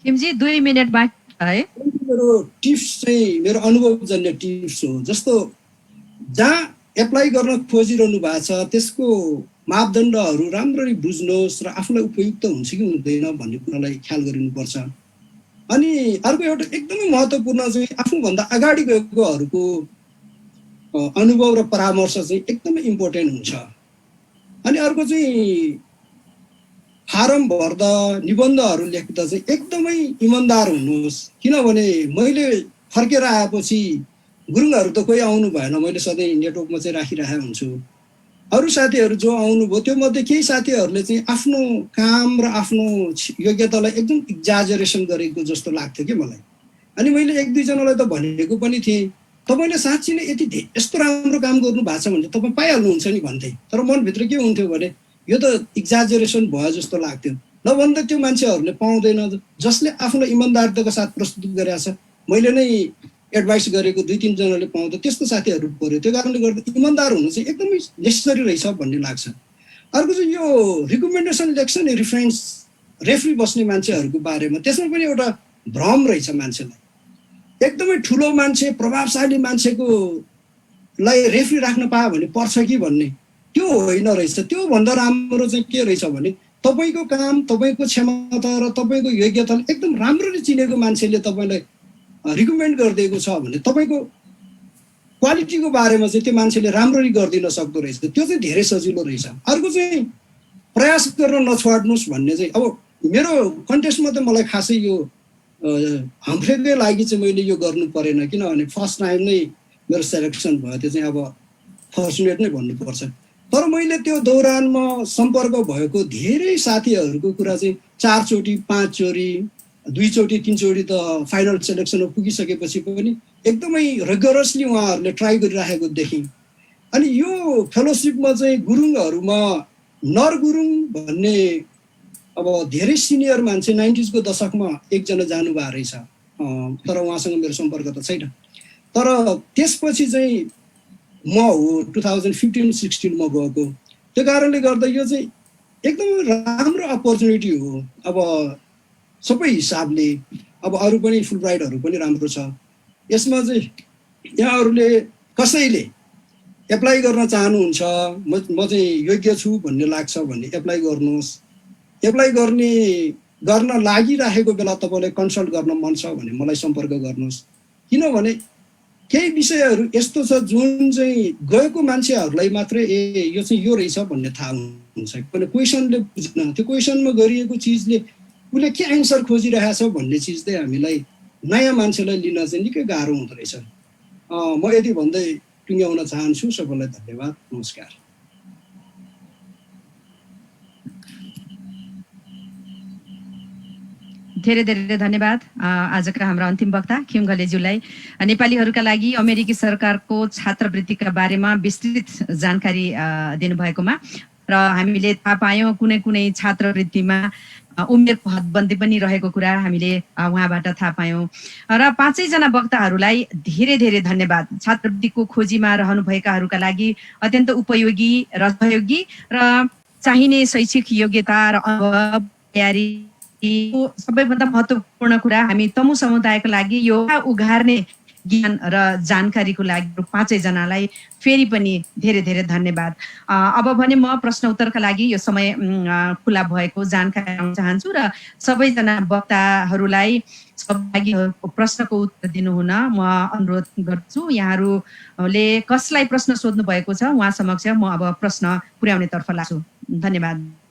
किमजी 2 मिनेट बाँकी है। मेरो टिप्स चाहिँ मेरो अनुभवजन्य टिप्स हो। जस्तो जहाँ एप्लाई गर्न खोजिरहनु भएको छ त्यसको मापदण्डहरू राम्ररी बुझ्नुहोस् र आफूलाई उपयुक्त हुन्छ कि हुँदैन भन्ने कुरालाई ख्याल गरिनुपर्छ। अनि अर्को एउटा एकदमै महत्त्वपूर्ण चाहिँ आफूभन्दा अगाडि गएकोहरूको अनुभव र परामर्श चाहिँ एकदमै इम्पोर्टेन्ट हुन्छ। अनि अर्को चाहिँ फारम भर्दा, निबन्धहरू लेख्दा चाहिँ एकदमै इमान्दार हुनुहोस्। किनभने मैले फर्केर आएपछि गुरुङहरू त कोही आउनु भएन, मैले सधैँ नेटवर्कमा चाहिँ राखिरहेको हुन्छु। अरू साथीहरू जो आउनुभयो त्यो मध्ये केही साथीहरूले चाहिँ आफ्नो काम र आफ्नो योग्यतालाई एकदम एक्जाजरेसन गरेको जस्तो लाग्थ्यो कि मलाई। अनि मैले 1-2 जनालाई त भनेको पनि थिएँ, तपाईँले साँच्ची नै यस्तो राम्रो काम गर्नु भएको छ भने तपाईँ पाइहाल्नुहुन्छ नि भन्थे। तर मनभित्र के हुन्थ्यो भने यो त एक्जाजरेसन भयो जस्तो लाग्थ्यो। नभन्दा त्यो मान्छेहरूले पाउँदैन जसले आफूलाई इमान्दारिताको साथ प्रस्तुत गरेको छ। मैले नै एडभाइस गरेको 2-3 जनाले पाउँदा त्यस्तो साथीहरू पऱ्यो। त्यो कारणले गर्दा इमान्दार हुनु चाहिँ एकदमै नेसेसरी रहेछ भन्ने लाग्छ। अर्को चाहिँ यो रिकमेन्डेसन लेख्छ नि रेफ्री बस्ने मान्छेहरूको बारेमा, त्यसमा पनि एउटा भ्रम रहेछ मान्छेलाई। एकदमै ठुलो मान्छे, प्रभावशाली मान्छेको लाई रेफ्री राख्न पायो भने पर्छ कि भन्ने त्यो होइन रहेछ। त्यो भन्दा राम्रो चाहिँ के रहेछ भने तपाईँको काम, तपाईँको क्षमता र तपाईँको योग्यताले एकदम राम्ररी चिनेको मान्छेले तपाईँलाई रिकमेन्ड गरिदिएको छ भने तपाईँको क्वालिटीको बारेमा चाहिँ त्यो मान्छेले राम्ररी गरिदिन सक्दो रहेछ। त्यो चाहिँ धेरै सजिलो रहेछ। अर्को चाहिँ प्रयास गर्न नछोड्नुहोस् भन्ने चाहिँ अब मेरो कन्टेस्टमा त मलाई खासै यो हम्फ्रेकै लागि चाहिँ मैले यो गर्नु परेन, किनभने फर्स्ट टाइम नै मेरो सेलेक्सन भयो। त्यो चाहिँ अब फर्चुनेट नै भन्नुपर्छ। तर मैले त्यो दौरानमा सम्पर्क भएको धेरै साथीहरूको कुरा चाहिँ 4 चोटि 5 चोटि 2 चोटि 3 चोटि त फाइनल सेलेक्सनमा पुगिसकेपछि पनि एकदमै रिगरसली उहाँहरूले ट्राई गरिराखेको देखेँ। अनि यो फेलोसिपमा चाहिँ गुरुङहरूमा नर गुरुङ भन्ने अब धेरै सिनियर मान्छे 90s को दशकमा एकजना जानुभएको रहेछ, तर उहाँसँग मेरो सम्पर्क त छैन। तर त्यसपछि चाहिँ म हो 2015-16 मा गएको। त्यो कारणले गर्दा यो चाहिँ एकदमै राम्रो अपर्च्युनिटी हो। अब सबै हिसाबले अब अरू पनि फुलब्राइटहरू पनि राम्रो छ। यसमा चाहिँ यहाँहरूले कसैले एप्लाई गर्न चाहनुहुन्छ, म चाहिँ योग्य छु भन्ने लाग्छ भने एप्लाई गर्नुहोस्। एप्लाई गर्न लागिराखेको बेला तपाईँलाई कन्सल्ट गर्न मन छ भने मलाई सम्पर्क गर्नुहोस्। किनभने केही विषयहरू यस्तो छ जुन चाहिँ गएको मान्छेहरूलाई मात्रै यो चाहिँ यो रहेछ भन्ने थाहा हुन्छ। किनभने क्वेसनले बुझ्न, त्यो क्वेसनमा गरिएको चिजले उसले के एन्सर खोजिरहेको छ भन्ने चिज चाहिँ हामीलाई नयाँ मान्छेलाई लिन चाहिँ निकै गाह्रो हुँदो रहेछ। म यति भन्दै टुङ्ग्याउन चाहन्छु। सबैलाई धन्यवाद, नमस्कार। धेरै धेरै धन्यवाद आजका हाम्रा अन्तिम वक्ता खिम घलेज्यूलाई नेपालीहरूका लागि अमेरिकी सरकारको छात्रवृत्तिका बारेमा विस्तृत जानकारी दिनुभएकोमा र हामीले थाहा पायौँ कुनै कुनै छात्रवृत्तिमा उमेरको हदबन्दी पनि रहेको कुरा हामीले उहाँबाट थाहा पायौँ। र 5 जना वक्ताहरूलाई धेरै धेरै धन्यवाद। छात्रवृत्तिको खोजीमा रहनुभएकाहरूका लागि अत्यन्त उपयोगी र सहयोगी र चाहिने शैक्षिक योग्यता र अनुभव तयारी सबैभन्दा महत्त्वपूर्ण कुरा हामी तमु समुदायको लागि यो उघार्ने ज्ञान र जानकारीको लागि 5 जनालाई फेरि पनि धेरै धेरै धन्यवाद। अब भने म प्रश्न उत्तरका लागि यो समय खुला भएको जानकारी दिन चाहन्छु र सबैजना वक्ताहरूलाई सहभागीहरूको प्रश्नको उत्तर दिनुहुन म अनुरोध गर्छु। यहाँहरूले कसलाई प्रश्न सोध्नु भएको छ उहाँ समक्ष म अब प्रश्न पुर्याउने तर्फ लाग्छु। धन्यवाद।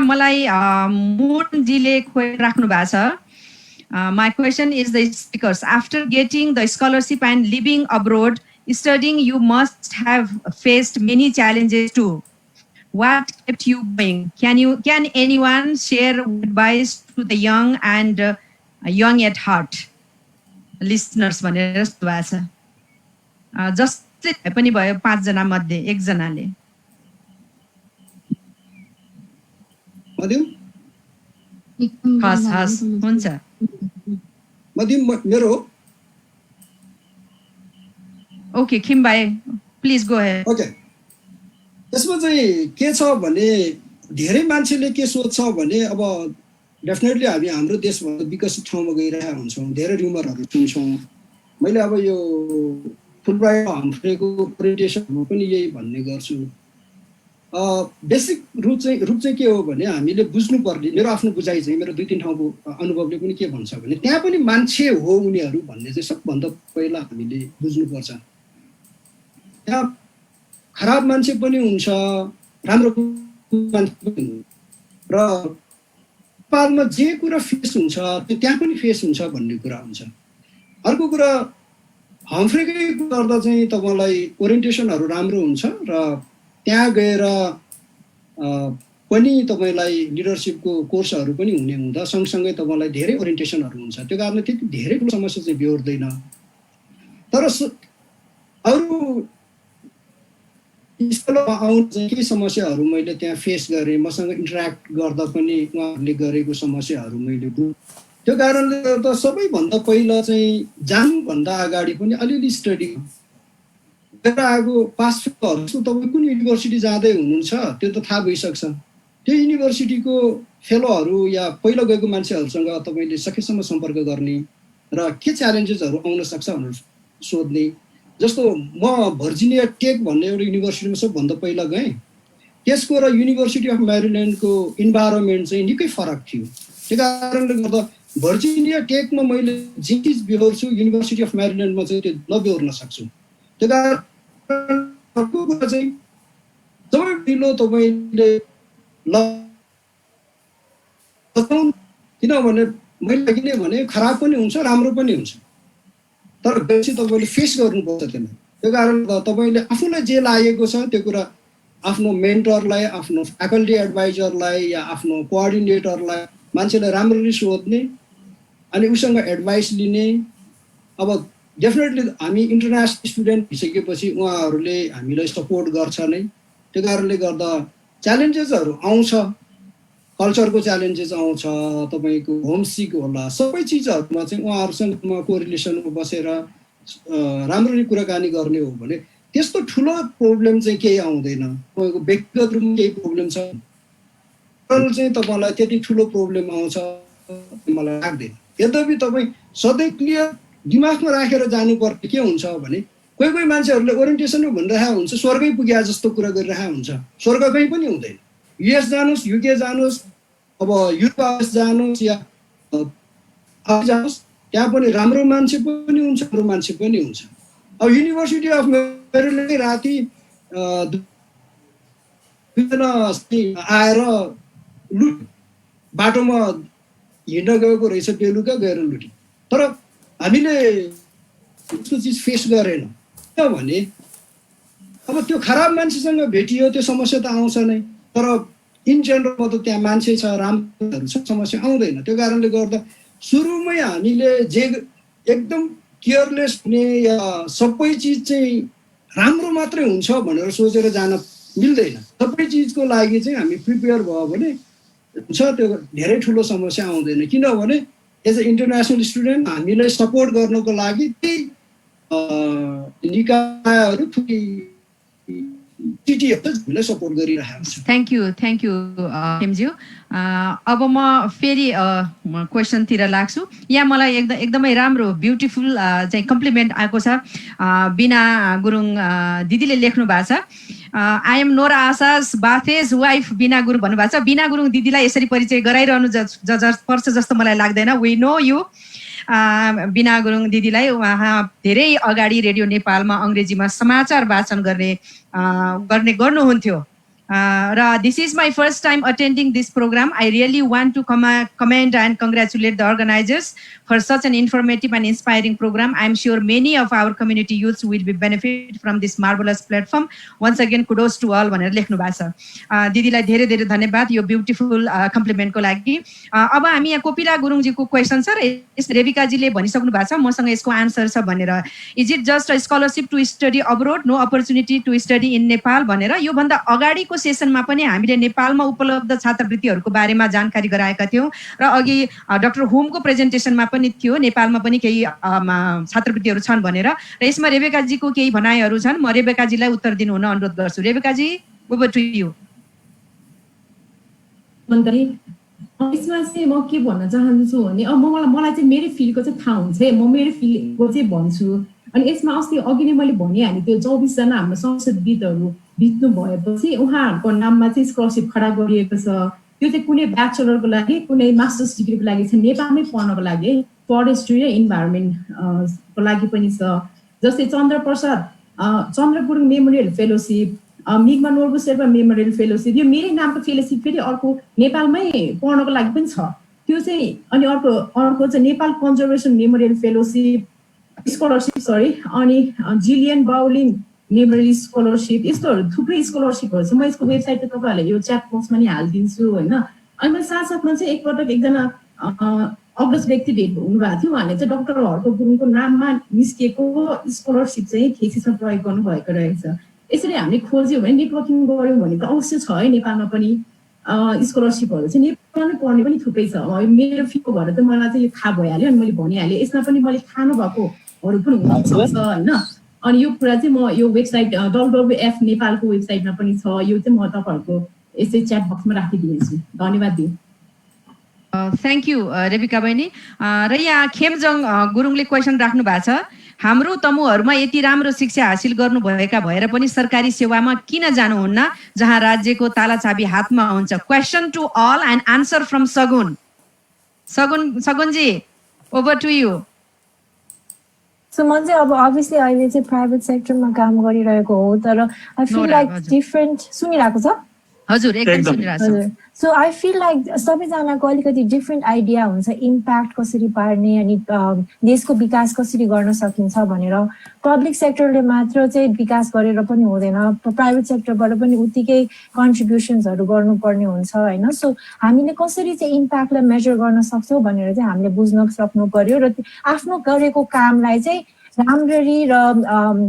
मलाई मोहनजीले राख्नु भएको छ। My question is the speakers. After getting the scholarship and living abroad, studying, you must have faced many challenges too. What kept you going? Can anyone share advice to the young and young at heart listeners? भनेर जस्तो भएको छ। जसले पनि भयो 5 जना मध्ये 1 जनाले। हस् हुन्छ। मेरो ओके खिम भाइ प्लिज गो अहेड। ओके, यसमा चाहिँ के छ भने धेरै मान्छेले के सोध्छ भने अब डेफिनेटली हामी हाम्रो देशभन्दा विकसित ठाउँमा गइरहेका हुन्छौँ, धेरै र्युमरहरू सुन्छौँ। मैले अब यो फुलब्राइट हम्फ्रेको प्रेजेन्टेसनमा पनि यही भन्ने गर्छु। बेसिक रूप चाहिँ के हो भने हामीले बुझ्नुपर्ने, मेरो आफ्नो बुझाइ चाहिँ मेरो 2-3 ठाउँको अनुभवले पनि के भन्छ भने त्यहाँ पनि मान्छे हो उनीहरू भन्ने चाहिँ सबभन्दा पहिला हामीले बुझ्नुपर्छ। त्यहाँ खराब मान्छे पनि हुन्छ, राम्रो मान्छे पनि हुन्छ र नेपालमा जे कुरा फेस हुन्छ त्यो त्यहाँ पनि फेस हुन्छ भन्ने कुरा हुन्छ। अर्को कुरा हम्फ्रेकै गर्दा चाहिँ तपाईँलाई ओरिएन्टेसनहरू राम्रो हुन्छ र त्यहाँ गएर पनि तपाईँलाई लिडरसिपको कोर्सहरू पनि हुने हुँदा सँगसँगै तपाईँलाई धेरै ओरिएन्टेसनहरू हुन्छ। त्यो कारणले त्यति धेरै ठुलो समस्या चाहिँ बेहोर्दैन। तर अरू स्कुलमा आउनु चाहिँ केही समस्याहरू मैले त्यहाँ फेस गरेँ, मसँग इन्टरेक्ट गर्दा पनि उहाँहरूले गरेको समस्याहरू मैले त्यो कारणले गर्दा सबैभन्दा पहिला चाहिँ जानुभन्दा अगाडि पनि अलिअलि स्टडी आएको पास फेलोहरू तपाईँ कुन युनिभर्सिटी जाँदै हुनुहुन्छ त्यो त थाहा भइसक्छ। त्यो युनिभर्सिटीको फेलोहरू या पहिला गएको मान्छेहरूसँग तपाईँले सकेसम्म सम्पर्क गर्ने र के च्यालेन्जेसहरू आउन सक्छ भनेर सोध्ने। जस्तो म भर्जिनिया टेक भन्ने एउटा युनिभर्सिटीमा सबभन्दा पहिला गएँ। त्यसको र युनिभर्सिटी अफ म्यारिल्यान्डको इन्भाइरोमेन्ट चाहिँ निकै फरक थियो। त्यो कारणले गर्दा भर्जिनिया टेकमा मैले जे चिज बेहोर्छु युनिभर्सिटी अफ म्यारिल्यान्डमा चाहिँ त्यो नबेहोर्न सक्छु। त्यो कारण अर्को कुरा चाहिँ सबै पहिलो तपाईँले किनभने मैले किन भने खराब पनि हुन्छ राम्रो पनि हुन्छ, तर बेसी तपाईँले फेस गर्नुपर्छ त्यसलाई। त्यो कारण तपाईँले आफूलाई जे लागेको छ त्यो कुरा आफ्नो मेन्टरलाई, आफ्नो फ्याकल्टी एडभाइजरलाई या आफ्नो कोअर्डिनेटरलाई मान्छेलाई राम्ररी सोध्ने अनि उसँग एडभाइस लिने। अब डेफिनेटली हामी इन्टरनेसनल स्टुडेन्ट भइसकेपछि उहाँहरूले हामीलाई सपोर्ट गर्छ नै। त्यो कारणले गर्दा च्यालेन्जेसहरू आउँछ, कल्चरको च्यालेन्जेस आउँछ, तपाईँको होमसिक होला, सबै चिजहरूमा चाहिँ उहाँहरूसँग कोरिलेसनमा बसेर राम्ररी कुराकानी गर्ने हो भने त्यस्तो ठुलो प्रब्लम चाहिँ केही आउँदैन। तपाईँको व्यक्तिगत रूपमा केही प्रब्लम छ चाहिँ तपाईँलाई त्यति ठुलो प्रब्लम आउँछ मलाई लाग्दैन। यद्यपि तपाईँ सधैँ क्लियर दिमागमा राखेर जानुपर्ने के हुन्छ भने कोही कोही मान्छेहरूले ओरिएन्टेसनमा भनिरहेको हुन्छ स्वर्गै पुगे जस्तो कुरा गरिरहेको हुन्छ। स्वर्ग कहीँ पनि हुँदैन। युएस जानुहोस्, युके जानुहोस्, अब युरोप जानुहोस् या जानुहोस्, त्यहाँ पनि राम्रो मान्छे पनि हुन्छ, राम्रो मान्छे पनि हुन्छ। अब युनिभर्सिटी अफ मेरिल्यान्डले राति दुईजना आएर लुट बाटोमा हिँड्न गएको रहेछ, बेलुका गएर लुटी। तर हामीले त्यस्तो चिज फेस गरेन किनभने अब त्यो खराब मान्छेसँग भेटियो त्यो समस्या त आउँछ नै, तर इन जेनरलमा त त्यहाँ मान्छे छ, राम्रोहरू छ, समस्या आउँदैन। त्यो कारणले गर्दा सुरुमै हामीले जे एकदम केयरलेस हुने या सबै चिज चाहिँ राम्रो मात्रै हुन्छ भनेर सोचेर जान मिल्दैन। सबै चिजको लागि चाहिँ हामी प्रिपेयर भयो भने हुन्छ, त्यो धेरै ठुलो समस्या आउँदैन। किनभने एज अ इन्टरनेसनल स्टुडेन्ट हामीलाई सपोर्ट गर्नको लागि त्यही निकायहरू हामीलाई सपोर्ट गरिरहेको छ। थ्याङ्क यू हेमज्यू। अब म फेरि क्वेसनतिर लाग्छु। यहाँ मलाई एकदमै राम्रो ब्युटिफुल चाहिँ कम्प्लिमेन्ट आएको छ। बिना गुरुङ दिदीले लेख्नु भएको छ, आई एम नोरा आसास बाथेज वाइफ बिना गुरुङ भन्नुभएको छ। बिना गुरुङ दिदीलाई यसरी परिचय गराइरहनु पर्छ जस्तो मलाई लाग्दैन। वी नो यु बिना गुरुङ दिदीलाई। उहाँ धेरै अगाडि रेडियो नेपालमा अङ्ग्रेजीमा समाचार वाचन गर्नुहुन्थ्यो र this is my first time attending this program. I really want to comment and congratulate the organizers for such an informative and inspiring program. I am sure many of our community youths will be benefit from this marvelous platform. Once again, kudos to all भनेर लेख्नु भएको छ। दिदीलाई धेरै धेरै धन्यवाद यो beautiful कम्प्लिमेन्टको लागि। अब हामी यहाँ कोपिला गुरुङजीको क्वेसन छ र रेबिकाजीले भनिसक्नु भएको छ, मसँग यसको आन्सर छ भनेर। Is it just a scholarship to study abroad, no opportunity to study in Nepal भनेर। योभन्दा अगाडिको सेसनमा पनि हामीले नेपालमा उपलब्ध छात्रवृत्तिहरूको बारेमा जानकारी गराएका थियौँ र अघि डाक्टर होमको प्रेजेन्टेसनमा पनि थियो नेपालमा पनि केही छात्रवृत्तिहरू छन् भनेर। र यसमा रेबेकाजीको केही भनाइहरू छन्, म रेबेकाजीलाई उत्तर दिनु हुन अनुरोध गर्छु। रेबेकाजी, ओभर टु यु। यसमा चाहिँ म के भन्न चाहन्छु भने अब मलाई चाहिँ मेरो फिल्डको चाहिँ थाहा हुन्छ, म मेरो फिल्डको चाहिँ भन्छु। अनि यसमा अस्ति अघि नै मैले भनिहालेँ, त्यो 24 जना हाम्रो संसदविदहरू बित्नु भएपछि उहाँहरूको नाममा चाहिँ स्कलरसिप खडा गरिएको छ। त्यो चाहिँ कुनै ब्याचलरको लागि, कुनै मास्टर्स डिग्रीको लागि चाहिँ नेपालमै पढ्नको लागि फरेस्ट्री र इन्भाइरोमेन्टको लागि पनि छ। जस्तै Chandra Gurung memorial fellowship, Migma Norbu Sherpa memorial fellowship, यो मेरै नामको फेलोसिप फेरि अर्को नेपालमै पढ्नको लागि पनि छ त्यो चाहिँ। अनि अर्को चाहिँ Nepal conservation memorial fellowship scholarship अनि जिलियन बाउलिङ मेमोरियल स्कलरसिप, यस्तोहरू थुप्रै स्कलरसिपहरू छ। म यसको वेबसाइट त तपाईँहरूलाई यो च्याट बक्समा नि हालिदिन्छु होइन। अनि मैले साथसाथमा चाहिँ एकपटक एकजना अग्रज व्यक्ति भेट हुनुभएको थियो, उहाँले चाहिँ डाक्टर हर्क गुरुङको नाममा निस्किएको स्कलरसिप चाहिँ थेसिसमा प्रयोग गर्नुभएको रहेछ। यसरी हामीले खोज्यौँ भने, नेटवर्किङ गऱ्यौँ भने त अवश्य छ है नेपालमा पनि स्कलरसिपहरू चाहिँ नेपालमै पढ्ने पनि थुप्रै छ। मेरो फिल्डको भएर त मलाई चाहिँ यो थाहा भइहाल्यो अनि मैले भनिहालेँ। यसमा पनि मैले थाहा नभएकोहरू पनि हुनसक्छ होइन। अनि यो कुरा चाहिँ म यो वेबसाइट WWF नेपालको वेबसाइटमा पनि छ, यो चाहिँ म तपाईँहरूको यसै च्याट बक्समा राखिदिनेछु। धन्यवाद दिनु। थ्याङ्क यू रेबिका बहिनी। र यहाँ खेमजङ गुरुङले क्वेसन राख्नु भएको छ, हाम्रो तमुहरूमा यति राम्रो शिक्षा हासिल गर्नुभएका भएर पनि सरकारी सेवामा किन जानुहुन्न जहाँ राज्यको तालाचाबी हातमा हुन्छ? Question to all and answer from सगुनजी, ओभर टु यु। सो म चाहिँ अब अभियसली अहिले चाहिँ प्राइभेट सेक्टरमा काम गरिरहेको हो, तर आई फिल लाइक डिफ्रेन्ट। सुनिरहेको छ? हजुर, एकदम सुनिरहेको छ। सो आई फिल लाइक सबैजनाको अलिकति डिफ्रेन्ट आइडिया हुन्छ इम्प्याक्ट कसरी पार्ने अनि देशको विकास कसरी गर्न सकिन्छ भनेर। पब्लिक सेक्टरले मात्र चाहिँ विकास गरेर पनि हुँदैन, प्राइभेट सेक्टरबाट पनि उत्तिकै कन्ट्रिब्युसन्सहरू गर्नुपर्ने हुन्छ होइन। सो हामीले कसरी चाहिँ इम्प्याक्टलाई मेजर गर्न सक्छौँ भनेर चाहिँ हामीले बुझ्न सक्नु पर्यो र आफ्नो गरेको कामलाई चाहिँ राम्ररी र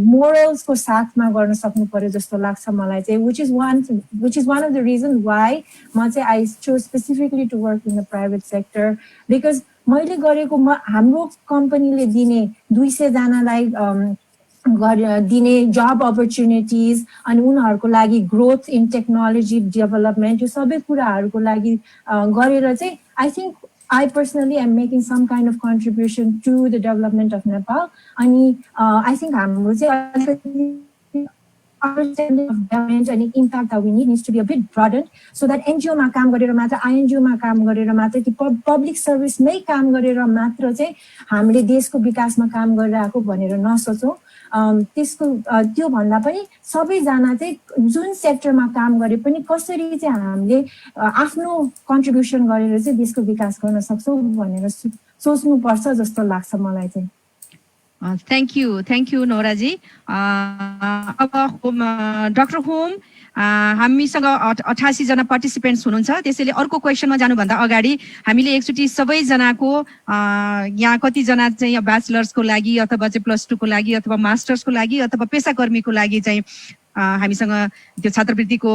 मोरल्सको साथमा गर्न सक्नु पर्यो जस्तो लाग्छ मलाई चाहिँ, which is one of the reason why म चाहिँ I chose specifically to work in the private sector, because मैले गरेको हाम्रो कम्पनीले दिने 200 जनालाई दिने जब अपर्च्युनिटिज अनि उनीहरूको लागि ग्रोथ इन टेक्नोलोजी डेभलपमेन्ट, यो सबै कुराहरूको लागि गरेर चाहिँ I think I personally am making some kind of contribution to the development of Nepal. And I think understanding of development and impact that we need needs to be a bit broadened, so that NGO मा काम गरेर मात्र, INGO मा काम गरेर मात्र, कि public सर्भिसमै काम गरेर मात्र चाहिँ हामीले देशको विकासमा काम गरिरहेको भनेर नसोचौँ। त्यसको त्यो भन्दा पनि सबैजना चाहिँ जुन सेक्टरमा काम गरे पनि कसरी चाहिँ हामीले आफ्नो कन्ट्रिब्युसन गरेर चाहिँ देशको विकास गर्न सक्छौँ भनेर सोच्नुपर्छ जस्तो लाग्छ मलाई चाहिँ। थ्याङ्क यू नोराजी। अब डाक्टर होम, हामीसँग 88 जना पार्टिसिपेन्ट्स हुनुहुन्छ, त्यसैले अर्को क्वेसनमा जानुभन्दा अगाडि हामीले एकचोटि सबैजनाको यहाँ कतिजना चाहिँ ब्याचलर्सको लागि अथवा चाहिँ +2 को लागि अथवा मास्टर्सको लागि अथवा पेसाकर्मीको लागि चाहिँ हामीसँग त्यो छात्रवृत्तिको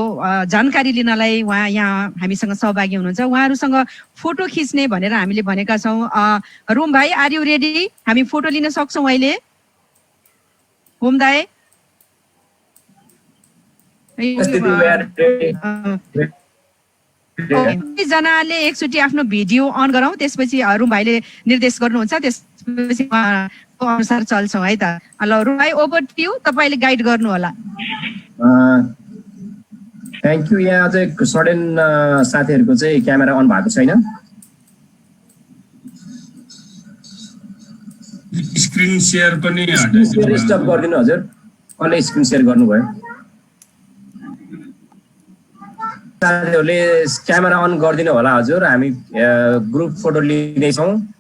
जानकारी लिनलाई उहाँ यहाँ हामीसँग सहभागी हुनुहुन्छ। उहाँहरूसँग फोटो खिच्ने भनेर हामीले भनेका छौँ। रोम भाइ, आर यु रेडी? हामी फोटो लिन सक्छौँ अहिले? होम दाइ? जनाले एकचोटि आफ्नो भिडियो अन गरौँ, त्यसपछि रुम भाइले निर्देश गर्नुहुन्छ, त्यसपछि अनुसार चल्छौँ है त। ल रुम भाइ, ओभर टु यु, तपाईँले गाइड गर्नु होला। Thank you. यहाँ अझै सडन साथीहरूको चाहिँ क्यामेरा अन भएको छैन। स्क्रिन सेयर पनि स्टप गरिदिनु हजुर, कसले स्क्रिन सेयर गर्नुभयो? साथीहरूले क्यामेरा अन गरिदिनु होला हजुर, हामी ग्रुप फोटो लिँदैछौँ।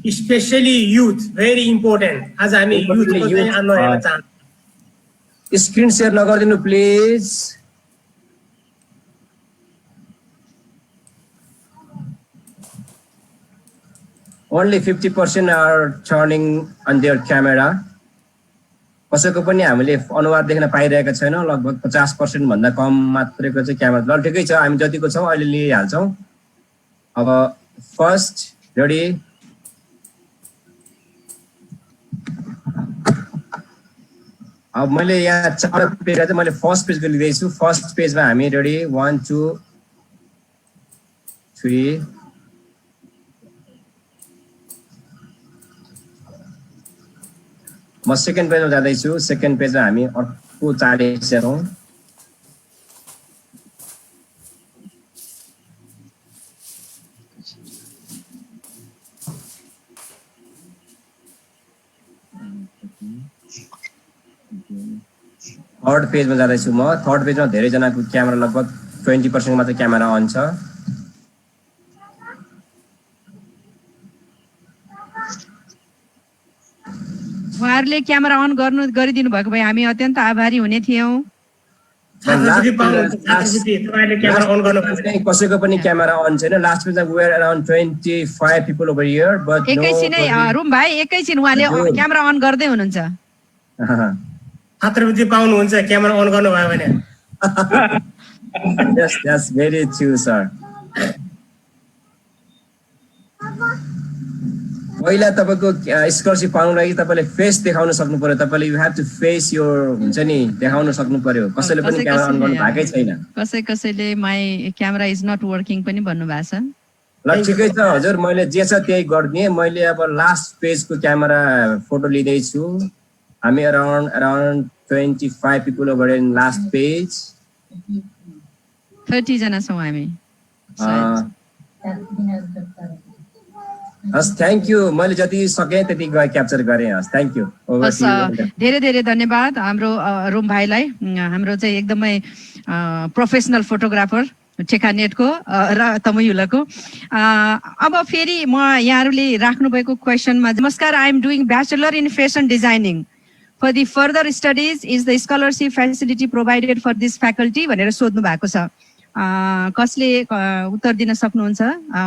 Specially youth, very important. आज हामी युथको चाहिँ आन्दोलन हेर्न चाहन्छौँ। स्क्रिन सेयर नगरिदिनु please. Only 50% are turning on their camera. कसैको पनि हामीले अनुहार देख्न पाइरहेका छैनौँ। लगभग 50% भन्दा कम मात्रैको चाहिँ क्यामेरा। ल ठिकै छ, हामी जतिको छौँ अहिले लिइहाल्छौँ। अब फर्स्ट रेडी। अब मैले यहाँ 4 पेज चाहिँ मैले फर्स्ट पेजको लिँदैछु। फर्स्ट पेजमा हामी रेडी 1 2 3 म सेकेन्ड पेजमा जाँदैछु। सेकेन्ड पेजमा हामी अर्को 4 छौँ। थर्ड पेजमा जाँदैछु म। थर्ड पेजमा धेरैजनाको क्यामेरा लगभग 20% मात्र क्यामेरा अन छ। उहाँहरूले क्यामेरा अन गरिदिनु भएको भए हामी अत्यन्त आभारी हुने थियौँ। कसैको पनि क्यामेरा अन छैन। लास्ट पेजमा we are around 25 people over here, but एकैछिनै रुम भाइ, एकैछिन उहाँले क्यामेरा अन गर्दै हुनुहुन्छ। छात्रवृत्ति पाउनुहुन्छ क्यामेरा अन गर्नुभयो भने। Yes, that's very true, sir. पहिला तपाईको स्कलरशिप पाउनु लागि तपाईले फेस देखाउन सक्नु पर्यो। तपाईले you have to face your हुन्छ नि, देखाउन सक्नु पर्यो। कसैले पनि क्यामेरा अन गर्नु भएकै छैन। कसैले my camera is not working पनि भन्नु भएको छ। ल ठिकै छ हजुर, मैले जे छ त्यही गरिदिएँ। मैले अब लास्ट पेजको क्यामेरा फोटो लिँदै छु। हामी around 25 people over in last page. 30 जना छौँ हामी। हस्, थ्याङ्क यू। मैले जति सकेँ त्यति क्याप्चर गरेँ। हस्, थ्याङ्क यू। धेरै धेरै धन्यवाद हाम्रो रोम भाइलाई, हाम्रो चाहिँ एकदमै प्रोफेसनल फोटोग्राफर ठेका नेटको र तमयुलाको। अब फेरि म यहाँहरूले राख्नुभएको क्वेसनमा, नमस्कार, I am doing bachelor in fashion designing. For the further studies, is the scholarship facility provided for this faculty? भनेर सोध्नु भएको छ। कसले उत्तर दिन सक्नुहुन्छ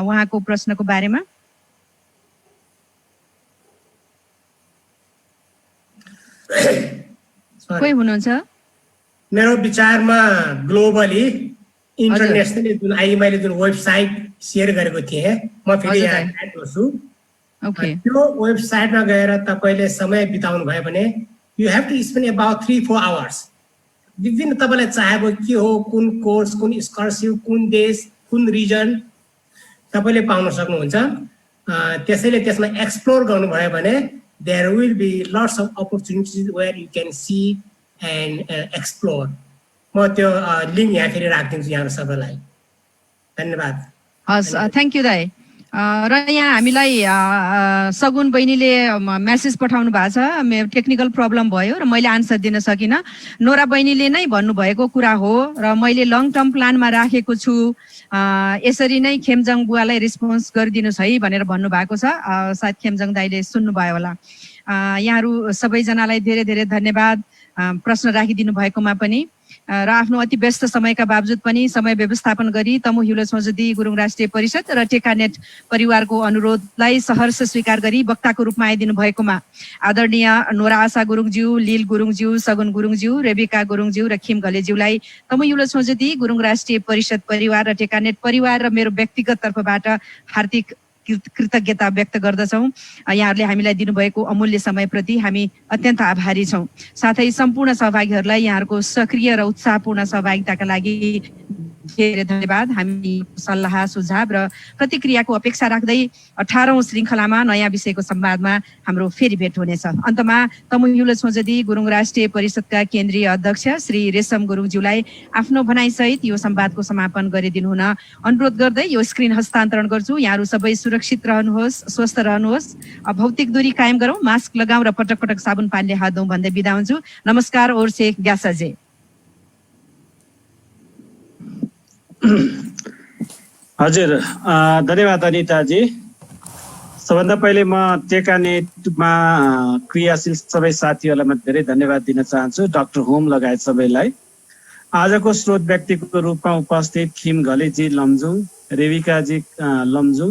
उहाँको प्रश्नको बारेमा? कोही हुनुहुन्छ? मेरो विचारमा ग्लोबली इन्टरनेसनली जुन मैले जुन वेबसाइट सेयर गरेको थिएँ, म फेरि यहाँ एड गर्छु। त्यो वेबसाइटमा गएर तपाईँले समय बिताउनु भयो भने you have to spend about 3-4 hours. विभिन्न तपाईँलाई चाहेको के हो, कुन कोर्स, कुन स्कलरशिप, कुन देश, कुन रिजन, तपाईँले पाउन सक्नुहुन्छ। त्यसैले त्यसमा एक्सप्लोर गर्नुभयो भने there will be lots of opportunities where you can see and explore. म त्यो लिङ्क यहाँ फेरि राखिदिन्छु यहाँ सबैलाई। धन्यवाद। हस्, थ्याङ्क यू दाइ। र यहाँ हामीलाई सगुन बहिनीले मेसेज पठाउनु भएको छ, टेक्निकल प्रब्लम भयो र मैले आन्सर दिन सकिनँ। नोरा बहिनीले नै भन्नुभएको कुरा हो र मैले लङ टर्म प्लानमा राखेको छु, यसरी नै खेमजङ बुवालाई रेस्पोन्स गरिदिनुहोस् है भनेर भन्नुभएको छ। सायद खेमजङ दाइले सुन्नुभयो होला। यहाँहरू सबैजनालाई धेरै धेरै धन्यवाद प्रश्न राखिदिनु भएकोमा पनि र आफ्नो अति व्यस्त समयका बावजुद पनि समय व्यवस्थापन गरी तमु ह्युलेट संसदीय गुरुङ राष्ट्रिय परिषद र टेकानेट परिवारको अनुरोधलाई सहर्ष स्वीकार गरी वक्ताको रूपमा आइदिनु भएकोमा आदरणीय नोरा आशा गुरुङज्यू, लील गुरुङज्यू, सगुन गुरुङज्यू, रेबिका गुरुङज्यू र खिम घलेज्यूलाई तमु ह्युलेट संसदीय गुरुङ राष्ट्रिय परिषद परिवार र टेकानेट परिवार र मेरो व्यक्तिगत तर्फबाट हार्दिक कृतज्ञता व्यक्त गर्दछौँ। यहाँहरूले हामीलाई दिनुभएको अमूल्य समयप्रति हामी अत्यन्त आभारी छौँ। साथै सम्पूर्ण सहभागीहरूलाई यहाँहरूको सक्रिय र उत्साहपूर्ण सहभागिताका लागि धेरै धन्यवाद। हामी सल्लाह सुझाव र प्रतिक्रियाको अपेक्षा राख्दै 18औं श्रृङ्खलामा नयाँ विषयको संवादमा हाम्रो फेरि भेट हुनेछ। अन्तमा तमु ह्युलेट संसदीय गुरुङ राष्ट्रिय परिषदका केन्द्रीय अध्यक्ष श्री रेशम गुरुङज्यूलाई आफ्नो भनाइसहित यो संवादको समापन गरिदिनु हुन अनुरोध गर्दै यो स्क्रिन हस्तान्तरण गर्छु। यहाँहरू सबै सुरक्षित रहनुहोस्, स्वस्थ रहनुहोस्, भौतिक दूरी कायम गरौँ, मास्क लगाउँ र पटक पटक साबुन पानीले हात धौँ भन्दै बिदा हुन्छु। नमस्कार। और से ग्यासाजे। हजुर, धन्यवाद अनिताजी। सबभन्दा पहिले म टेकानेटमा क्रियाशील सबै साथीहरूलाई म धेरै धन्यवाद दिन चाहन्छु, डाक्टर होम लगायत सबैलाई। आजको स्रोत व्यक्तिको रूपमा उपस्थित खिम घलेजी लमजुङ, रेविकाजी लमजुङ,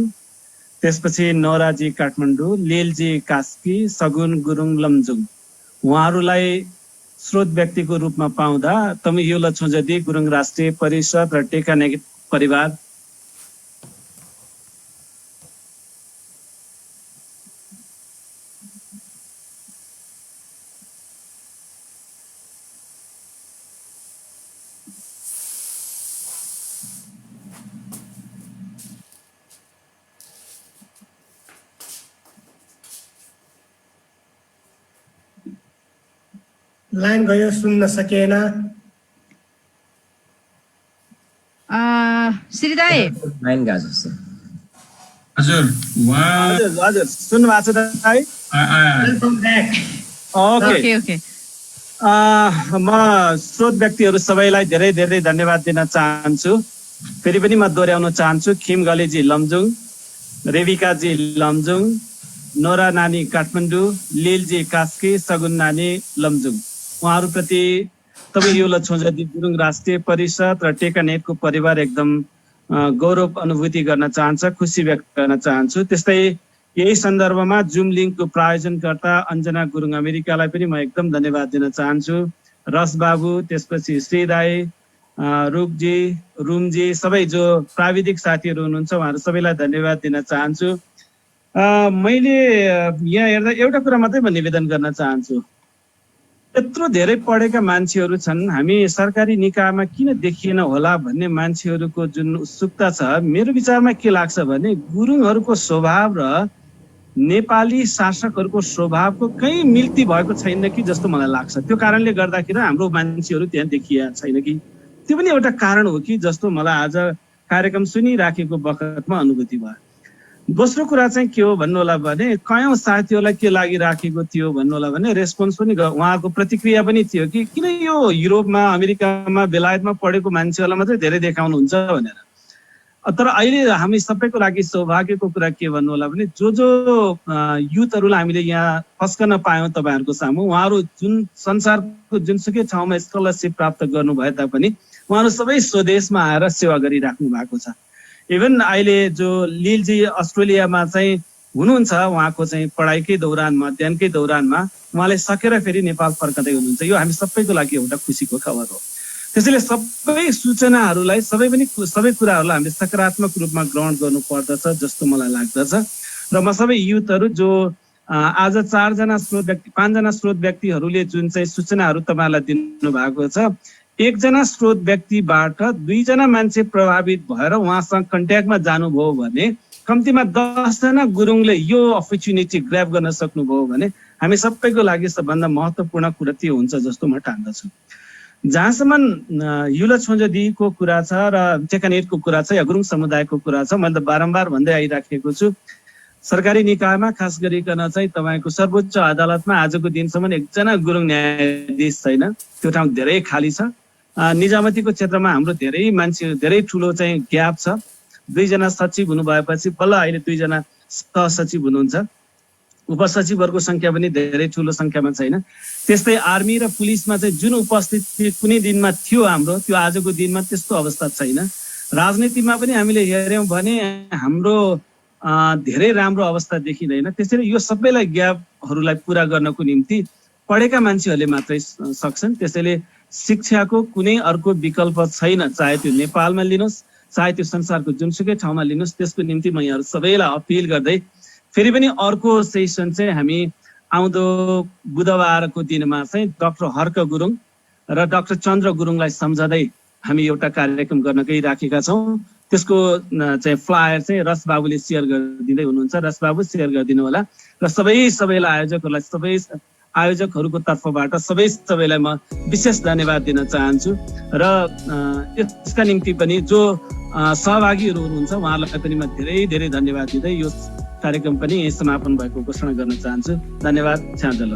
त्यसपछि नोराजी काठमाडौँ, लीलजी कास्की, सगुन गुरुङ लमजुङ, उहाँहरूलाई स्रोत व्यक्तिको रूपमा पाउँदा तमु ह्युलेट संसदीय गुरुङ राष्ट्रिय परिषद र टेकानेट परिवार लाइन गयो, सुन्न सकेन। श्रीदाई लाइन गयो जस्तो। हजुर, हजुर हजुर सुन्नु भएको छ दाइ? Okay okay. म स्रोत व्यक्तिहरू सबैलाई धेरै धेरै धन्यवाद दिन चाहन्छु। फेरि पनि म दोहोऱ्याउन चाहन्छु, खिम घलेजी लमजुङ, रेविकाजी लमजुङ, नोरा नानी काठमाडौँ, लीलजी कास्की, सगुन नानी लमजुङ, उहाँहरूप्रति तमु ह्युलेट संसदीय गुरुङ राष्ट्रिय परिषद र टेकानेटको परिवार एकदम गौरव अनुभूति गर्न चाहन्छ, खुसी व्यक्त गर्न चाहन्छु। त्यस्तै यही सन्दर्भमा जुम लिङ्कको प्रायोजनकर्ता अञ्जना गुरुङ अमेरिकालाई पनि म एकदम धन्यवाद दिन चाहन्छु। रस बाबु, त्यसपछि श्रीदाई, रुकजी, रुमजी, सबै जो प्राविधिक साथीहरू हुनुहुन्छ उहाँहरू सबैलाई धन्यवाद दिन चाहन्छु। मैले यहाँ हेर्दा एउटा कुरा मात्रै म निवेदन गर्न चाहन्छु, यत्रो धेरै पढेका मान्छेहरू छन्, हामी सरकारी निकायमा किन देखिएन होला भन्ने मान्छेहरूको जुन उत्सुकता छ, मेरो विचारमा के लाग्छ भने गुरुङहरूको स्वभाव र नेपाली शासकहरूको स्वभावको कहीँ मिल्ती भएको छैन कि जस्तो मलाई लाग्छ। त्यो कारणले गर्दाखेरि हाम्रो मान्छेहरू त्यहाँ देखिया छैन कि, त्यो पनि एउटा कारण हो कि जस्तो मलाई आज कार्यक्रम सुनिराखेको बखतमा अनुभूति भयो। दोस्रो कुरा चाहिँ के हो भन्नु होला भने कयौं साथीहरूलाई के लागिराखेको थियो भन्नु होला भने रेस्पोन्स पनि उहाँको प्रतिक्रिया पनि थियो कि किन यो युरोपमा, अमेरिकामा, बेलायतमा पढेको मान्छेहरूलाई मात्रै धेरै देखाउनुहुन्छ भनेर। तर अहिले हामी सबैको लागि सौभाग्यको कुरा के भन्नु होला भने जो युथहरूलाई हामीले यहाँ फस्कन पायौँ तपाईँहरूको सामु, उहाँहरू जुन संसारको जुनसुकै ठाउँमा स्कलरसिप प्राप्त गर्नुभए तापनि उहाँहरू सबै स्वदेशमा आएर सेवा गरिराख्नु भएको छ। इभन अहिले जो लीलजी अस्ट्रेलियामा चाहिँ हुनुहुन्छ, उहाँको चाहिँ पढाइकै दौरानमा, अध्ययनकै दौरानमा उहाँले सकेर फेरि नेपाल फर्कँदै हुनुहुन्छ। यो हामी सबैको लागि एउटा खुसीको खबर हो। त्यसैले सबै सूचनाहरूलाई, सबै कुराहरूलाई हामीले सकारात्मक रूपमा ग्रहण गर्नु पर्दछ जस्तो मलाई लाग्दछ। र म सबै युथहरू जो आज 5जना स्रोत व्यक्तिहरूले जुन चाहिँ सूचनाहरू तपाईँहरूलाई दिनु भएको छ, एकजना स्रोत व्यक्तिबाट 2 जना मान्छे प्रभावित भएर उहाँसँग कन्ट्याक्टमा जानुभयो भने कम्तीमा 10 जना गुरुङले यो अपर्च्युनिटी ग्र्याब गर्न सक्नुभयो भने हामी सबैको लागि सबभन्दा महत्त्वपूर्ण कुरा त्यो हुन्छ जस्तो म ठान्दछु। जहाँसम्म युला छोन्जदीको कुरा छ र टेकानेटको कुरा छ या गुरुङ समुदायको कुरा छ, मैले त बारम्बार भन्दै आइराखेको छु, सरकारी निकायमा खास गरिकन चाहिँ तपाईँको सर्वोच्च अदालतमा आजको दिनसम्म एकजना गुरुङ न्यायाधीश छैन। त्यो ठाउँ धेरै खाली छ। निजामतीको क्षेत्रमा हाम्रो धेरै मान्छे, धेरै ठुलो चाहिँ ग्याप छ। 2 जना सचिव हुनुभएपछि बल्ल अहिले 2 जना सहसचिव हुनुहुन्छ। उपसचिवहरूको संख्या पनि धेरै ठुलो संख्यामा छैन। त्यस्तै आर्मी र पुलिसमा चाहिँ जुन उपस्थिति कुनै दिनमा थियो हाम्रो, त्यो आजको दिनमा त्यस्तो अवस्था छैन। राजनीतिमा पनि हामीले हेर्यौँ भने हाम्रो धेरै राम्रो अवस्था देखिँदैन। त्यसैले यो सबैलाई ग्यापहरूलाई पुरा गर्नको निम्ति पढेका मान्छेहरूले मात्रै सक्छन्। त्यसैले शिक्षाको कुनै अर्को विकल्प छैन, चाहे त्यो नेपालमा लिनुहोस्, चाहे त्यो संसारको जुनसुकै ठाउँमा लिनुहोस्। त्यसको निम्ति म यहाँहरू सबैलाई अपिल गर्दै फेरि पनि अर्को सेसन चाहिँ हामी आउँदो बुधबारको दिनमा चाहिँ डाक्टर हर्क गुरुङ र डाक्टर चन्द्र गुरुङलाई सम्झँदै हामी एउटा कार्यक्रम गर्न गइराखेका छौँ। त्यसको चाहिँ फ्लायर चाहिँ रस बाबुले सेयर गरिदिँदै हुनुहुन्छ। रस बाबु सेयर गरिदिनु होला र सबैलाई आयोजकहरूको तर्फबाट सबैलाई म विशेष धन्यवाद दिन चाहन्छु र यसका निम्ति पनि जो सहभागीहरू हुनुहुन्छ उहाँहरूलाई पनि म धेरै धन्यवाद दिँदै यो कार्यक्रम पनि समापन भएको घोषणा गर्न चाहन्छु। धन्यवाद। छ्यादल।